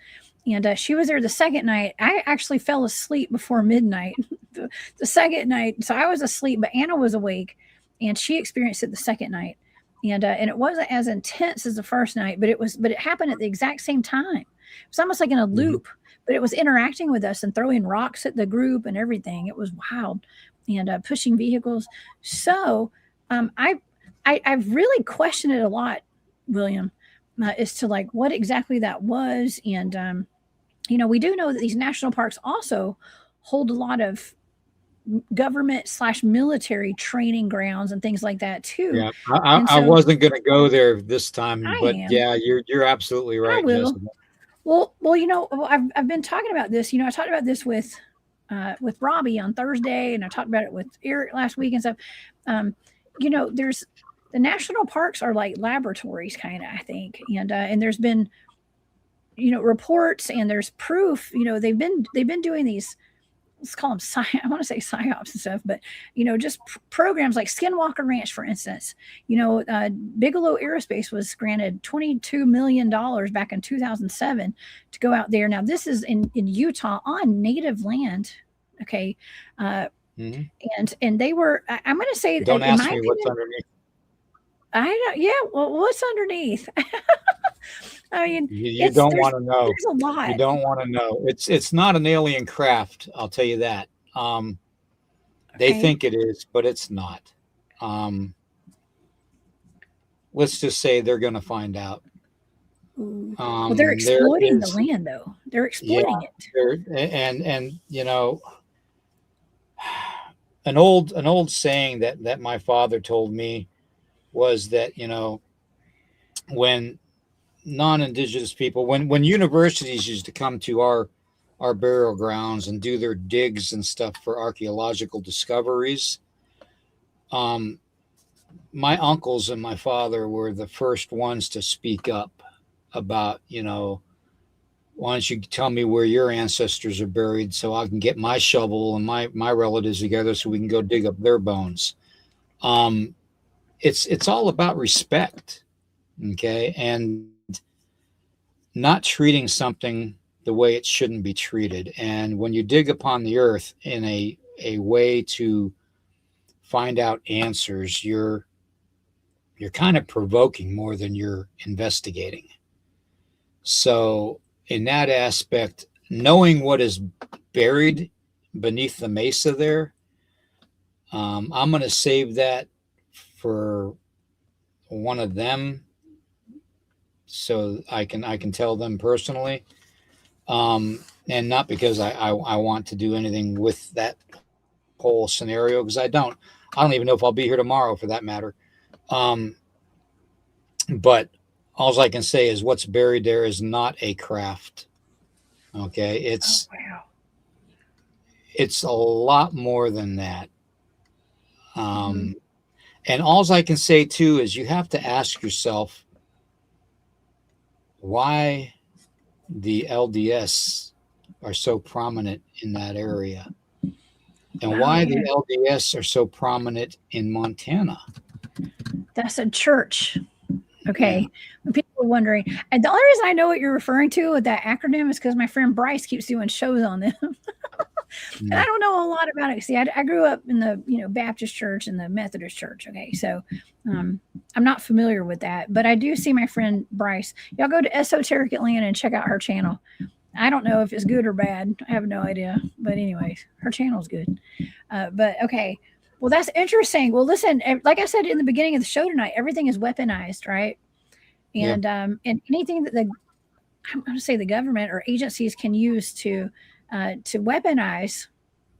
And she was there the second night. I actually fell asleep before midnight the second night. So I was asleep, but Anna was awake. And she experienced it the second night. And it wasn't as intense as the first night, but it happened at the exact same time. It was almost like in a loop, but it was interacting with us and throwing rocks at the group and everything. It was wild, and pushing vehicles. So I've really questioned it a lot, William, as to like what exactly that was. And, you know, we do know that these national parks also hold a lot of government/military training grounds and things like that too.
Yeah, I wasn't going to go there this time, but yeah, you're absolutely right.
I will. Well, you know, I've been talking about this. You know, I talked about this with Robbie on Thursday, and I talked about it with Eric last week and stuff. You know, there's the national parks are like laboratories, kind of, I think, and there's been, you know, reports and there's proof. You know, they've been doing these. Let's call them I want to say psyops and stuff, but you know, just programs like Skinwalker Ranch, for instance. You know, Bigelow Aerospace was granted $22 million back in 2007 to go out there. Now this is in Utah on native land. Okay. And they were, I'm going to say,
don't ask me what's underneath.
I don't, yeah. Well, what's underneath? I mean,
You don't want to know.
There's a lot.
You don't want to know. It's not an alien craft. I'll tell you that. They think it is, but it's not. Let's just say they're going to find out.
Well, they're exploiting the land, though. They're exploiting it.
And you know, an old saying that my father told me was that, you know, when non-indigenous people, when universities used to come to our burial grounds and do their digs and stuff for archaeological discoveries, my uncles and my father were the first ones to speak up about, you know, why don't you tell me where your ancestors are buried so I can get my shovel and my relatives together so we can go dig up their bones. It's all about respect, okay, and not treating something the way it shouldn't be treated. And when you dig upon the earth in a way to find out answers, you're kind of provoking more than you're investigating. So in that aspect, knowing what is buried beneath the mesa there, I'm going to save that for one of them so I can tell them personally, and not because I want to do anything with that whole scenario, because I don't even know if I'll be here tomorrow for that matter. But all I can say is what's buried there is not a craft. Okay. It's a lot more than that. And all I can say too is you have to ask yourself why the LDS are so prominent in that area, and why the LDS are so prominent in Montana.
That's a church. Okay. Yeah. People are wondering. And the only reason I know what you're referring to with that acronym is because my friend Bryce keeps doing shows on them. And I don't know a lot about it. See, I grew up in the, you know, Baptist church and the Methodist church. Okay. So I'm not familiar with that, but I do see my friend Bryce. Y'all go to Esoteric Atlanta and check out her channel. I don't know if it's good or bad. I have no idea. But anyways, her channel's good. But okay. Well, that's interesting. Well, listen, like I said in the beginning of the show tonight, everything is weaponized, right? And and anything that I'm going to say the government or agencies can use to weaponize,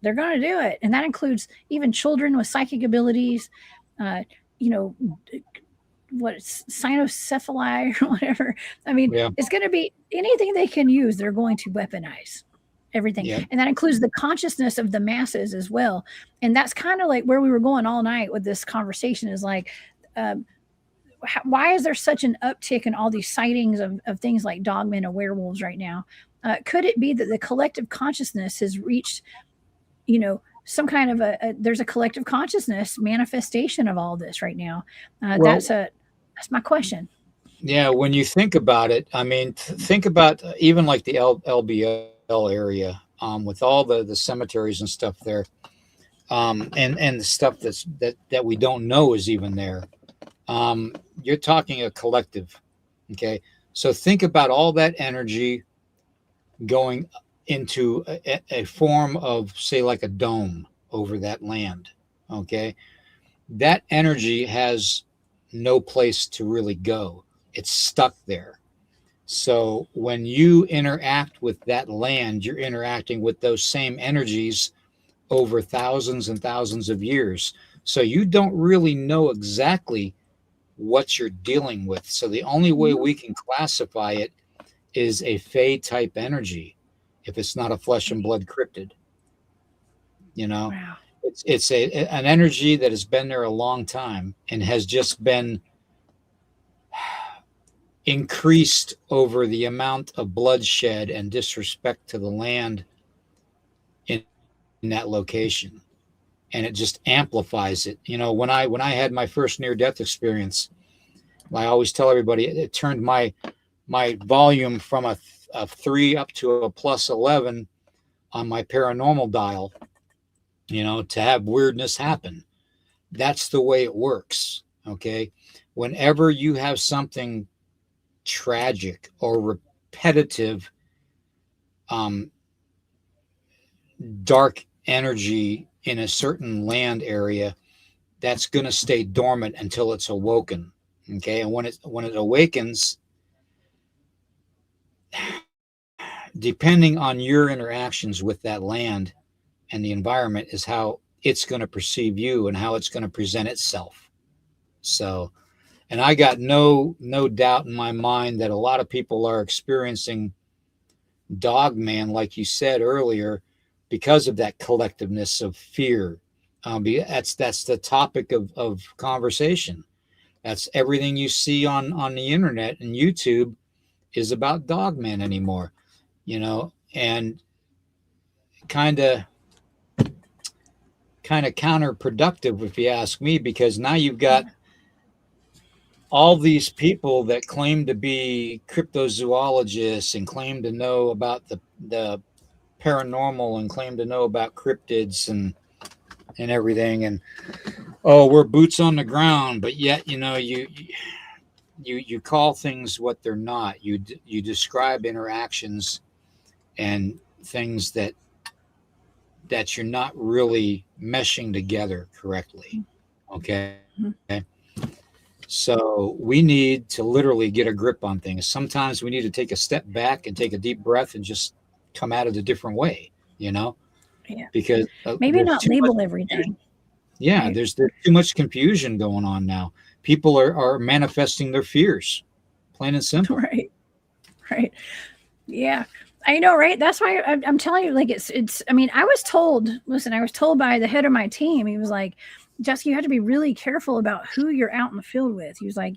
they're going to do it, and that includes even children with psychic abilities. You know, what cynocephaly or whatever. I mean, it's going to be anything they can use. They're going to weaponize. Everything. And that includes the consciousness of the masses as well. And that's kind of like where we were going all night with this conversation is like, why is there such an uptick in all these sightings of things like Dogman and werewolves right now? Could it be that the collective consciousness has reached, you know, some kind of there's a collective consciousness manifestation of all this right now? That's my question.
Yeah. When you think about it, I mean, think about even like the LBL area, with all the cemeteries and stuff there, and the stuff that we don't know is even there. You're talking a collective. Okay. So think about all that energy going into a form of, say, like a dome over that land. Okay. That energy has no place to really go. It's stuck there. So when you interact with that land, you're interacting with those same energies over thousands and thousands of years. So you don't really know exactly what you're dealing with. So the only way we can classify it is a Fey type energy, if it's not a flesh and blood cryptid. You know, it's an energy that has been there a long time and has just been increased over the amount of bloodshed and disrespect to the land in that location, and it just amplifies it. You know, when I had my first near-death experience, I always tell everybody it turned my volume from a 3 up to a plus 11 on my paranormal dial, you know, to have weirdness happen. That's the way it works. Okay, whenever you have something tragic or repetitive dark energy in a certain land area, that's going to stay dormant until it's awoken. Okay. And when it awakens, depending on your interactions with that land and the environment, is how it's going to perceive you and how it's going to present itself. So, and I got no doubt in my mind that a lot of people are experiencing Dogman, like you said earlier, because of that collectiveness of fear. That's the topic of conversation. That's everything you see on the internet and YouTube is about Dogman anymore, and kind of counterproductive, if you ask me, because now you've got all these people that claim to be cryptozoologists and claim to know about the paranormal and claim to know about cryptids and everything, and we're boots on the ground, but yet you call things what they're not. You describe interactions and things that you're not really meshing together correctly. Okay. So we need to literally get a grip on things. Sometimes we need to take a step back and take a deep breath and just come at it a different way,
Yeah.
Because
maybe not label everything.
Yeah, right. There's too much confusion going on now. People are manifesting their fears, plain and simple.
Right. Yeah, I know, right? That's why I'm telling you, like, it's. I mean, I was told by the head of my team. He was like, Jessica, you have to be really careful about who you're out in the field with. He was like,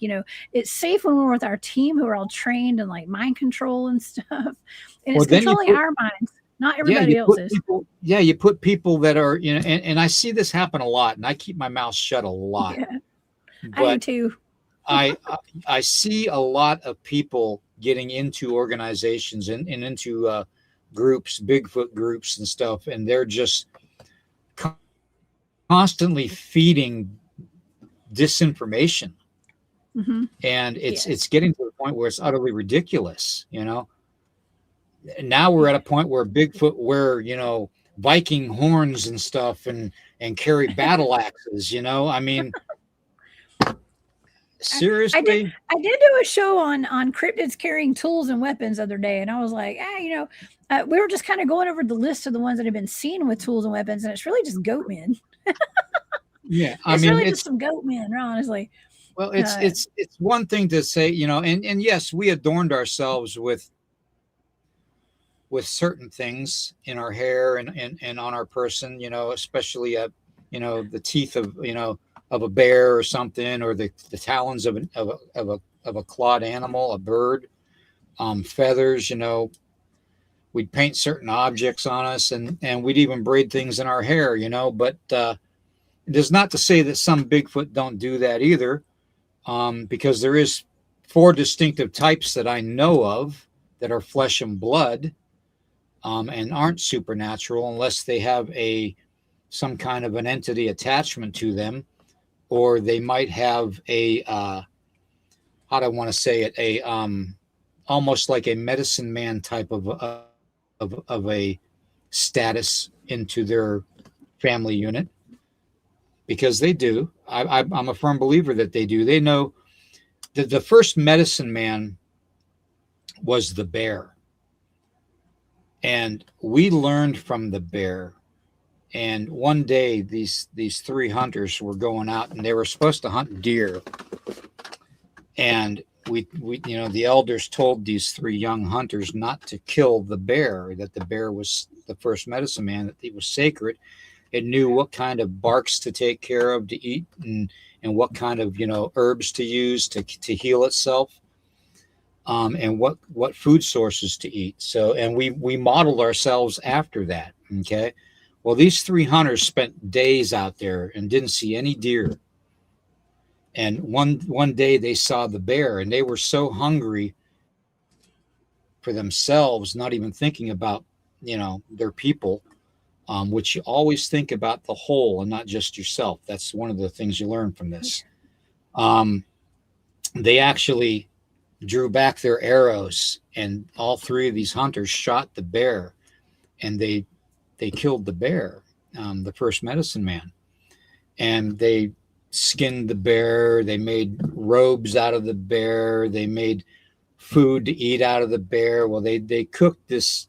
it's safe when we're with our team who are all trained in like mind control and stuff. And it's controlling our minds, not everybody else's.
You put people that are, and I see this happen a lot, and I keep my mouth shut a lot.
Yeah, I do too.
I see a lot of people getting into organizations and into groups, Bigfoot groups and stuff, and they're just constantly feeding disinformation. And it's getting to the point where it's utterly ridiculous. Now we're at a point where Bigfoot wear Viking horns and stuff and carry battle axes. I mean, seriously.
I did do a show on cryptids carrying tools and weapons the other day, and I was like, we were just kind of going over the list of the ones that have been seen with tools and weapons, and it's really just goat men.
Yeah,
it's really just some goat men, honestly.
Well, it's one thing to say, and yes, we adorned ourselves with certain things in our hair and on our person, especially the teeth of a bear or something, or the talons of a clawed animal, a bird, feathers. We'd paint certain objects on us, and we'd even braid things in our hair, but it is not to say that some Bigfoot don't do that either, because there is 4 distinctive types that I know of that are flesh and blood, and aren't supernatural unless they have some kind of an entity attachment to them, or they might have how do I want to say it, almost like a medicine man type of a status into their family unit, because they do. I'm a firm believer that they do. They know that the first medicine man was the bear, and we learned from the bear. And one day these 3 hunters were going out, and they were supposed to hunt deer, and we the elders told these 3 young hunters not to kill the bear, that the bear was the first medicine man, that it was sacred. It knew what kind of barks to take care of, to eat, and what kind of herbs to use to heal itself, and what food sources to eat. So, and we modeled ourselves after that. Okay, well, these 3 hunters spent days out there and didn't see any deer. And one day they saw the bear, and they were so hungry for themselves, not even thinking about their people. Which you always think about the whole and not just yourself. That's one of the things you learn from this. They drew back their arrows, and all three of these hunters shot the bear, and they killed the bear, the first medicine man, and they skinned the bear. They made robes out of the bear. They made food to eat out of the bear. Well, they cooked this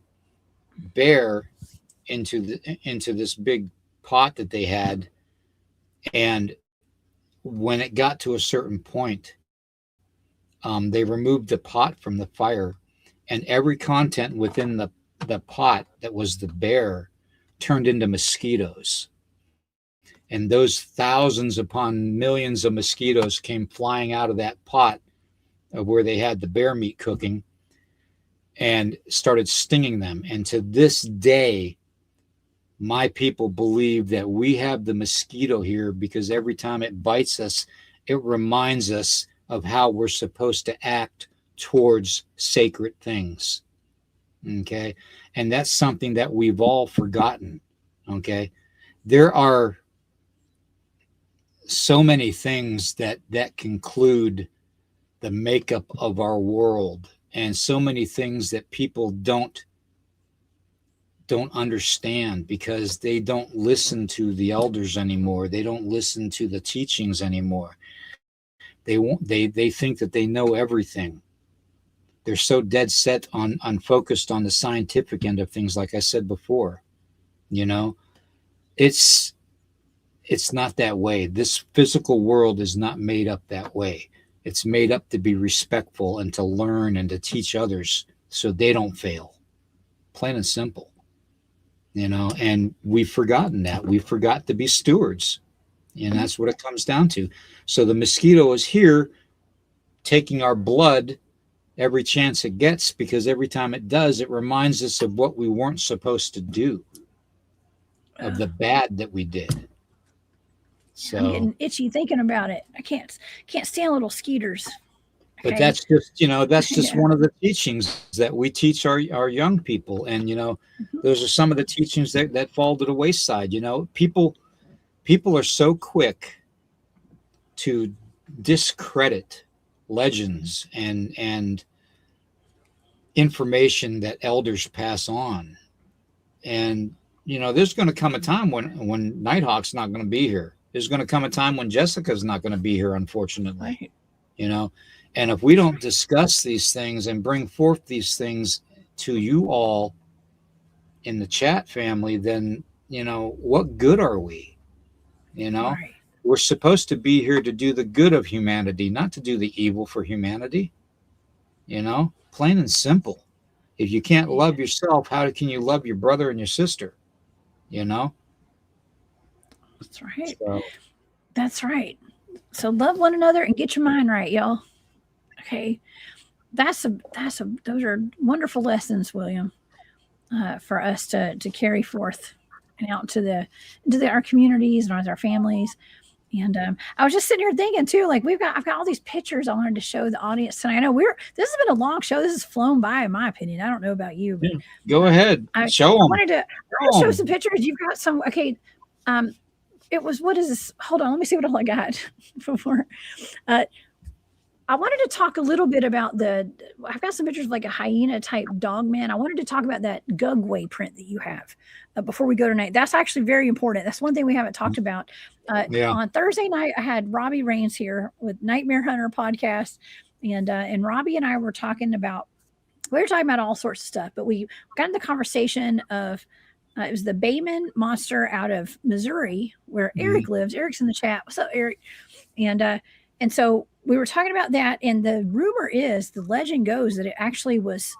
bear into this big pot that they had, and when it got to a certain point, they removed the pot from the fire, and every content within the pot that was the bear turned into mosquitoes. And those thousands upon millions of mosquitoes came flying out of that pot of where they had the bear meat cooking and started stinging them. And to this day, my people believe that we have the mosquito here because every time it bites us, it reminds us of how we're supposed to act towards sacred things. Okay. And that's something that we've all forgotten. Okay. There are so many things that conclude the makeup of our world, and so many things that people don't understand because they don't listen to the elders anymore. They don't listen to the teachings anymore. They think that they know everything. They're so dead set on focused on the scientific end of things, like I said before. You know, it's not that way. This physical world is not made up that way. It's made up to be respectful and to learn and to teach others so they don't fail. Plain and simple. You know, and we've forgotten that. We forgot to be stewards. And that's what it comes down to. So the mosquito is here taking our blood every chance it gets, because every time it does, it reminds us of what we weren't supposed to do, of the bad that we did. So
I'm getting itchy thinking about it. I can't stand little skeeters.
But
Okay.
that's just, you know, that's just
Yeah.
one of the teachings that we teach our young people. And, you know, those are some of the teachings that fall to the wayside. You know, people are so quick to discredit legends and information that elders pass on. And, you know, there's going to come a time when Nighthawk's not going to be here. There's going to come a time when Jessica's not going to be here, unfortunately.
Right.
You know, and if we don't discuss these things and bring forth these things to you all in the chat family, then, you know, what good are we? You know,
Right.
we're supposed to be here to do the good of humanity, not to do the evil for humanity. You know, plain and simple. If you can't love yourself, how can you love your brother and your sister? You know?
That's right.
So,
That's right. So love one another and get your mind right, y'all. Okay. Those are wonderful lessons, William, for us to carry forth and out into our communities and our families. And I was just sitting here thinking too, like I've got all these pictures I wanted to show the audience tonight. I know this has been a long show. This has flown by, in my opinion. I don't know about you, but
go ahead, show them.
I wanted to show some pictures. You've got some. Okay, it was, what is this? Hold on, let me see what all I got before. I wanted to talk a little bit about I've got some pictures of like a hyena type dogman. I wanted to talk about that Gugwe print that you have before we go tonight. That's actually very important. That's one thing we haven't talked about. On Thursday night, I had Robbie Rains here with Nightmare Hunter podcast. And Robbie and I were talking about all sorts of stuff, but we got in the conversation of, it was the Bayman monster out of Missouri where Eric lives. Eric's in the chat. What's up, Eric? And so we were talking about that. And the rumor is, the legend goes that it actually was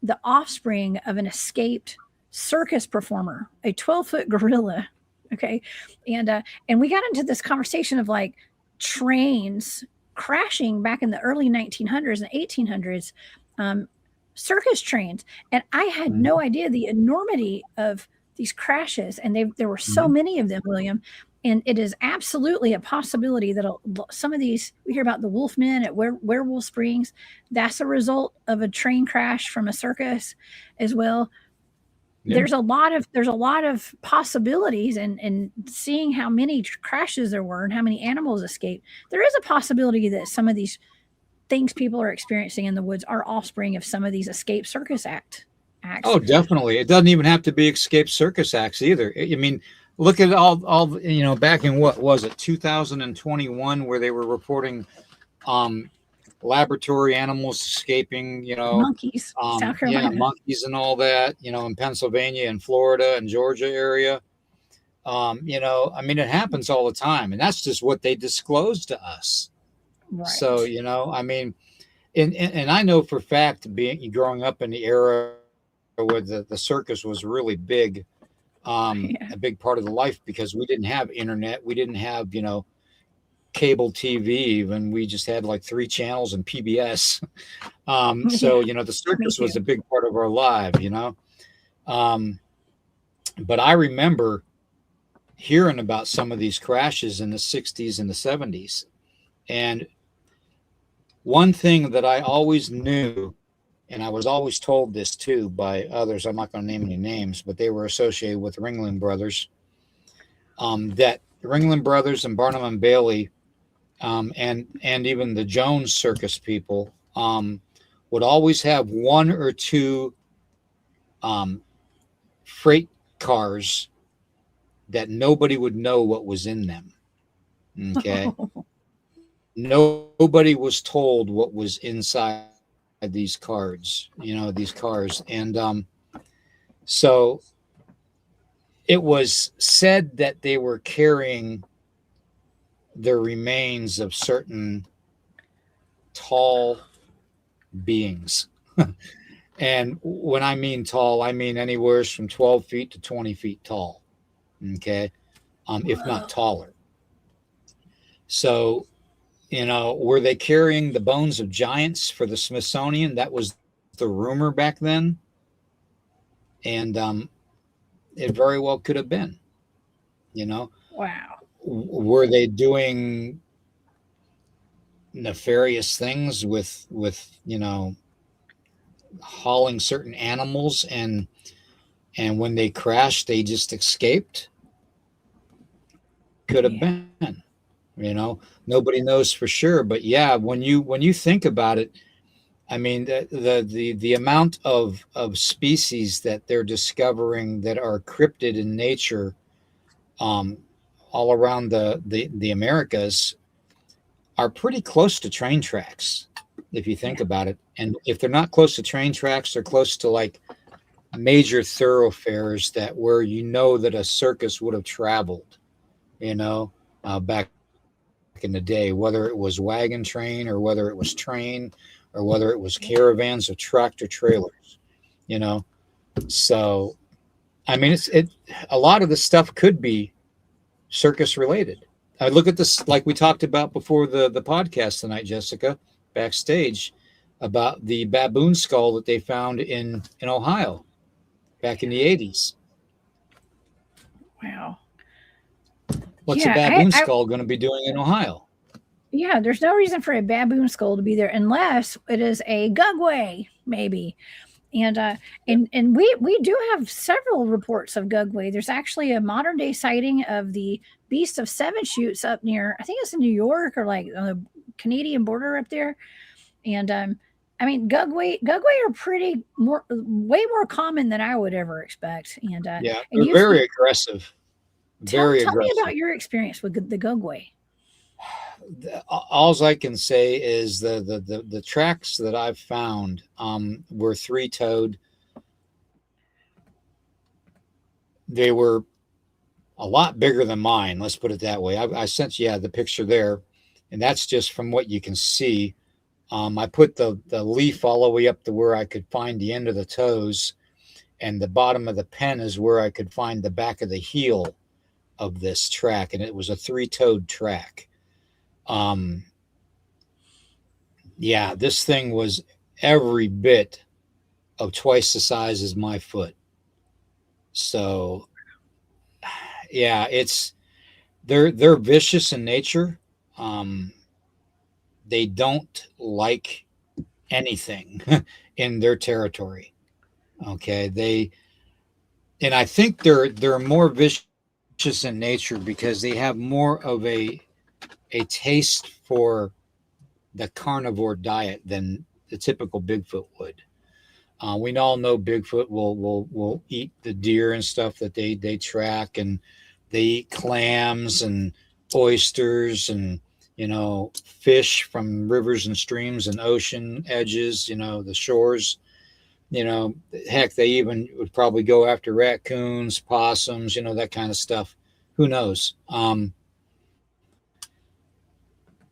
the offspring of an escaped circus performer, a 12-foot gorilla. Okay. And we got into this conversation of like trains crashing back in the early 1900s and 1800s, circus trains. And I had no idea the enormity of these crashes. And there were so many of them, William. And it is absolutely a possibility that some of these, we hear about the Wolfmen at Werewolf Springs. That's a result of a train crash from a circus as well. Yeah. There's a lot of possibilities, and seeing how many crashes there were and how many animals escaped, there is a possibility that some of these things people are experiencing in the woods are offspring of some of these escape circus acts.
Oh, definitely. It doesn't even have to be escape circus acts either. I mean, look at all back in what was it, 2021, where they were reporting laboratory animals escaping,
monkeys, South Carolina.
monkeys and all that, in Pennsylvania and Florida and Georgia area. I mean, it happens all the time, and that's just what they disclosed to us.
Right.
So, I mean, and I know for a fact, growing up in the era where the circus was really big, a big part of the life, because we didn't have internet, we didn't have, cable TV, even. We just had like 3 channels and PBS. So, the circus was a big part of our life, but I remember hearing about some of these crashes in the 60s and the 70s. And one thing that I always knew, and I was always told this too by others, I'm not going to name any names, but they were associated with Ringling Brothers, that Ringling Brothers and Barnum and Bailey, and even the Jones circus people, would always have 1 or 2 freight cars that nobody would know what was in them. Okay. Nobody was told what was inside these cars. And so it was said that they were carrying the remains of certain tall beings. And when I mean tall, I mean anywhere from 12 feet to 20 feet tall. Okay. If not taller. So, were they carrying the bones of giants for the Smithsonian? That was the rumor back then. And it very well could have been,
Wow.
Were they doing nefarious things with hauling certain animals, and when they crashed, they just escaped? Could have been, nobody knows for sure. But yeah, when you think about it, I mean, the amount of species that they're discovering that are cryptid in nature, all around the Americas, are pretty close to train tracks, if you think about it. And if they're not close to train tracks, they're close to like major thoroughfares that where that a circus would have traveled, back in the day, whether it was wagon train or whether it was train or whether it was caravans or tractor trailers, So, I mean, a lot of the stuff could be circus related. I look at this, like we talked about before the podcast tonight, Jessica, backstage, about the baboon skull that they found in Ohio back in the 80s.
Wow.
What's a baboon skull going to be doing in Ohio?
Yeah, there's no reason for a baboon skull to be there unless it is a Gugwe, maybe. And we do have several reports of Gugwe. There's actually a modern day sighting of the Beast of Seven Chutes up near, I think it's in New York or like on the Canadian border up there. And I mean, Gugwe are way more common than I would ever expect. And
they're very aggressive.
Tell me about your experience with the Gugwe.
All I can say is the tracks that I've found were 3-toed. They were a lot bigger than mine. Let's put it that way. I sent you the picture there, and that's just from what you can see. I put the leaf all the way up to where I could find the end of the toes, and the bottom of the pen is where I could find the back of the heel of this track, and it was a 3-toed track. This thing was every bit of twice the size as my foot. So they're vicious in nature. They don't like anything in their territory. Okay. And I think they're more vicious in nature because they have more of a taste for the carnivore diet than the typical Bigfoot would. We all know Bigfoot will eat the deer and stuff that they track, and they eat clams and oysters and, you know, fish from rivers and streams and ocean edges, you know, the shores. You know, heck, they even would probably go after raccoons, possums, you know, that kind of stuff. Who knows?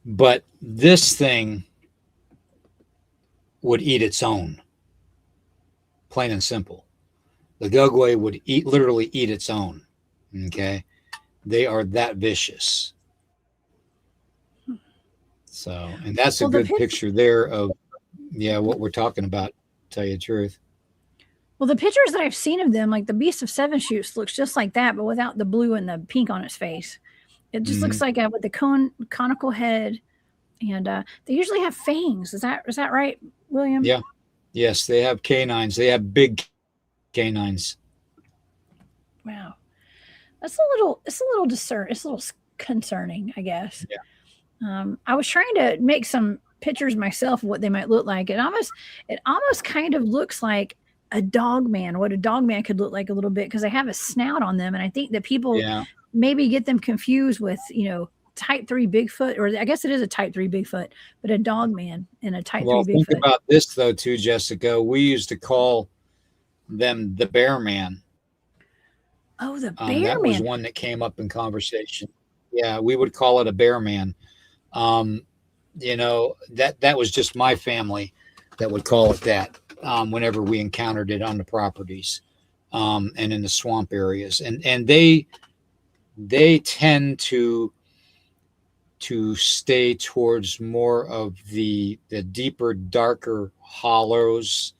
But this thing would eat its own. Plain and simple. The Gugwe would literally eat its own. Okay. They are that vicious. So, and that's a good picture there of, what we're talking about, to tell you the truth.
Well, the pictures that I've seen of them, like the Beast of Seven Shoots looks just like that, but without the blue and the pink on its face. It just looks like with the conical head, and they usually have fangs. Is that right, William?
Yeah. Yes, they have canines. They have big canines.
Wow, it's a little It's a little concerning, I guess.
Yeah.
I was trying to make some pictures myself of what they might look like. It almost kind of looks like a Dogman, what a Dogman could look like a little bit, because they have a snout on them, and I think that people maybe get them confused with, you know, type 3 Bigfoot, or I guess it is a type 3 Bigfoot, but a Dogman and a type 3 Bigfoot.
Think about this though too, Jessica. We used to call them the Bear Man.
Oh, the Bear
Man. That was one that came up in conversation. Yeah, we would call it a Bear Man. You know, that was just my family that would call it that whenever we encountered it on the properties and in the swamp areas. And they tend to stay towards more of the deeper, darker hollows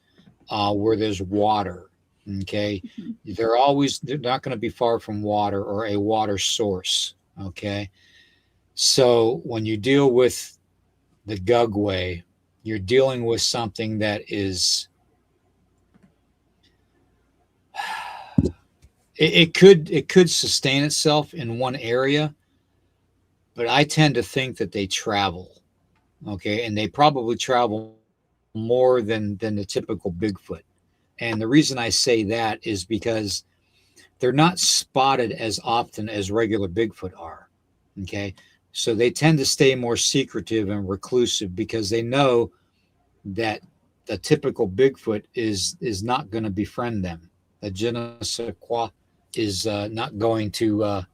where there's water. Okay. They're not going to be far from water or a water source. Okay. So when you deal with the Gugwe, you're dealing with something that is, it could sustain itself in one area, but I tend to think that they travel. Okay. And they probably travel more than the typical Bigfoot. And the reason I say that is because they're not spotted as often as regular Bigfoot are. Okay. So they tend to stay more secretive and reclusive because they know that the typical Bigfoot is not going to befriend them. The je ne sais quoi is not going to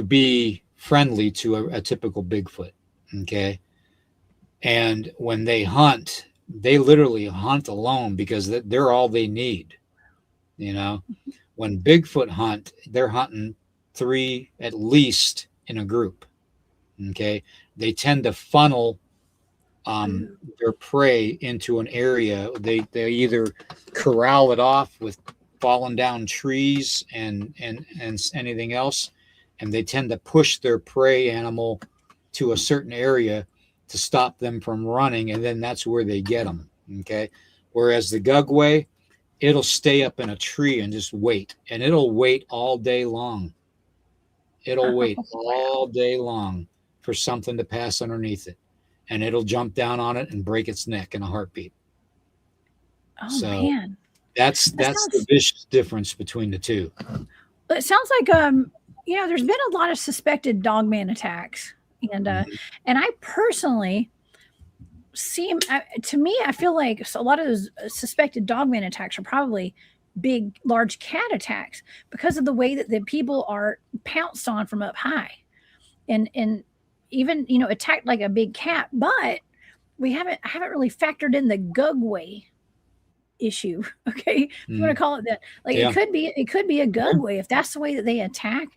be friendly to a typical Bigfoot. Okay. And when they hunt, they literally hunt alone because they're all they need. You know, when Bigfoot hunt, they're hunting 3 at least in a group. Okay. They tend to funnel their prey into an area. They either corral it off with fallen down trees and anything else, and they tend to push their prey animal to a certain area to stop them from running, and then that's where they get them. Okay. Whereas the Gugwe, it'll stay up in a tree and just wait, and it'll wait all day long. It'll wait all day long for something to pass underneath it, and it'll jump down on it and break its neck in a heartbeat.
Oh, man.
That's the vicious difference between the two.
It sounds like you know, there's been a lot of suspected Dogman attacks, and I personally see him. To me, I feel like a lot of those suspected Dogman attacks are probably big, large cat attacks because of the way that the people are pounced on from up high, and even, you know, attacked like a big cat. But I haven't really factored in the Gugwe issue. Okay, if you want to call it that. Like it could be a Gugwe if that's the way that they attack.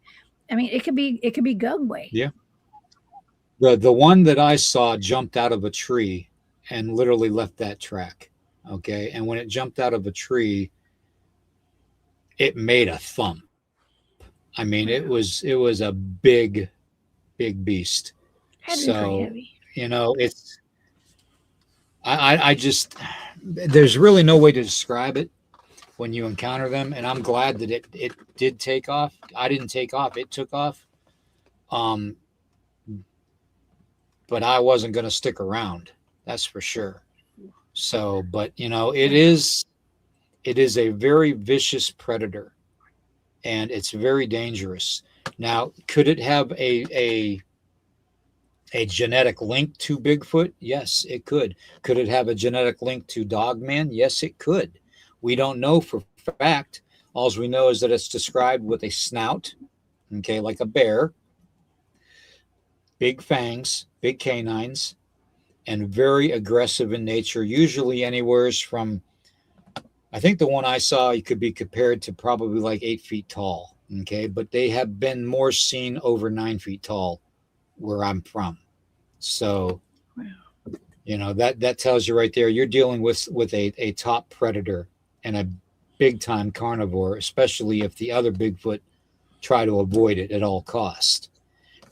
I mean, it could be Gugwe.
Yeah. The one that I saw jumped out of a tree and literally left that track. Okay. And when it jumped out of a tree, it made a thump. I mean, it was a big beast. So, you know, it's, I just, there's really no way to describe it when you encounter them. And I'm glad that it did take off. I didn't take off. It took off. but I wasn't going to stick around. That's for sure. So, but it is a very vicious predator, and it's very dangerous. Now, could it have a genetic link to Bigfoot? Yes, it could. Could it have a genetic link to Dogman? Yes, it could. We don't know for fact. All we know is that it's described with a snout, okay, like a bear, big fangs, big canines, and very aggressive in nature, usually anywhere from, I think the one I saw, you could be compared to probably like 8 feet tall, okay, but they have been more seen over 9 feet tall where I'm from. So, that tells you right there, you're dealing with a top predator and a big time carnivore, especially if the other Bigfoot try to avoid it at all costs.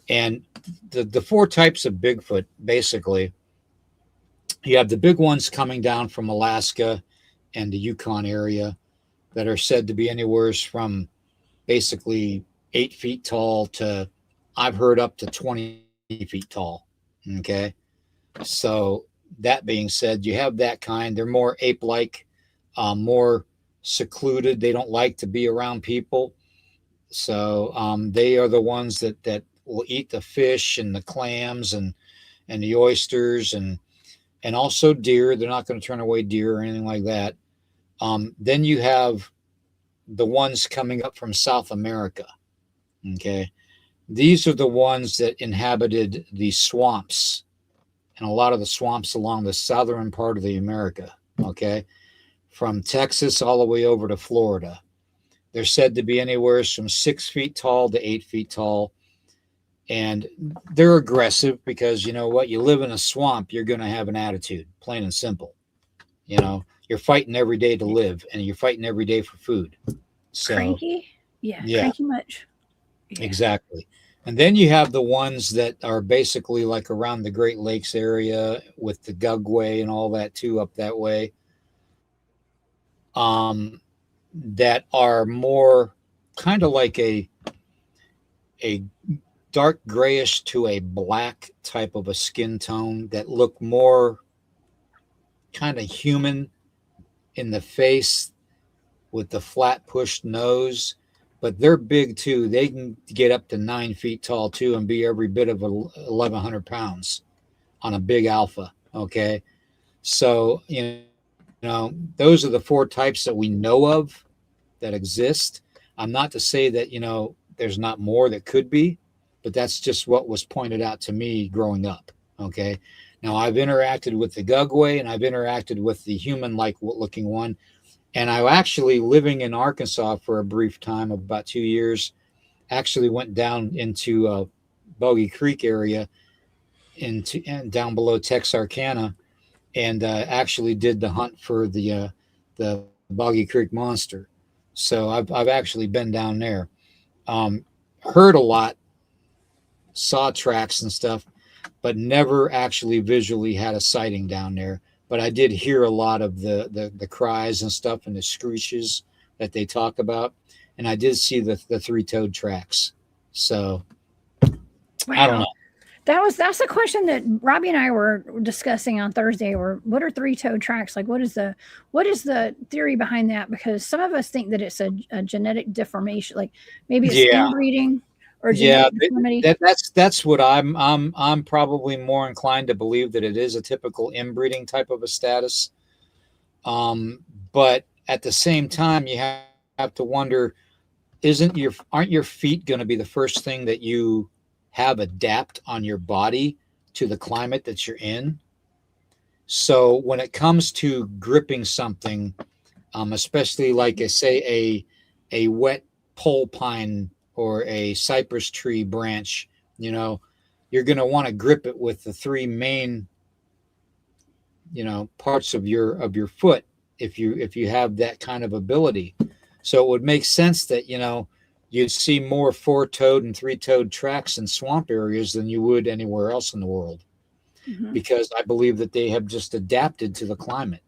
And the 4 types of Bigfoot, basically, you have the big ones coming down from Alaska and the Yukon area that are said to be anywhere from basically 8 feet tall to, I've heard, up to 20 feet tall. Okay. So that being said, you have that kind. They're more ape-like, more secluded. They don't like to be around people. So they are the ones that will eat the fish and the clams and the oysters and also deer. They're not going to turn away deer or anything like that. Then you have the ones coming up from South America. Okay. These are the ones that inhabited the swamps and a lot of the swamps along the southern part of the America. Okay. From Texas all the way over to Florida. They're said to be anywhere from 6 feet tall to 8 feet tall. And they're aggressive because, you know what, you live in a swamp, you're going to have an attitude, plain and simple. You're fighting every day to live, and you're fighting every day for food. So,
cranky? Yeah, cranky much. Yeah.
Exactly. And then you have the ones that are basically like around the Great Lakes area with the Gugwe and all that too, up that way. That are more kind of like a dark grayish to a black type of a skin tone that look more kind of human in the face with the flat pushed nose, but they're big too. They can get up to 9 feet tall too and be every bit of 1,100 pounds on a big alpha. Okay. So, those are the 4 types that we know of that exist. I'm not to say that, there's not more that could be, but that's just what was pointed out to me growing up. Okay. Now I've interacted with the Gugwe and I've interacted with the human-like looking one. And I actually, living in Arkansas for a brief time of about 2 years, actually went down into Boggy Creek area and down below Texarkana and actually did the hunt for the Boggy Creek monster. So I've actually been down there, heard a lot, saw tracks and stuff, but never actually visually had a sighting down there. But I did hear a lot of the cries and stuff and the screeches that they talk about. And I did see the 3-toed tracks. So wow. I don't know.
That's a question that Robbie and I were discussing on Thursday. What are 3-toed tracks? Like, what is the theory behind that? Because some of us think that it's a genetic deformation, like maybe it's inbreeding or genetic deformity.
That's what I'm probably more inclined to believe, that it is a typical inbreeding type of a status. But at the same time, you have to wonder, aren't your feet going to be the first thing that you have adapt on your body to the climate that you're in? So when it comes to gripping something, especially like say a wet pole pine or a cypress tree branch, you're going to want to grip it with the 3 main, parts of your foot if you have that kind of ability. So it would make sense that, you'd see more 4-toed and 3-toed tracks in swamp areas than you would anywhere else in the world. Mm-hmm. Because I believe that they have just adapted to the climate,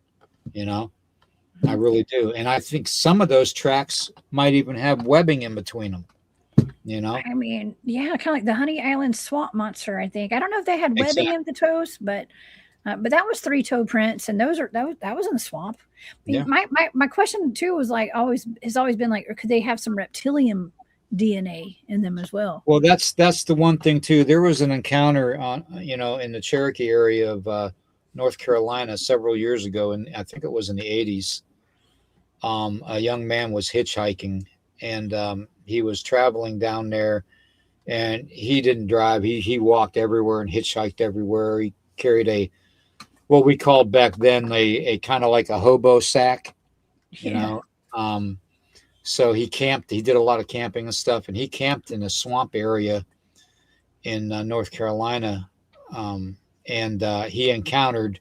I really do. And I think some of those tracks might even have webbing in between them.
I mean, yeah, kind of like the Honey Island swamp monster, I think. I don't know if they had webbing in the toes, but that was three toe prints, and that was in the swamp.
Yeah.
My question too was like has always been like, or could they have some reptilian DNA in them as well?
Well, that's the one thing too. There was an encounter on in the Cherokee area of North Carolina several years ago, and I think it was in the 80s. A young man was hitchhiking, and he was traveling down there, and he didn't drive. He walked everywhere and hitchhiked everywhere. He carried what we called back then a kind of like a hobo sack, So he camped. He did a lot of camping and stuff, and he camped in a swamp area in North Carolina, and he encountered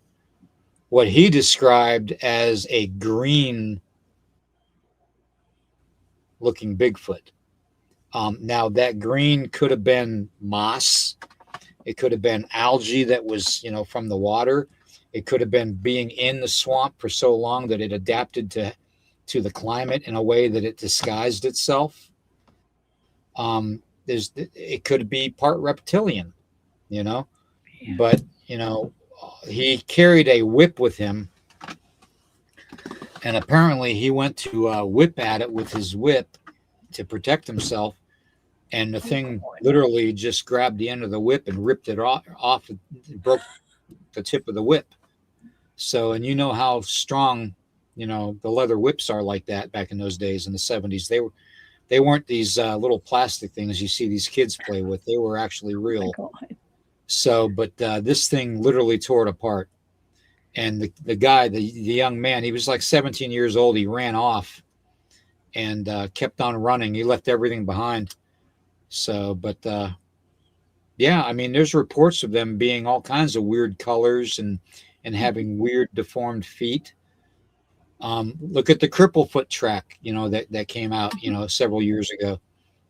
what he described as a green looking Bigfoot. Now that green could have been moss. It could have been algae that was, from the water. It could have been being in the swamp for so long that it adapted to the climate in a way that it disguised itself. It could be part reptilian, but he carried a whip with him, and apparently he went to whip at it with his whip to protect himself, and the thing literally just grabbed the end of the whip and ripped it off, broke the tip of the whip. So, and how strong the leather whips are like that back in those days in the 70s. They weren't these little plastic things you see these kids play with. They were actually real. So, but this thing literally tore it apart. And the guy, the young man, he was like 17 years old. He ran off and kept on running. He left everything behind. So, but yeah, I mean, there's reports of them being all kinds of weird colors and having weird deformed feet. Look at the Cripplefoot track, that came out, several years ago.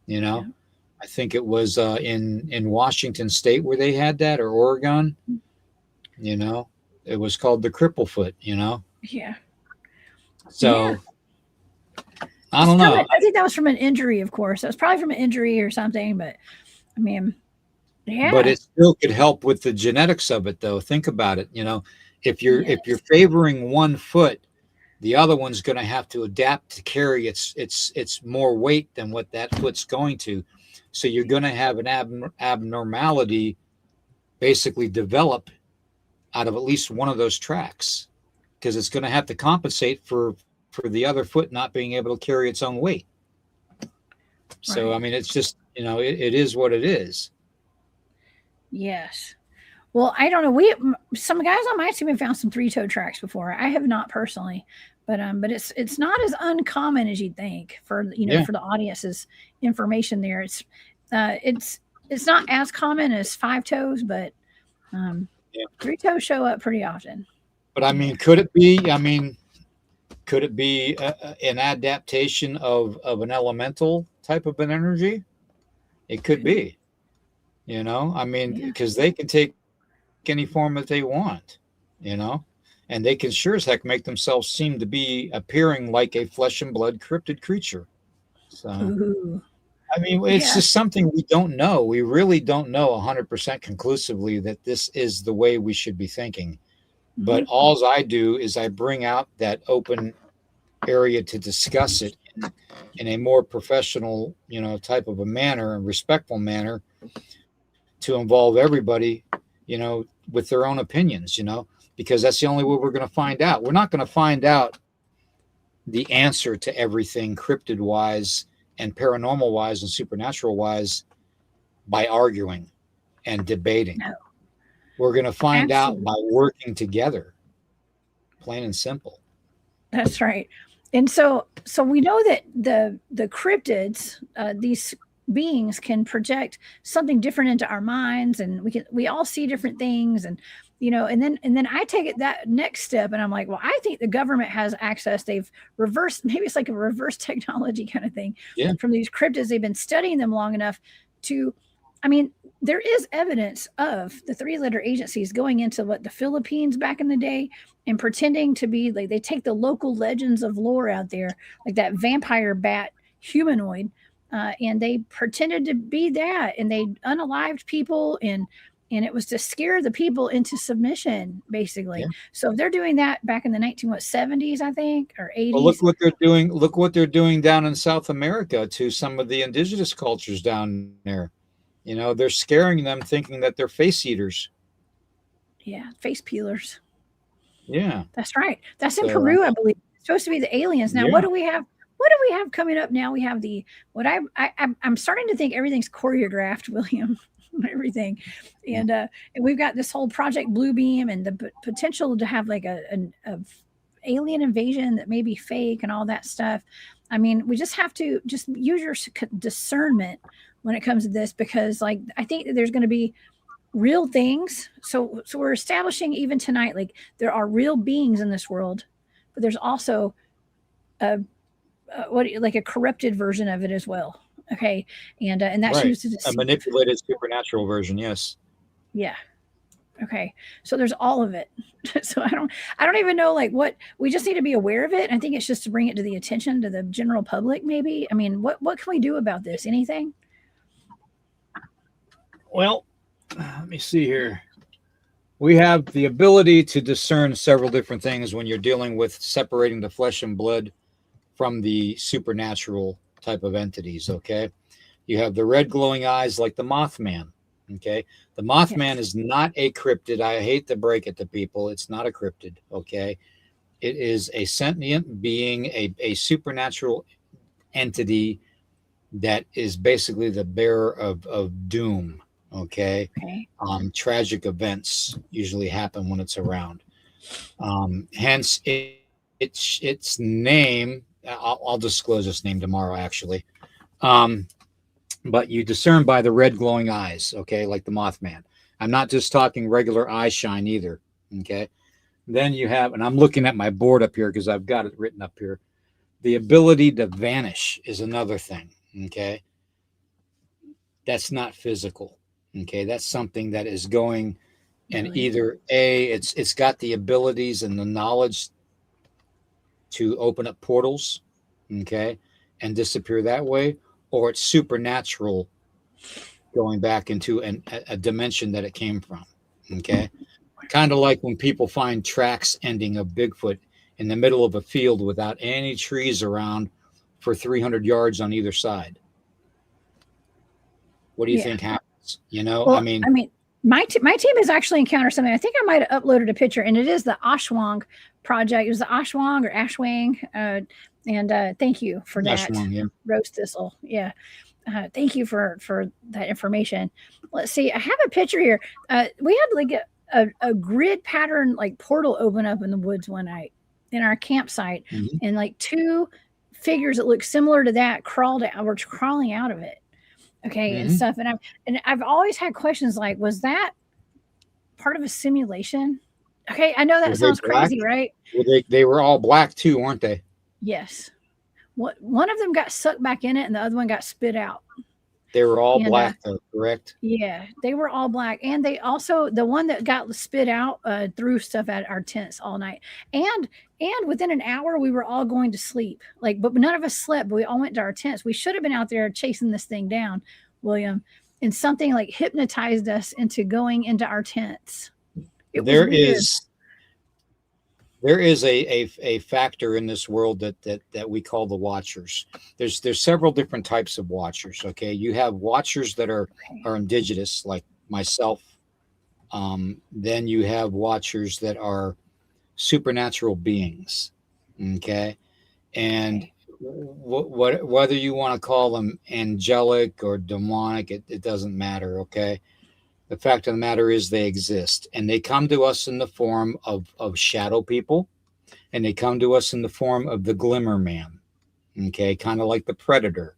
I think it was in Washington State where they had that, or Oregon. It was called the Cripplefoot.
Yeah.
So I don't know.
I think that was from an injury, of course. That was probably from an injury or something. But I mean, yeah.
But it still could help with the genetics of it, though. Think about it. If you're favoring one foot, the other one's going to have to adapt to carry its more weight than what that foot's going to. So you're going to have an abnormality basically develop out of at least one of those tracks, because it's going to have to compensate for the other foot not being able to carry its own weight. So, I mean, it's just, it is what it is.
Yes. Well, I don't know. Some guys on my team have found some three-toe tracks before. I have not personally, but it's not as uncommon as you'd think for for the audience's information there. It's not as common as five toes, but three toes show up pretty often.
But I mean, could it be? I mean, could it be an adaptation of an elemental type of an energy? It could be. I mean, because they can take any form that they want, and they can sure as heck make themselves seem to be appearing like a flesh and blood cryptid creature. So, I mean, it's just something we don't know. We really don't know 100% conclusively that this is the way we should be thinking. But all I do is I bring out that open area to discuss it in a more professional, type of a manner and respectful manner, to involve everybody, with their own opinions, because that's the only way we're going to find out. We're not going to find out the answer to everything cryptid wise and paranormal wise and supernatural wise by arguing and debating. No. We're going to find out by working together, plain and simple.
That's right. And so we know that the cryptids, these beings can project something different into our minds, and we all see different things, and and then I take it that next step, and I'm like, well, I think the government has access. They've reversed, maybe it's like a reverse technology kind of thing from these cryptids. They've been studying them long enough to, I mean, there is evidence of the three-letter agencies going into the Philippines back in the day and pretending to be they take the local legends of lore out there, like that vampire bat humanoid, and they pretended to be that, and they unalived people, and it was to scare the people into submission, basically.
Yeah.
So if they're doing that back in the 70s, I think, or 80s.
Well, look what they're doing. Look what they're doing down in South America to some of the indigenous cultures down there. You know, they're scaring them, thinking that they're face eaters.
Yeah, face peelers.
Yeah,
that's right. That's in Peru, I believe. It's supposed to be the aliens. Now, what do we have? What do we have coming up now? We have the I'm starting to think everything's choreographed, William. Everything, and we've got this whole Project Bluebeam and the potential to have like a alien invasion that may be fake and all that stuff. I mean, we just have to just use your discernment when it comes to this, because like I think that there's going to be real things. So we're establishing even tonight, like there are real beings in this world, but there's also like a corrupted version of it as well. Okay, and that's used as
a manipulated supernatural version. Yes.
Yeah. Okay. So there's all of it. So I don't even know like what we just need to be aware of it. I think it's just to bring it to the attention to the general public. Maybe. I mean, what can we do about this? Anything?
Well, let me see here. We have the ability to discern several different things when you're dealing with separating the flesh and blood from the supernatural type of entities. Okay, you have the red glowing eyes like the Mothman. Okay, the Mothman is not a cryptid. I hate to break it to people, it's not a cryptid. Okay, it is a sentient being, a supernatural entity that is basically the bearer of doom. Okay. Tragic events usually happen when it's around. Hence its name. I'll disclose its name tomorrow, actually. But you discern by the red glowing eyes, okay, like the Mothman. I'm not just talking regular eye shine either, okay? Then you have, and I'm looking at my board up here because I've got it written up here. The ability to vanish is another thing, okay? That's not physical, okay? That's something that is going, and either it's got the abilities and the knowledge to open up portals, okay, and disappear that way, or it's supernatural, going back into a dimension that it came from, okay? Kind of like when people find tracks ending of Bigfoot in the middle of a field without any trees around for 300 yards on either side. What do you think happens? You know,
well, I mean, my team has actually encountered something. I think I might have uploaded a picture, and it is the Ashwang project. It was the Ashwang or Ashwang. And thank you for that.
Ashwang,
Rose thistle. Yeah. Thank you for that information. Let's see. I have a picture here. We had like a grid pattern, like portal open up in the woods one night in our campsite. Mm-hmm. And like two figures that look similar to that were crawling out of it. Okay. Mm-hmm. And stuff. And I've always had questions like, was that part of a simulation? Okay. I know that sounds crazy, right?
Well, they were all black too, weren't they?
Yes. One of them got sucked back in it and the other one got spit out.
They were all black though, correct?
Yeah, they were all black. And they also, the one that got spit out threw stuff at our tents all night. And within an hour, we were all going to sleep. But none of us slept, but we all went to our tents. We should have been out there chasing this thing down, William. And something like hypnotized us into going into our tents.
There is a factor in this world that we call the watchers. There's several different types of watchers. Okay, you have watchers that are indigenous, like myself. Then you have watchers that are supernatural beings. Okay, and whether you want to call them angelic or demonic, it doesn't matter. Okay. The fact of the matter is they exist, and they come to us in the form of shadow people, and they come to us in the form of the glimmer man, okay, kind of like the predator,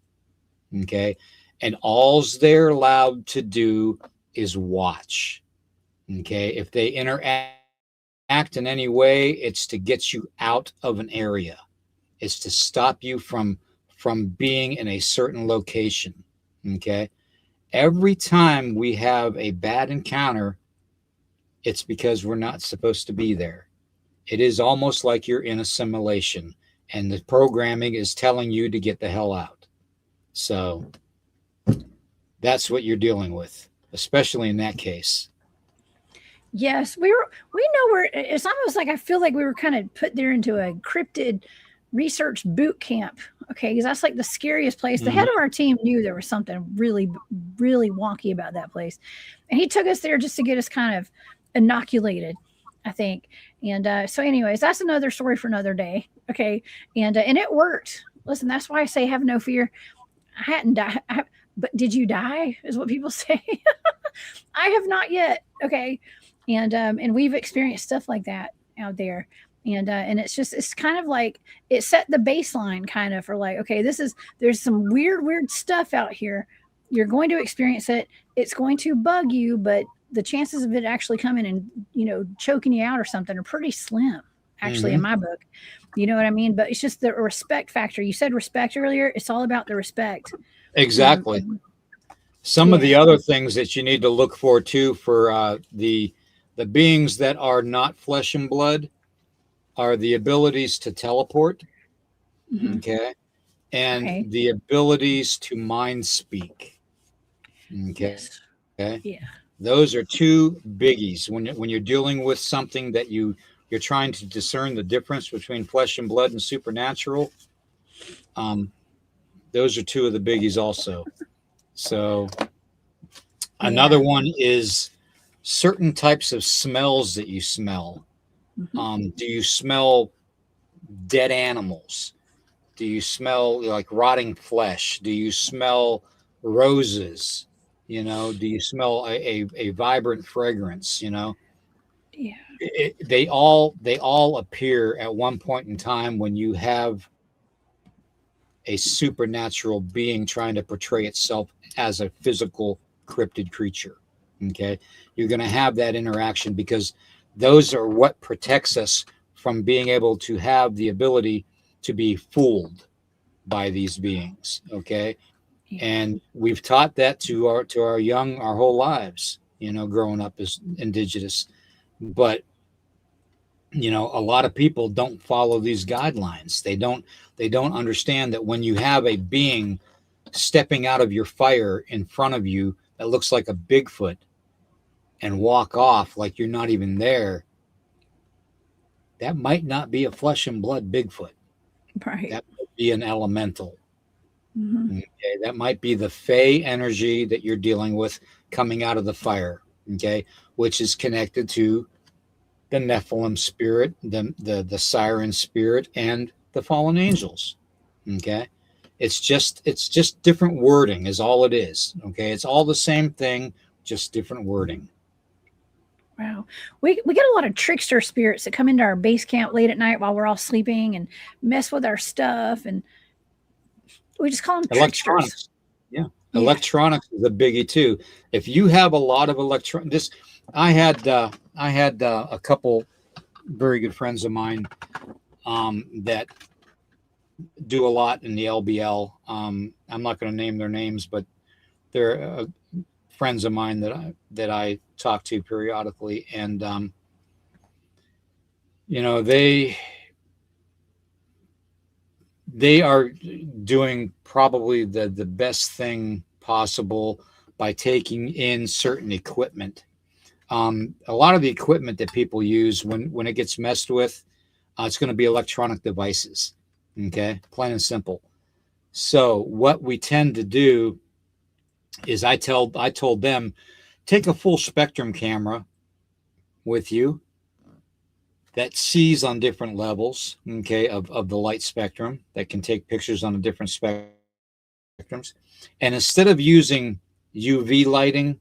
okay, and all's they're allowed to do is watch, okay. If they interact in any way, it's to get you out of an area. It's to stop you from being in a certain location, okay. Every time we have a bad encounter, it's because we're not supposed to be there. It is almost like you're in a simulation, and the programming is telling you to get the hell out. So that's what you're dealing with, especially in that case.
Yes, we know where it's almost like I feel like we were kind of put there into a cryptid research boot camp. Okay, because that's like the scariest place. The head of our team knew there was something really, really wonky about that place, and he took us there just to get us kind of inoculated, I think. And so, anyways, that's another story for another day. Okay, and it worked. Listen, that's why I say have no fear. I hadn't died, but did you die? Is what people say. I have not yet. Okay. And we've experienced stuff like that out there. And it's kind of like it set the baseline kind of for like, okay, there's some weird stuff out here. You're going to experience it. It's going to bug you, but the chances of it actually coming and, choking you out or something are pretty slim, actually, in my book. You know what I mean? But it's just the respect factor. You said respect earlier. It's all about the respect.
Exactly. Some of the other things that you need to look for too, for the beings that are not flesh and blood, are the abilities to teleport. Okay. And the abilities to mind speak. Okay. Okay.
Yeah.
Those are two biggies when you're dealing with something that you're trying to discern the difference between flesh and blood and supernatural. Those are two of the biggies also. So another one is certain types of smells that you smell. Do you smell dead animals? Do you smell like rotting flesh? Do you smell roses? Do you smell a vibrant fragrance?
Yeah.
They all appear at one point in time when you have a supernatural being trying to portray itself as a physical cryptid creature. Okay. You're going to have that interaction because those are what protects us from being able to have the ability to be fooled by these beings. Okay. And we've taught that to our young, our whole lives, growing up as indigenous. But, a lot of people don't follow these guidelines. They don't understand that when you have a being stepping out of your fire in front of you that looks like a Bigfoot and walk off like you're not even there, that might not be a flesh and blood Bigfoot.
Right.
That might be an elemental. Okay, that might be the Fey energy that you're dealing with coming out of the fire. Okay, which is connected to the Nephilim spirit, the Siren spirit, and the fallen angels. Okay, it's just different wording is all it is. Okay, it's all the same thing, just different wording.
Wow. We get a lot of trickster spirits that come into our base camp late at night while we're all sleeping and mess with our stuff, and we just call them
electronics. Yeah. Electronics is a biggie too. If you have a lot of I had a couple very good friends of mine that do a lot in the LBL. I'm not going to name their names, but they're friends of mine that I talk to periodically, and they are doing probably the best thing possible by taking in certain equipment. A lot of the equipment that people use when it gets messed with, it's going to be electronic devices. Okay, plain and simple. So what we tend to do is I told them, take a full spectrum camera with you that sees on different levels, okay, of the light spectrum, that can take pictures on the different spectrums. And instead of using UV lighting,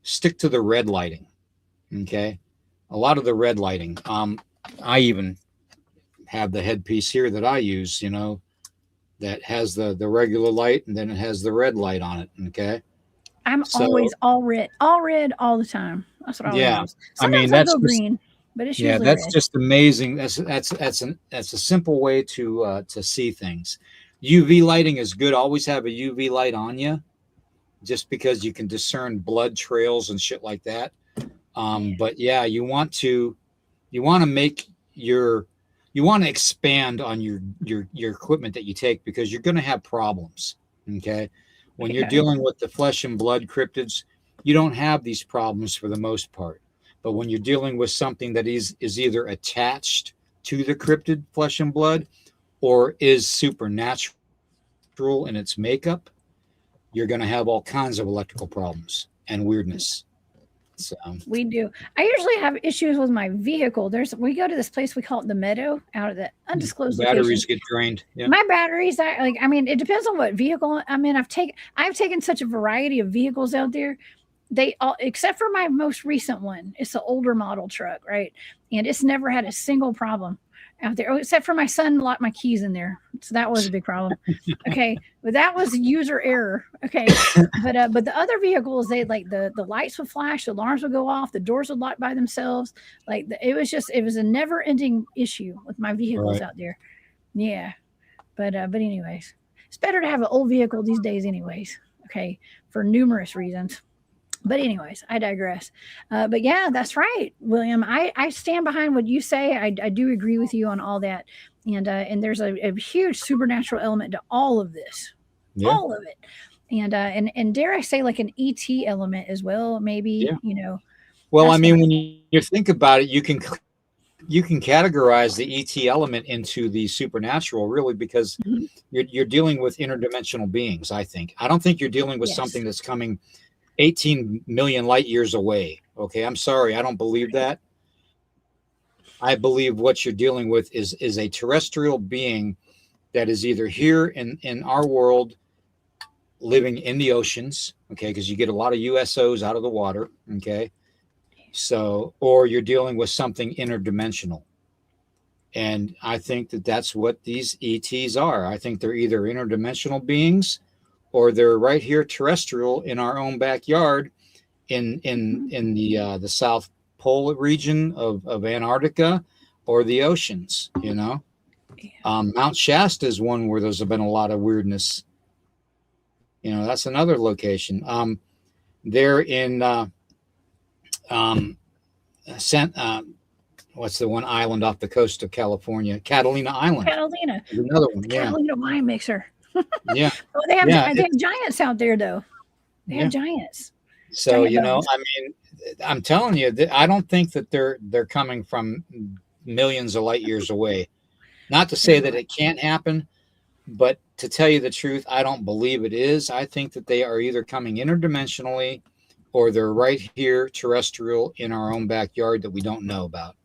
stick to the red lighting. Okay. A lot of the red lighting. I even have the headpiece here that I use, that has the regular light, and then it has the red light on it. Okay.
I'm always all red all the time. That's what I use. Sometimes I'll go green, but it's usually
that's
red.
just amazing. That's a simple way to see things. UV lighting is good. Always have a UV light on you, just because you can discern blood trails and shit like that. But yeah, you want to expand on your equipment that you take, because you're going to have problems. Okay. When you're dealing with the flesh and blood cryptids, you don't have these problems for the most part. But when you're dealing with something that is either attached to the cryptid flesh and blood or is supernatural in its makeup, you're going to have all kinds of electrical problems and weirdness. So
we do. I usually have issues with my vehicle. We go to this place, we call it the Meadow, out of the undisclosed
batteries
location.
get drained. Yeah.
My batteries, I mean, it depends on what vehicle I'm in. I've taken such a variety of vehicles out there. They all, except for my most recent one, it's an older model truck, right? And it's never had a single problem out there, except for my son locked my keys in there, so that was a big problem. Okay, but that was user error. Okay, but the other vehicles, they like the lights would flash, the alarms would go off, the doors would lock by themselves. Like it was a never ending issue with my vehicles out there. Yeah, but anyways, it's better to have an old vehicle these days, anyways. Okay, for numerous reasons. But anyways, I digress. But yeah, that's right, William. I stand behind what you say. I do agree with you on all that. And there's a huge supernatural element to all of this, all of it. And dare I say, like an ET element as well, maybe, you know.
Well, I mean, when you think about it, you can categorize the ET element into the supernatural, really, because you're dealing with interdimensional beings. I don't think you're dealing with something that's coming 18 million light years away. Okay, I'm sorry, I don't believe that. I believe what you're dealing with is a terrestrial being that is either here in our world, living in the oceans, okay, because you get a lot of USOs out of the water, okay, so, or you're dealing with something interdimensional. And I think that's what these ETs are. I think they're either interdimensional beings or they're right here terrestrial in our own backyard in the South Pole region of Antarctica or the oceans, you know. Mount Shasta is one where there's been a lot of weirdness. You know, that's another location. They're in what's the one island off the coast of California? Catalina Island.
Catalina.
Another one. Yeah.
Catalina wine mixer.
Yeah.
Oh, they have giants out there, though. They have giants.
So,
giant
you know,
bones.
I mean, I'm telling you, I don't think that they're coming from millions of light years away. Not to say that it can't happen, but to tell you the truth, I don't believe it is. I think that they are either coming interdimensionally or they're right here terrestrial in our own backyard that we don't know about.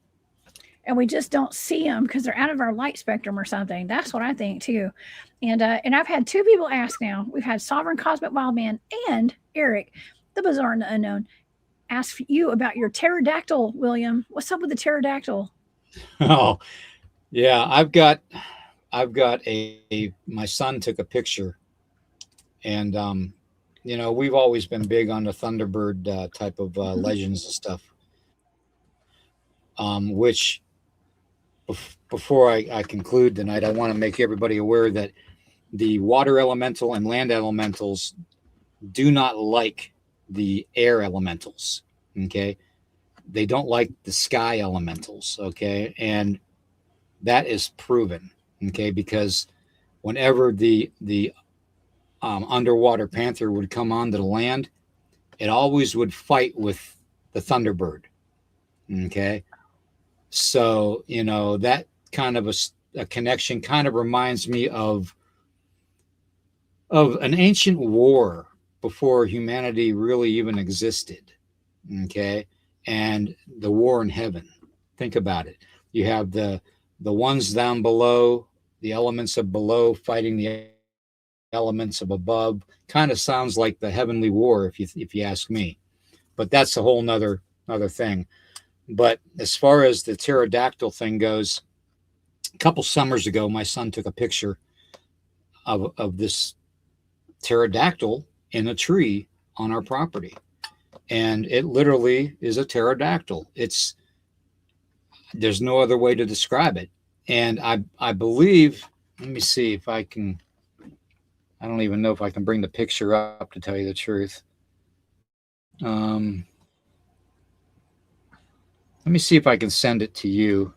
And we just don't see them because they're out of our light spectrum or something. That's what I think too. And I've had two people ask now. We've had Sovereign Cosmic Wildman and Eric, the Bizarre and the Unknown, ask you about your pterodactyl, William. What's up with the pterodactyl?
Oh, yeah. I've got my son took a picture, and you know, we've always been big on the Thunderbird type of legends and stuff. Which before I conclude tonight, I want to make everybody aware that the water elemental and land elementals do not like the air elementals. Okay. They don't like the sky elementals. Okay. And that is proven. Okay. Because whenever the underwater panther would come onto the land, it always would fight with the Thunderbird. Okay. So, you know, that kind of a connection kind of reminds me of an ancient war before humanity really even existed. Okay. And the war in heaven. Think about it. You have the ones down below, the elements of below fighting the elements of above. Kind of sounds like the heavenly war, if you ask me. But that's a whole nother thing. But as far as the pterodactyl thing goes, a couple summers ago, my son took a picture of this pterodactyl in a tree on our property. And it literally is a pterodactyl. There's no other way to describe it. And I believe, let me see if I can, I don't even know if I can bring the picture up, to tell you the truth. Let me see if I can send it to you.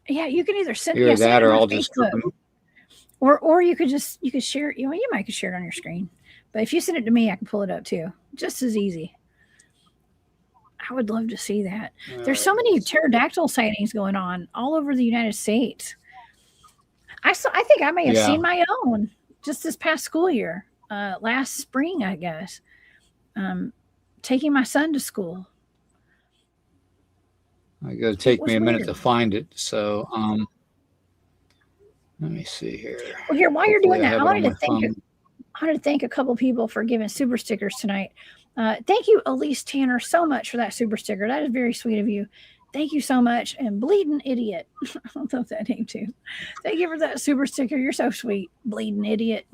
Yeah, you can either send
that, or I'll just.
Or you could share it. You might could share it on your screen. But if you send it to me, I can pull it up too. Just as easy. I would love to see that. There's so many pterodactyl sightings going on all over the United States. I think I may have seen my own just this past school year, last spring, I guess. Taking my son to school.
I got to take me a minute to find it. So, let me see here.
Well, here, while you're doing that, I wanted to thank a couple people for giving super stickers tonight. Thank you, Elise Tanner, so much for that super sticker. That is very sweet of you. Thank you so much. And Bleeding Idiot. I love that name too. Thank you for that super sticker. You're so sweet. Bleeding Idiot.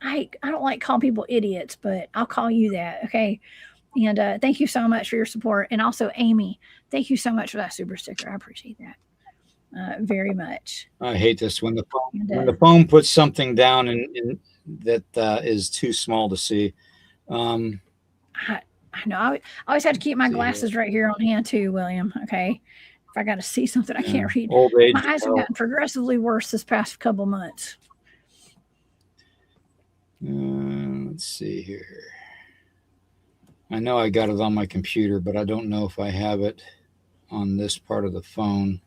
I don't like calling people idiots, but I'll call you that. Okay. And thank you so much for your support. And also, Amy, thank you so much for that super sticker. I appreciate that very much.
I hate this when the phone puts something down in that is too small to see.
I know. I always have to keep my glasses right here on hand too, William. Okay. If I got to see something I can't read.
Old age.
My eyes have gotten progressively worse this past couple months.
Let's see here. I know I got it on my computer, but I don't know if I have it on this part of the phone.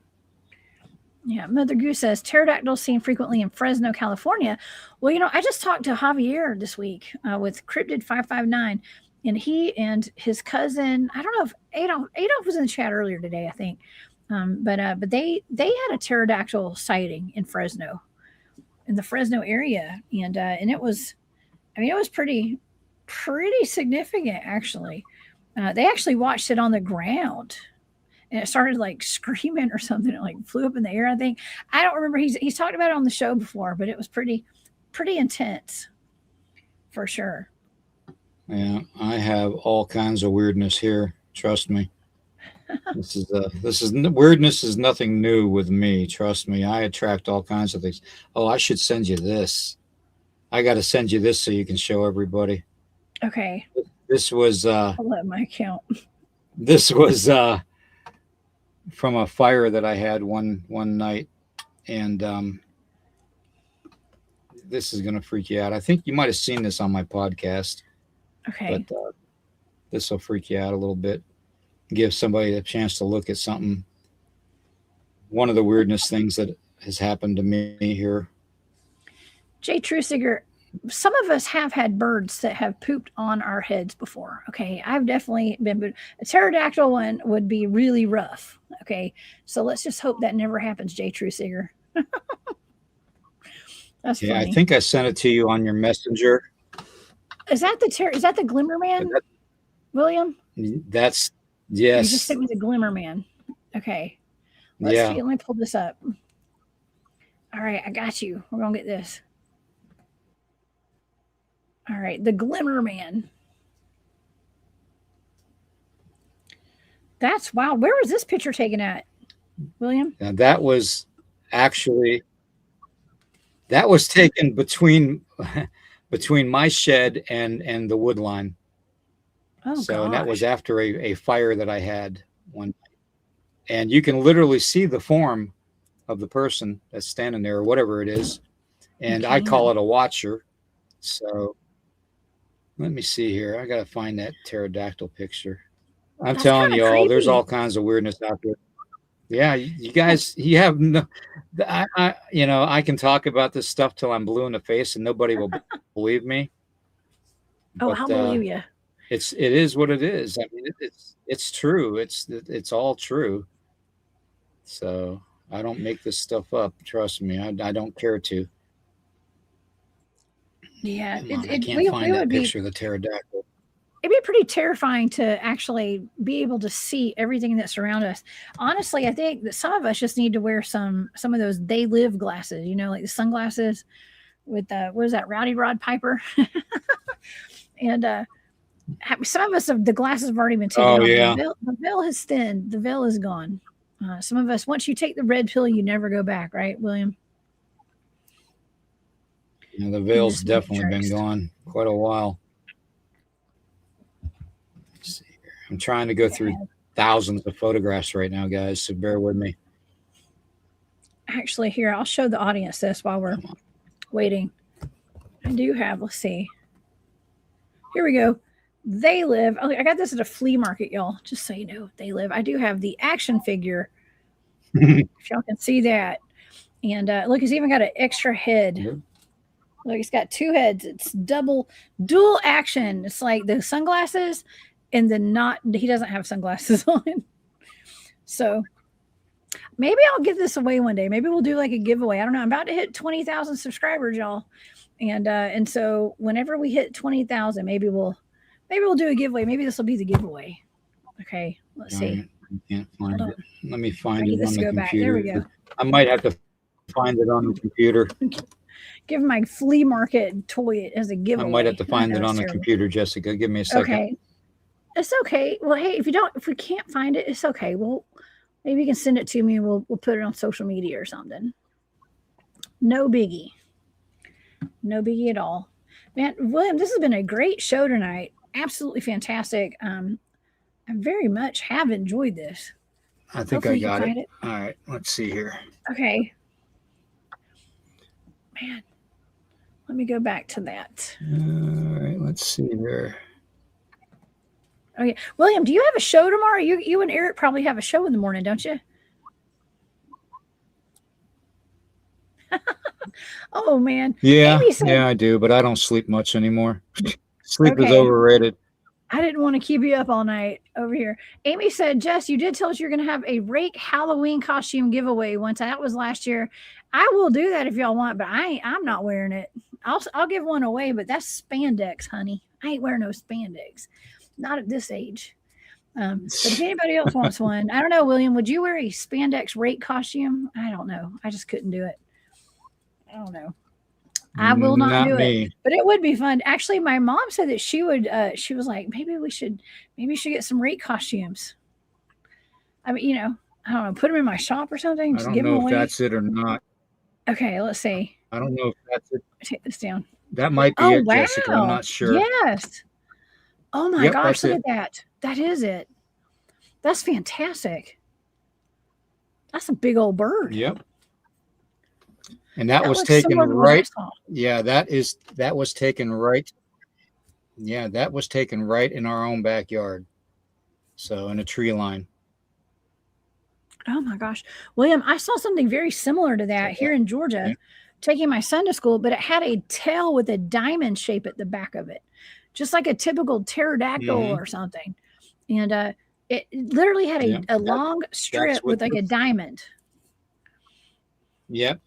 Yeah, Mother Goose says pterodactyls seen frequently in Fresno, California. Well, I just talked to Javier this week with Cryptid 559, and he and his cousin, I don't know if Adolf was in the chat earlier today, I think, but they had a pterodactyl sighting in Fresno, in the Fresno area, and it was pretty significant actually. They actually watched it on the ground. And it started like screaming or something. It like flew up in the air, I think. I don't remember. He's talked about it on the show before, but it was pretty intense for sure.
Yeah, I have all kinds of weirdness here. Trust me. Weirdness is nothing new with me. Trust me. I attract all kinds of things. Oh, I should send you this. I got to send you this so you can show everybody.
Okay.
This was
I'll let my account.
This was from a fire that I had one night, and this is going to freak you out. I think you might have seen this on my podcast.
Okay.
But this will freak you out a little bit. Give somebody a chance to look at something. One of the weirdest things that has happened to me here.
Jay Trusiger, some of us have had birds that have pooped on our heads before. Okay. I've definitely been, but a pterodactyl one would be really rough. Okay. So let's just hope that never happens, Jay Trusiger. That's funny.
I think I sent it to you on your messenger.
Is that the Glimmer Man, William?
Yes.
You just sent me the Glimmer Man. Okay. Let's see. Let me pull this up. All right. I got you. We're going to get this. All right, the Glimmer Man. That's wild. Where was this picture taken at, William?
And that was taken between my shed and the wood line.
Oh,
so and that was after a fire that I had one night. And you can literally see the form of the person that's standing there or whatever it is. And I call it a watcher. So let me see here. I got to find that pterodactyl picture. I'm telling you all, there's all kinds of weirdness out there. Yeah, you guys, you have no, I can talk about this stuff till I'm blue in the face and nobody will believe me.
Oh, I'll believe you.
It is what it is. I mean, it's true. It's all true. So I don't make this stuff up. Trust me. I don't care to.
Yeah,
I can't find that picture of the pterodactyl.
It'd be pretty terrifying to actually be able to see everything that surrounds us. Honestly, I think that some of us just need to wear some of those They Live glasses, like the sunglasses with what is that, Rowdy Rod Piper? And some of us, the glasses have already been taken off.
Yeah.
The veil has thinned. The veil is gone. Some of us, once you take the red pill, you never go back, right, William?
Yeah, the veil's definitely been gone quite a while. Let's see here. I'm trying to go through thousands of photographs right now, guys, so bear with me.
Actually, here, I'll show the audience this while we're waiting. I do have, let's see. Here we go. They live. Oh, I got this at a flea market, y'all. Just so you know, they live. I do have the action figure. If y'all can see that. And look, it's even got an extra head.
Yep.
Look, it's got 2 heads. It's dual action. It's like the sunglasses and the not. He doesn't have sunglasses on. So maybe I'll give this away one day. Maybe we'll do like a giveaway. I don't know. I'm about to hit 20,000 subscribers, y'all. And so whenever we hit 20,000, maybe we'll do a giveaway. Maybe this will be the giveaway. Okay, let's see.
I can't find it. Let me find it on the
go
computer.
back. There we go.
I might have to find it on the computer.
Give my flea market toy as a giveaway.
I might have to find it on the computer, Jessica. Give me a second.
Okay. It's okay. Well, hey, if we can't find it, it's okay. Well, maybe you can send it to me and we'll put it on social media or something. No biggie. No biggie at all. Man, William, this has been a great show tonight. Absolutely fantastic. I very much have enjoyed this.
I think
Hopefully
I got
you can
it. All right, let's see here.
Okay. Man, let me go back to that.
All right, let's see there.
Okay, William, do you have a show tomorrow? You and Eric probably have a show in the morning, don't you? Oh man.
Yeah, I do, but I don't sleep much anymore. Sleep is overrated.
I didn't want to keep you up all night over here. Amy said, Jess, you did tell us you're going to have a rake Halloween costume giveaway once. That was last year. I will do that if y'all want, but I'm not wearing it. I'll give one away, but that's spandex, honey. I ain't wearing no spandex. Not at this age. But if anybody else wants one, I don't know, William, would you wear a spandex rake costume? I don't know. I just couldn't do it. I don't know. I will not do it, but it would be fun. Actually, my mom said that she would, she was like, maybe we should get some rake costumes. I mean, I don't know, put them in my shop or something. Just
I don't know if that's it or not.
Okay, let's see.
I don't know if that's it.
Take this down.
That might be it, wow. Jessica. I'm not sure.
Yes. Oh my gosh, look at that. That is it. That's fantastic. That's a big old bird.
Yep. And that was taken right. Yeah, that was taken right. Yeah, that was taken right in our own backyard. So in a tree line.
Oh my gosh. William, I saw something very similar to that here in Georgia, taking my son to school, but it had a tail with a diamond shape at the back of it, just like a typical pterodactyl or something. And it literally had a long strip with like a diamond.
Yep,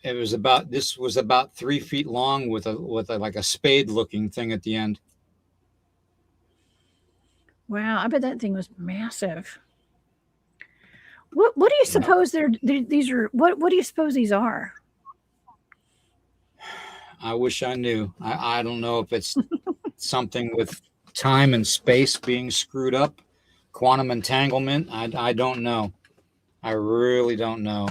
this was about 3 feet long with a like a spade looking thing at the end.
Wow, I bet that thing was massive. What do you suppose these are? What do you suppose these are?
I wish I knew. I don't know if it's something with time and space being screwed up, quantum entanglement. I don't know. I really don't know.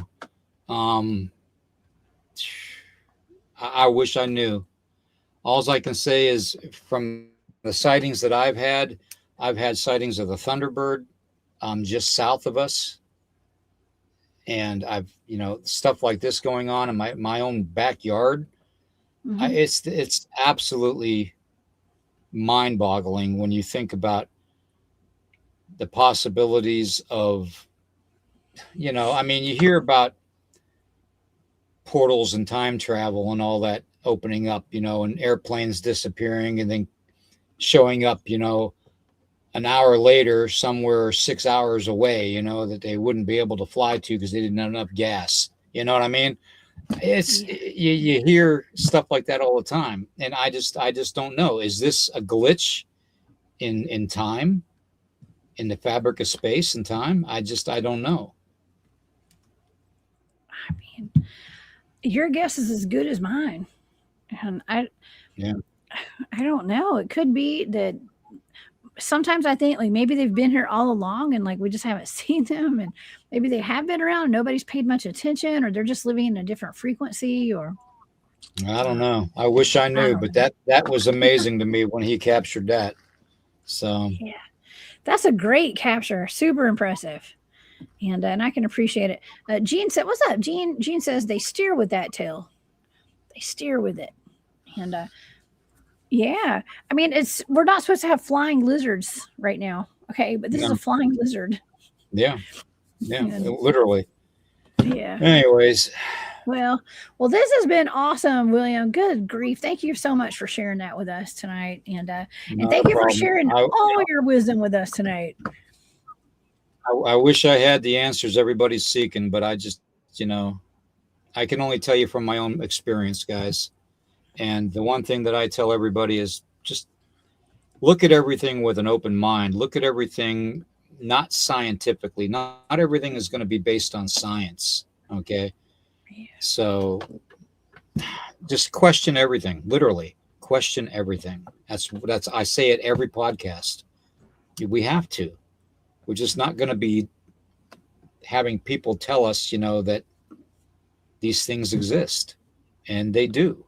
I wish I knew. All I can say is from the sightings that I've had sightings of the Thunderbird just south of us. And I've, stuff like this going on in my own backyard. Mm-hmm. It's absolutely mind-boggling when you think about the possibilities of, you hear about portals and time travel and all that opening up, and airplanes disappearing and then showing up, an hour later somewhere 6 hours away, that they wouldn't be able to fly to because they didn't have enough gas. You know what I mean? It's you hear stuff like that all the time, and I just don't know. Is this a glitch in time, in the fabric of space and time? I don't know.
I mean, your guess is as good as mine, and I don't know. It could be that sometimes I think like maybe they've been here all along and like we just haven't seen them, and maybe they have been around and nobody's paid much attention, or they're just living in a different frequency, or
I don't know. I wish I knew, but that was amazing to me when he captured that. So
yeah, that's a great capture. Super impressive. And I can appreciate it. Gene said, what's up, Gene? Gene says they steer with that tail. they steer with it. And yeah, I mean, we're not supposed to have flying lizards right now, okay? But this is a flying lizard.
Yeah, literally.
Yeah.
Anyways.
Well, this has been awesome, William. Good grief. Thank you so much for sharing that with us tonight. And thank you for sharing all your wisdom with us tonight.
I wish I had the answers everybody's seeking, but I just, I can only tell you from my own experience, guys. And the one thing that I tell everybody is just look at everything with an open mind. Look at everything not scientifically. Not everything is going to be based on science. Okay. Yeah. So just question everything. Literally question everything. That's I say it every podcast. We have to. We're just not going to be having people tell us, that these things exist, and they do.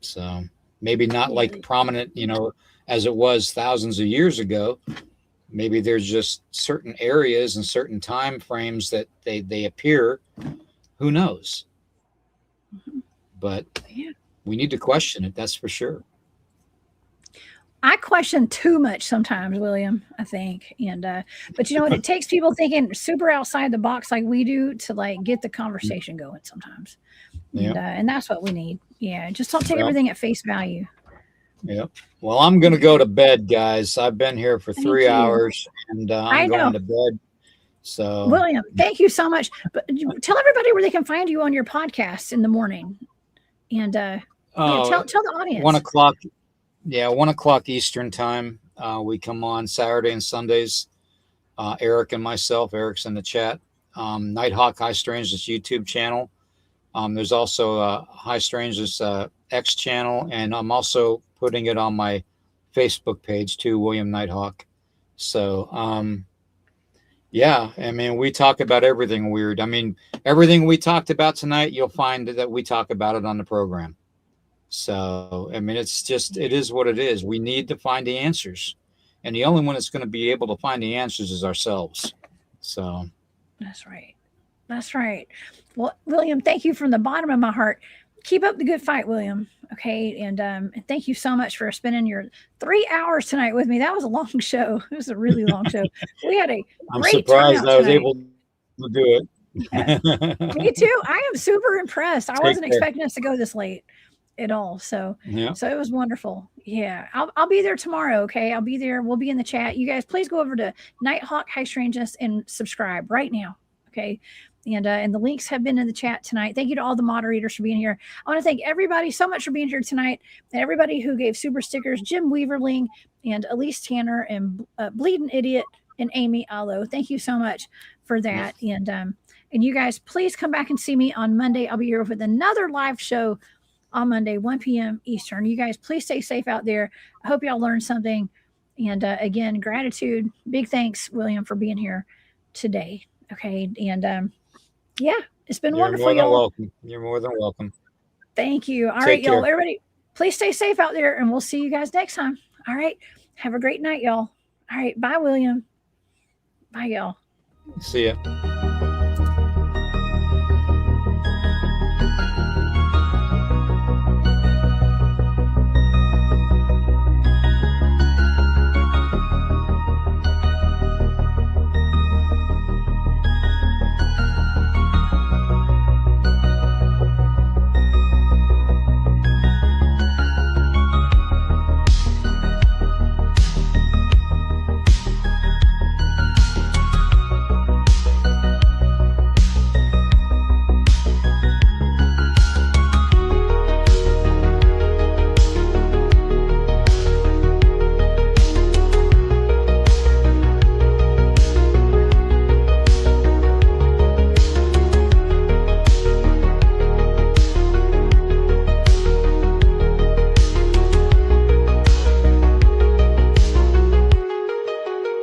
So maybe not like prominent, as it was thousands of years ago. Maybe there's just certain areas and certain time frames that they appear. Who knows? But we need to question it. That's for sure.
I question too much sometimes, William, I think. And, but you know what? It takes people thinking super outside the box like we do to like get the conversation going sometimes. And that's what we need. Yeah. Just don't take everything at face value.
Yep. Well, I'm going to go to bed, guys. I've been here for 3 hours and I'm going to bed. So
William, thank you so much. But tell everybody where they can find you on your podcast in the morning. And tell the audience.
1 o'clock. Yeah, 1 o'clock Eastern time. We come on Saturday and Sundays. Eric and myself. Eric's in the chat. Nighthawk High Strangeness YouTube channel. There's also High Strangeness X channel, and I'm also putting it on my Facebook page too, William Nighthawk. So, yeah, I mean, we talk about everything weird. I mean, everything we talked about tonight, you'll find that we talk about it on the program. So, I mean, it is what it is. We need to find the answers. And the only one that's going to be able to find the answers is ourselves. So.
That's right. That's right. Well, William, thank you from the bottom of my heart. Keep up the good fight, William. Okay. And thank you so much for spending your 3 hours tonight with me. That was a long show. It was a really long show. We had a
I'm
great
surprised I was
tonight.
able to do it.
Me too. I am super impressed. I wasn't expecting us to go this late at all. So it was wonderful. Yeah. I'll be there tomorrow. Okay. I'll be there. We'll be in the chat. You guys, please go over to Nighthawk High Strangeness and subscribe right now. Okay. And the links have been in the chat tonight. Thank you to all the moderators for being here. I want to thank everybody so much for being here tonight, and everybody who gave super stickers, Jim Weaverling and Elise Tanner and Bleeding Idiot and Amy Allo. Thank you so much for that. And you guys, please come back and see me on Monday. I'll be here with another live show on Monday, 1 p.m. Eastern. You guys, please stay safe out there. I hope y'all learned something. And again, gratitude. Big thanks, William, for being here today. Okay. And yeah, it's been wonderful.
You're more than welcome. You're more than welcome.
Thank you. All right, y'all. Everybody, please stay safe out there, and we'll see you guys next time. All right. Have a great night, y'all. All right. Bye, William. Bye, y'all.
See ya.